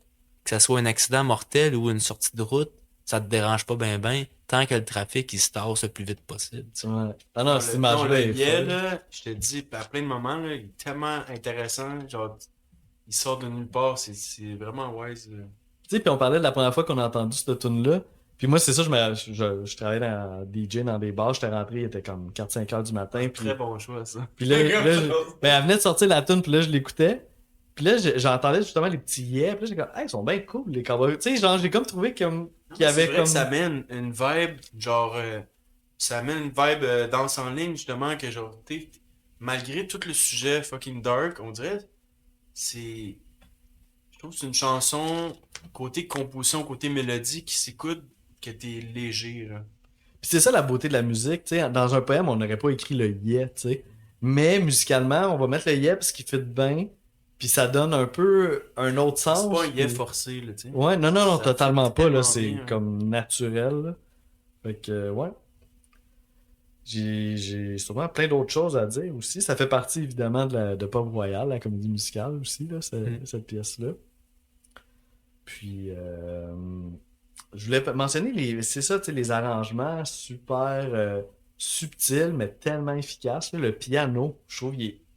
que ça soit un accident mortel ou une sortie de route, ça te dérange pas ben tant que le trafic il se tasse le plus vite possible. tu sais. Ouais. Ah non, cette image-là le est yeah, folle. là, je te dis, à plein de moments, là, il est tellement intéressant. Genre, il sort de nulle part, c'est vraiment wise. Là. Tu sais, puis on parlait de la première fois qu'on a entendu cette tune-là. Puis moi, c'est ça, je travaillais dans DJ dans des bars, j'étais rentré, il était comme 4-5 heures du matin. Puis, Très bon choix, ça. puis là, ben, elle venait de sortir la tune, puis là, je l'écoutais. Puis là, j'entendais justement les petits yeah, puis là, j'ai comme, hey, ils sont bien cool, les cowboys. Tu sais, genre, j'ai comme trouvé qu'il y avait C'est vrai comme. que ça amène une vibe, genre, ça amène une vibe danse en ligne, justement, que genre, malgré tout le sujet fucking dark, on dirait, c'est. Je trouve que c'est une chanson, côté composition, côté mélodie, qui s'écoute, que t'es léger, là. Puis c'est ça la beauté de la musique, tu sais. Dans un poème, on n'aurait pas écrit le yeah, tu sais. Mais musicalement, on va mettre le yeah parce qu'il fit bien. Puis ça donne un peu un autre sens. C'est pas un yeah puis- forcé, là, tu sais. Ouais, non, Ça totalement fit pas, là. tellement C'est bien, hein. comme naturel, là. Fait que, ouais. J'ai sûrement plein d'autres choses à dire aussi. Ça fait partie, évidemment, de Pop Royal, la comédie musicale aussi, là, cette pièce-là. Puis, je voulais mentionner c'est ça, tu sais, les arrangements super subtils, mais tellement efficaces. Là. Le piano, je trouve,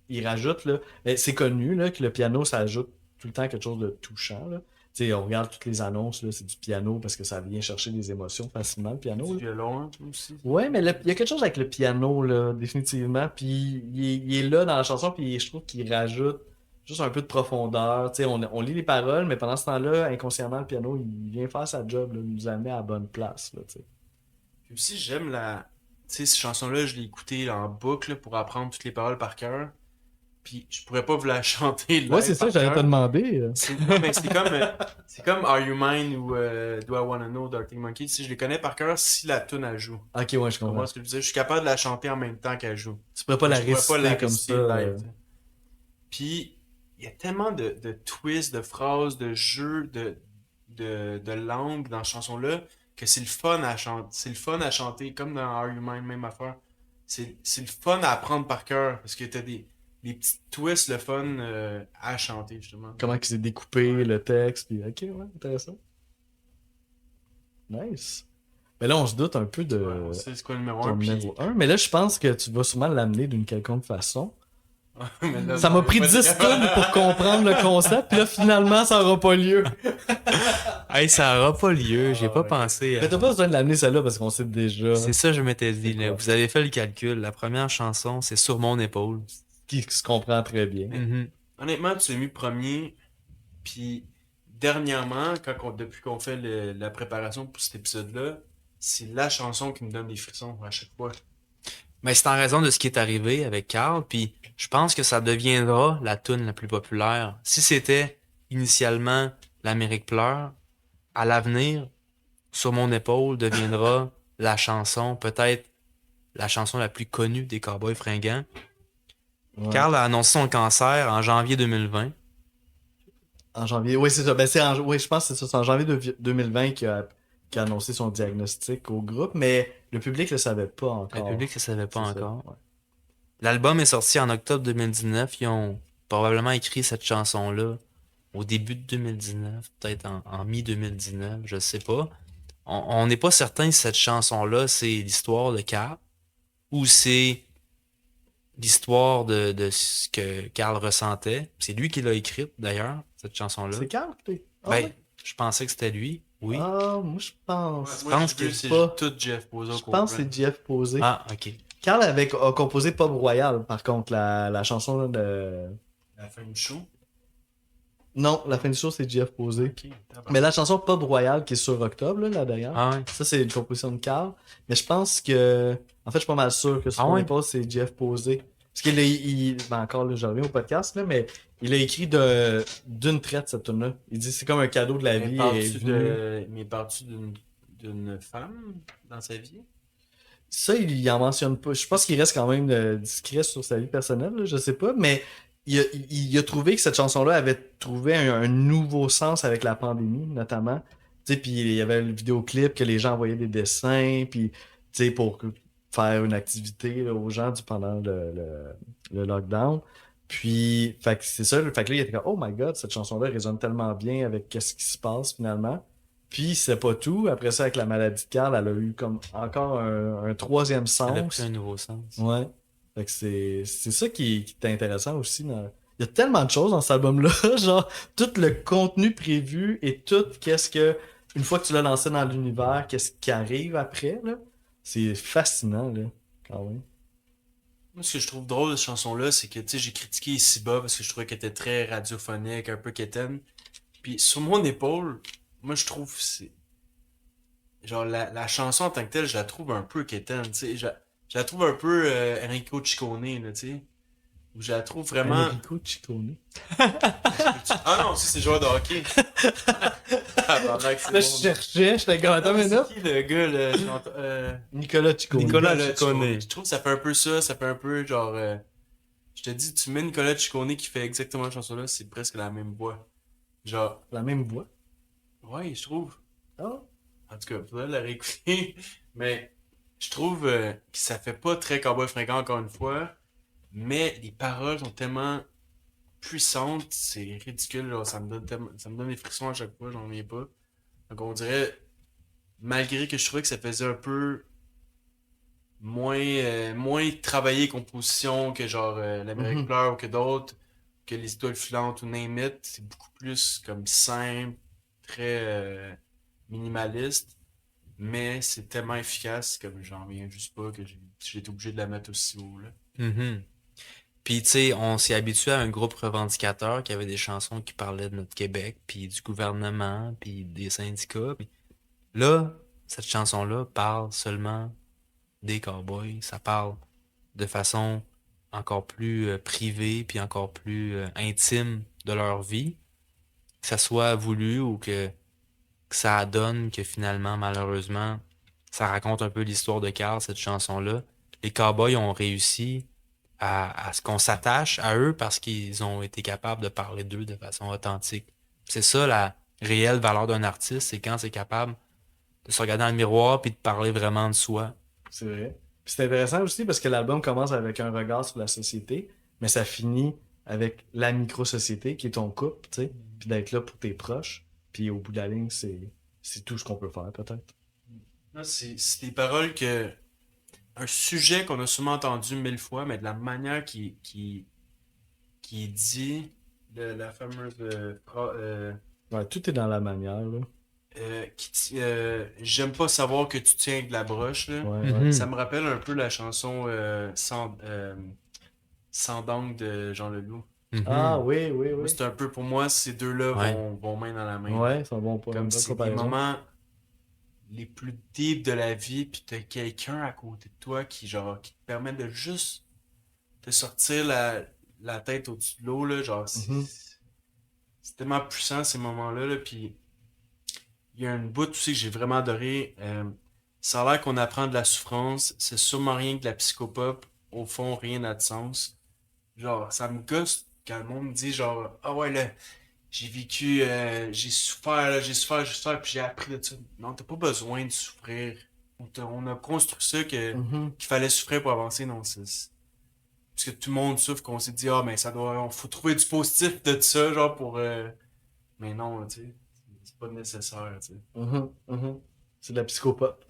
il rajoute, là, mais c'est connu là, que le piano, ça ajoute tout le temps quelque chose de touchant. Là. Tu sais, on regarde toutes les annonces, là, c'est du piano parce que ça vient chercher des émotions facilement, le piano. Du Là. violon, hein, aussi. Ouais, mais il y a quelque chose avec le piano, là, définitivement. Puis il est là dans la chanson, puis je trouve qu'il rajoute juste un peu de profondeur. Tu sais, on lit les paroles, mais pendant ce temps-là, inconsciemment, le piano, il vient faire sa job, là, nous amener à la bonne place. Là, tu sais. Puis aussi, j'aime la. Tu sais, cette chanson-là, je l'ai écoutée en boucle là, pour apprendre toutes les paroles par cœur. Puis je pourrais pas vous la chanter live Ouais, c'est ça, par j'allais te cœur. demander. Non, mais c'est comme Are You Mine ou Do I Wanna Know d'Arctic Monkey. Si je les connais par cœur, si la tune elle joue. Ok, ouais, je Tu comprends comprends. ce que je veux dire? Je suis capable de la chanter en même temps qu'elle joue. Tu pourrais pas la Je pourrais réciter pas la comme réciter ça. live, tu sais. Puis il y a tellement de twists, de phrases, de jeux, de langue dans cette chanson-là que c'est le fun à chanter. C'est le fun à chanter, comme dans Are You Mine, même affaire. C'est le fun à apprendre par cœur parce que t'as des petits twists, le fun à chanter, justement. Comment il s'est découpé le texte, puis ok, ouais, intéressant. Nice. Mais là, on se doute un peu de Ouais, on sait c'est quoi le numéro ton 1. numéro 1, mais là, je pense que tu vas sûrement l'amener d'une quelconque façon. Là, Ça m'a pris 10 tonnes pour comprendre le concept, puis là, finalement, ça n'aura pas lieu. Hey, ça aura pas lieu, j'ai pas ouais. pensé. Mais t'as pas besoin de l'amener celle-là parce qu'on sait déjà C'est ça, je m'étais dit. Là. Vous avez fait le calcul. La première chanson, c'est Sur mon épaule. qui se comprend très bien. Mhm. Honnêtement, tu l'as mis premier. Puis dernièrement, depuis qu'on fait la préparation pour cet épisode-là, c'est la chanson qui me donne des frissons à chaque fois. Mais c'est en raison de ce qui est arrivé avec Carl, puis je pense que ça deviendra la tune la plus populaire. Si c'était initialement L'Amérique pleure, à l'avenir, Sur mon épaule deviendra la chanson, peut-être la chanson la plus connue des Cowboys fringants. Ouais. Carl a annoncé son cancer en janvier 2020. En janvier, oui, c'est ça. Ben, oui, je pense que c'est ça. C'est en janvier 2020 qu'il a annoncé son diagnostic au groupe, mais le public le savait pas encore. Le public ne le savait pas C'est ça, encore. ouais. L'album est sorti en octobre 2019. Ils ont probablement écrit cette chanson-là au début de 2019, peut-être en mi-2019, je sais pas. On n'est pas certain si cette chanson-là, c'est l'histoire de Carl ou c'est l'histoire de ce que Carl ressentait. C'est lui qui l'a écrite, d'ailleurs, cette chanson-là. C'est Carl, t'es. Ah, Ben, ouais? je pensais que c'était lui, oui. Ah, moi, je pense. Moi, pense je veux, que c'est pas. tout Jeff Posey au Je pense que complet. c'est Jeff Posey. Ah, ok. Carl a composé Pop Royal, par contre, la chanson de. La fin du show. Non, la fin du show, c'est Jeff Posé. Ok, Mais la chanson Pub Royal qui est sur Octobre, là derrière, Ah ouais. ça, c'est une composition de Carl. Mais je pense que. En fait, je suis pas mal sûr que ce Ah qu'on ouais? dépose, c'est Jeff Posé. Parce qu'il ben encore, là, je reviens au podcast, là, mais il a écrit d'une traite cette tune-là. Il dit c'est comme un cadeau de la vie. Mais parles-tu d'une femme dans sa vie? Ça, il en mentionne pas. Je pense qu'il reste quand même discret sur sa vie personnelle, là, je sais pas, mais il a trouvé que cette chanson-là avait trouvé un nouveau sens avec la pandémie, notamment. Tu sais, puis il y avait le vidéoclip que les gens envoyaient des dessins, puis tu sais, pour faire une activité là, aux gens pendant le lockdown. Puis, fait que c'est ça. Fait que là, il était comme, oh my god, cette chanson-là résonne tellement bien avec ce qui se passe finalement. Puis c'est pas tout. Après ça, avec la maladie de Carl, elle a eu comme encore un troisième Ça a sens. pris un nouveau sens. Ouais. Fait que c'est ça qui est intéressant aussi. Il y a tellement de choses dans cet album-là. Genre, tout le contenu prévu et tout, une fois que tu l'as lancé dans l'univers, qu'est-ce qui arrive après, là. C'est fascinant, là, quand même. Moi, ce que je trouve drôle de cette chanson-là, c'est que, tu sais, j'ai critiqué ici bas parce que je trouvais qu'elle était très radiophonique, un peu quétaine. Puis sur mon épaule, moi, je trouve c'est genre la chanson en tant que telle, je la trouve un peu quétaine, tu sais. Je la trouve un peu Enrico Ciccone, là, tu sais. Où je la trouve vraiment. Enrico Ciccone. Ah non, ça c'est joueur de hockey. Tabarnak, c'est Là, bon. je cherchais, j'étais comme, attends, mais C'est qui le gars, le Nicolas Ciccone. Nicolas Nicolas Ciccone. Ciccone. Je trouve que ça fait un peu ça, ça fait un peu genre. Je te dis, tu mets Nicolas Ciccone qui fait exactement cette chanson-là, c'est presque la même voix. Genre, La même voix. ouais, je trouve. Ah. En tout cas, faudrait la réécouter. Mais je trouve que ça fait pas très cowboy fringant encore une fois. Mais les paroles sont tellement puissantes, c'est ridicule. Genre, ça me donne des frissons à chaque fois, j'en reviens pas. Donc on dirait, malgré que je trouvais que ça faisait un peu moins travaillé composition que genre l'Amérique Mhm. pleure ou que d'autres, que les étoiles filantes ou Name It, c'est beaucoup plus comme simple, très minimaliste, mais c'est tellement efficace comme j'en reviens juste pas que j'ai été obligé de la mettre aussi haut là. Mhm. Puis, tu sais, on s'est habitué à un groupe revendicateur qui avait des chansons qui parlaient de notre Québec, puis du gouvernement, puis des syndicats. Puis là, cette chanson-là parle seulement des cowboys. Ça parle de façon encore plus privée, puis encore plus intime de leur vie. Que ça soit voulu ou que ça donne que finalement, malheureusement, ça raconte un peu l'histoire de Carl, cette chanson-là. Les cowboys ont réussi à ce qu'on s'attache à eux parce qu'ils ont été capables de parler d'eux de façon authentique. C'est ça la réelle valeur d'un artiste, c'est quand c'est capable de se regarder dans le miroir puis de parler vraiment de soi. C'est vrai. Puis c'est intéressant aussi parce que l'album commence avec un regard sur la société, mais ça finit avec la micro-société qui est ton couple, tu sais, puis d'être là pour tes proches. Puis au bout de la ligne, c'est tout ce qu'on peut faire, peut-être. Là, c'est des paroles que. Un sujet qu'on a sûrement entendu 1000 fois, mais de la manière qui est dit, la fameuse. Ouais, tout est dans la manière, là. J'aime pas savoir que tu tiens avec de la broche, là. Ouais, ouais. Mhm. Ça me rappelle un peu la chanson Sans d'angle de Jean Leloup. Mhm. Ah oui, oui, oui. Moi, c'est un peu pour moi, ces deux-là Ouais. vont main dans la main. Ouais, c'est un bon point. Comme une bonne c'est des comparaison. moments les plus deep de la vie, puis t'as quelqu'un à côté de toi qui te permet de juste te sortir la tête au-dessus de l'eau, là, genre Mhm. c'est tellement puissant ces moments-là, là, puis il y a une bout aussi que j'ai vraiment adoré. Ça a l'air qu'on apprend de la souffrance, c'est sûrement rien que de la psychopop, au fond rien n'a de sens. Genre, ça me gosse quand le monde me dit genre, ah ouais là, j'ai vécu, j'ai souffert, là, j'ai souffert, puis j'ai appris de ça. Non, t'as pas besoin de souffrir. On a construit ça Mhm. qu'il fallait souffrir pour avancer. Non, parce que tout le monde souffre, qu'on s'est dit, ah, mais faut trouver du positif de ça, genre pour. Mais non, tu sais, c'est pas nécessaire, tu sais. Mhm. Mhm. C'est de la psychopop.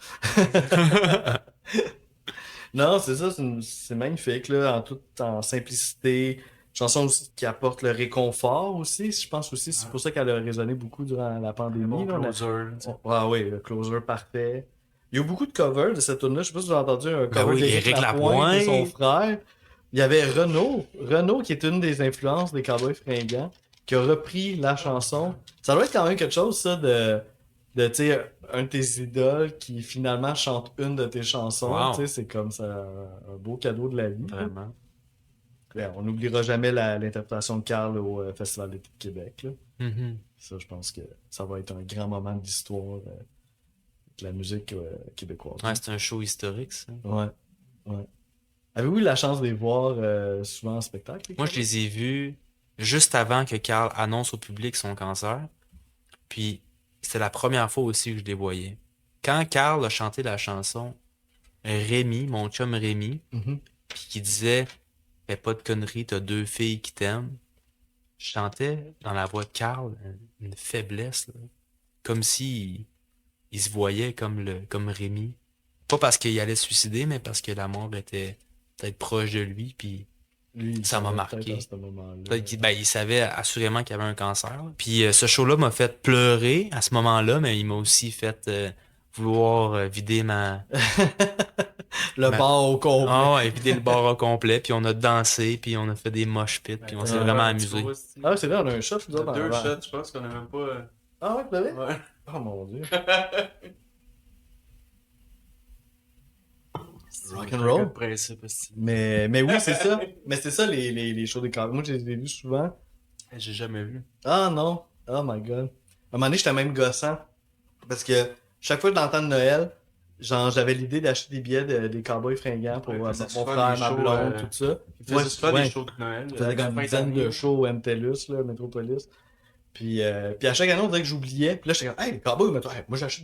Non, c'est ça, c'est magnifique, là, en simplicité. Chanson aussi qui apporte le réconfort aussi, je pense aussi. C'est pour ça qu'elle a résonné beaucoup durant la Un pandémie. bon là. closer, là, tu sais. Ah oui, le closer parfait. Il y a eu beaucoup de covers de cette tune-là. Je sais pas si vous avez entendu un Ben cover oui, d'Éric Éric Lapointe et son Lapointe. frère. Il y avait Renaud qui est une des influences des Cowboys fringants, qui a repris la chanson. Ça doit être quand même quelque chose, ça, de tu sais, un de tes idoles qui finalement chante une de tes chansons. Wow. Tu sais, c'est comme ça, un beau cadeau de la vie. là. Vraiment. Ben, on n'oubliera jamais l'interprétation de Carl au Festival d'été de Québec. Là. Mhm. Ça, je pense que ça va être un grand moment de l'histoire de la musique québécoise. Ouais, c'est un show historique, ça. Ouais. Ouais. Avez-vous eu la chance de les voir souvent en spectacle? les Moi, je Carl? les ai vus juste avant que Carl annonce au public son cancer. Puis, c'était la première fois aussi que je les voyais. Quand Carl a chanté la chanson, Rémi, mon chum Rémi, Mhm. puis qui disait fais pas de conneries, t'as 2 filles qui t'aiment. Je chantais dans la voix de Carl une faiblesse, là. Comme si il se voyait comme Rémi. Pas parce qu'il allait se suicider, mais parce que la mort était peut-être proche de lui, puis Lui, il ça m'a savait marqué. peut-être à ce moment-là. peut-être il savait assurément qu'il avait un cancer, là. Puis ce show-là m'a fait pleurer à ce moment-là, mais il m'a aussi fait vouloir vider Le Ma- bar au complet. Ah ouais, vider le bar au complet, puis on a dansé, puis on a fait des mosh pits, puis on s'est vraiment amusé. Ah, c'est vrai, on a un shot, nous autres, en Deux avant. shots, je pense qu'on a même pas. Ah ouais, vous l'avez? Ouais. Oh mon dieu. Rock and roll. Le principe aussi. Mais oui, c'est ça. Mais c'est ça les shows des cowboys. Moi, je les ai vus souvent. J'ai jamais vu. Ah non. Oh my god. À un moment donné, j'étais même gossant. Parce que chaque fois que dans le temps de Noël, genre, j'avais l'idée d'acheter des billets des cowboys fringants pour Ouais, mon faisait frère, souvent ma des shows, blonde, tout ça. Il faisait Ouais, souvent ouais. des shows de Noël. Je faisais comme une dizaine de shows au MTLUS, là, Metropolis. Puis à chaque année, on dirait que j'oubliais. Puis là, j'étais comme, hey, les cowboys, hey, moi, j'achète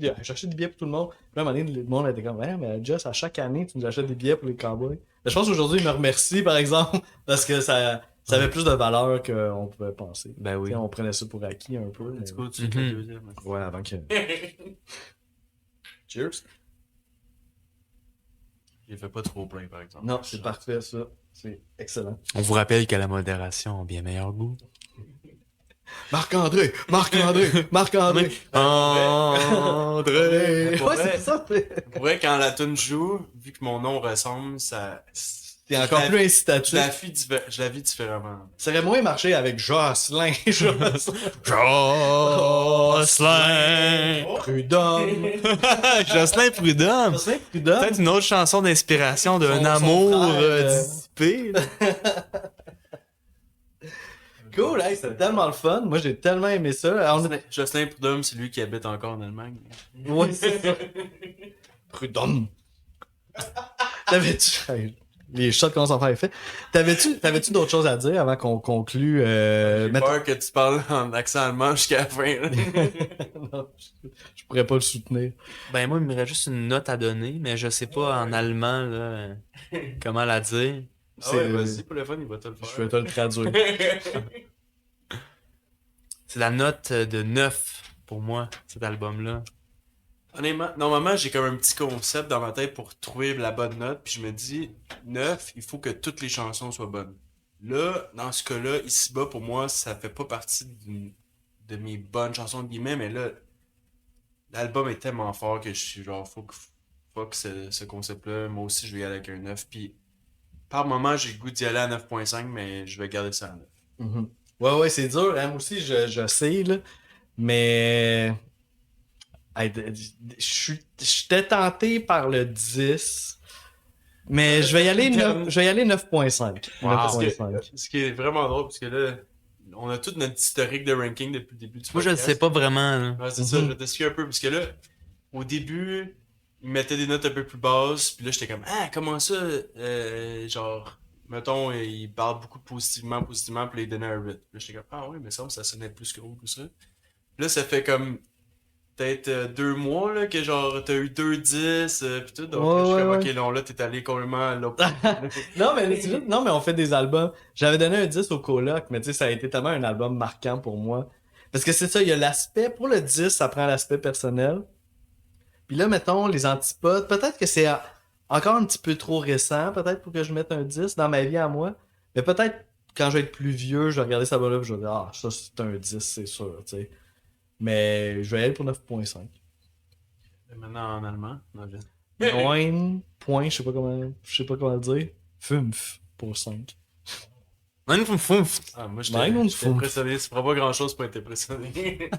des billets pour tout le monde. Puis là, à un moment donné, le monde était comme, ouais, mais Just, à chaque année, tu nous achètes des billets pour les cowboys. Mais je pense qu'aujourd'hui, ils me remercient, par exemple, parce que ça avait plus de valeur qu'on pouvait penser. Ben oui. Tu sais, on prenait ça pour acquis un peu. Let's mais- go, tu fais Mhm. le deuxième. Ouais, avant que. Cheers. J'ai fait pas trop plein, par exemple. Non, c'est parfait, ça. C'est excellent. On vous rappelle que la modération a bien meilleur goût. Marc-André! Marc-André! Marc-André! André! Pour Ouais, vrai- c'est ça. Pour vrai, quand la tune joue, vu que mon nom ressemble, ça. C'est encore plus incitatif. Je la vis différemment. Ça aurait moins marché avec Jocelyn. Jocelyn. Jocelyn! Prud'homme. Jocelyn Prud'homme! Jocelyn Prud'homme. Peut-être une autre chanson d'inspiration d'un Son amour frère, dissipé. là. Cool, hey, c'était tellement le fun. Moi, j'ai tellement aimé ça. On est... Jocelyn Prudhomme, c'est lui qui habite encore en Allemagne. Ouais, c'est ça. Prud'homme. T'avais-tu... Hey, les shots commencent à faire effet. T'avais-tu d'autres choses à dire avant qu'on conclue? J'ai mettons- peur que tu parles en accent allemand jusqu'à la fin. là. Non, je pourrais pas le soutenir. Ben moi, il me reste juste une note à donner, mais je sais pas en allemand là, comment la dire. Ah ouais, vas-y, pour le fun, il va te le Je faire. vais te le traduire. C'est la note de 9 pour moi, cet album-là. Honnêtement, normalement, j'ai comme un petit concept dans ma tête pour trouver la bonne note, puis je me dis, 9, il faut que toutes les chansons soient bonnes. Là, dans ce cas-là, ici-bas, pour moi, ça fait pas partie de mes bonnes chansons de guillemets, mais là, l'album est tellement fort que je suis genre, faut que ce concept-là, moi aussi, je vais y aller avec un 9, puis par moment, j'ai le goût d'y aller à 9.5, mais je vais garder ça à 9. Mhm. Ouais, c'est dur. Hein, moi aussi, je sais, là. Mais... Hey, j'étais tenté par le 10. Mais je vais y aller 9.5. Wow. 9.5. Ce qui est vraiment drôle, parce que là, on a tout notre historique de ranking depuis le début du Moi, je le sais pas vraiment. Là. Ouais, c'est ça, je vais t'expliquer un peu, parce que là, au début, ils mettaient des notes un peu plus basses, puis là, j'étais comme, ah, comment ça, genre, mettons, ils parlent beaucoup positivement, puis là, ils donnaient un 8. Puis là, j'étais comme, ah oui, mais ça sonnait plus que haut, tout ça. Puis là, ça fait comme, peut-être 2 mois, là, que genre, t'as eu 2-10, puis tout, donc Ouais, je suis comme, ouais, ok, non, là, t'es allé complètement à l'opposé. Non, mais c'est juste- non, mais on fait des albums. J'avais donné un 10 au coloc, mais tu sais, ça a été tellement un album marquant pour moi. Parce que c'est ça, il y a l'aspect, pour le 10, ça prend l'aspect personnel. Puis là, mettons, les antipodes, peut-être que c'est encore un petit peu trop récent, peut-être pour que je mette un 10 dans ma vie à moi. Mais peut-être, quand je vais être plus vieux, je vais regarder ça là et je vais dire, ah, ça, c'est un 10, c'est sûr, tu sais. Mais je vais y aller pour 9.5. Maintenant, en allemand, non, je- 9 points, je sais pas comment le dire. Fumf pour 5. Nine Foum Foum. Ah, moi, Nine und j'étais Fünf. impressionné. Tu feras pas grand-chose pour être impressionné.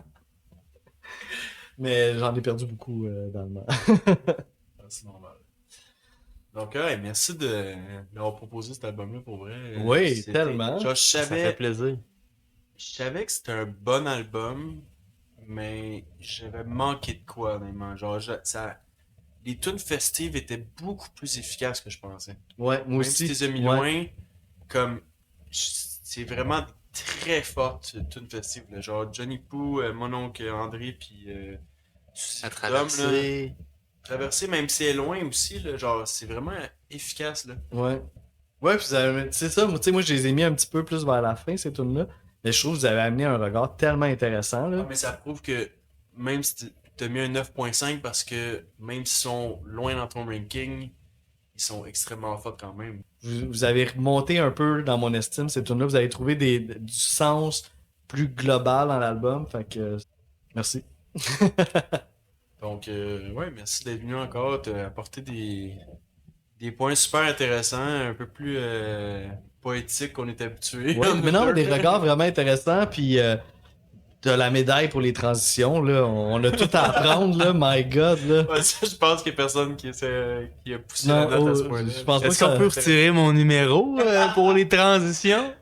Mais j'en ai perdu beaucoup dans le mal. Ah, c'est normal. Donc, ouais, merci de d'avoir proposé cet album-là pour vrai. Oui, C'était- tellement. Genre, je Ça fait savais, plaisir. je savais que c'était un bon album, mais j'avais manqué de quoi, honnêtement. Genre, les tunes festives étaient beaucoup plus efficaces que je pensais. Ouais, moi Même aussi. si tu les as mis Ouais. loin, comme, c'est vraiment très fortes tunes festives. Là. Genre, Johnny Poo, mon oncle André, puis Suzy À Freedom, là. traverser. Traverser, même si c'est loin aussi, là, genre, c'est vraiment efficace, là. Ouais. Ouais, puis c'est ça, moi, tu sais, moi je les ai mis un petit peu plus vers la fin, ces tunes-là. Mais je trouve que vous avez amené un regard tellement intéressant, là. Ah, mais ça prouve que même si t'as mis un 9.5 parce que même s'ils sont loin dans ton ranking, ils sont extrêmement forts quand même. Vous avez remonté un peu dans mon estime, ces tunes-là. Vous avez trouvé du sens plus global dans l'album. Fait que. Merci. Donc, ouais, merci d'être venu encore. T'as apporté des points super intéressants, un peu plus poétiques qu'on est habitué. Ouais, mais non, des regards vraiment intéressants. Puis t'as la médaille pour les transitions, là. On a tout à apprendre, là. My God, là. Ouais, ça, je pense qu'il y a personne qui a poussé Non, la note à ce oh, point-là. je pense pas Est-ce que qu'on ça- peut retirer mon numéro pour les transitions?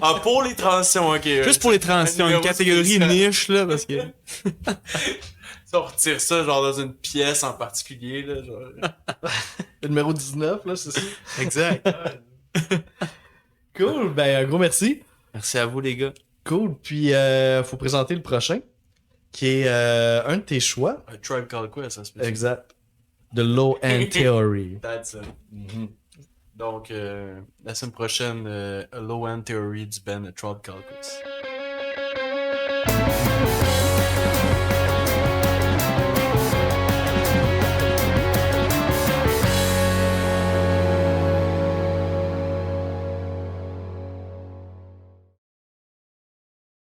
Ah, pour les transitions, ok. Juste pour les transitions, une catégorie niche, là, parce que... Ça, on retire ça genre dans une pièce en particulier, là, genre. Le numéro 19, là, c'est ça. Exact. Cool, ben un gros merci. Merci à vous, les gars. Cool, puis faut présenter le prochain, qui est un de tes choix. Un Tribe Called Quest, ça se peut. Exact. The Low End Theory. That's it. Donc, la semaine prochaine, A Low End Theory du band Tribe Called Quest.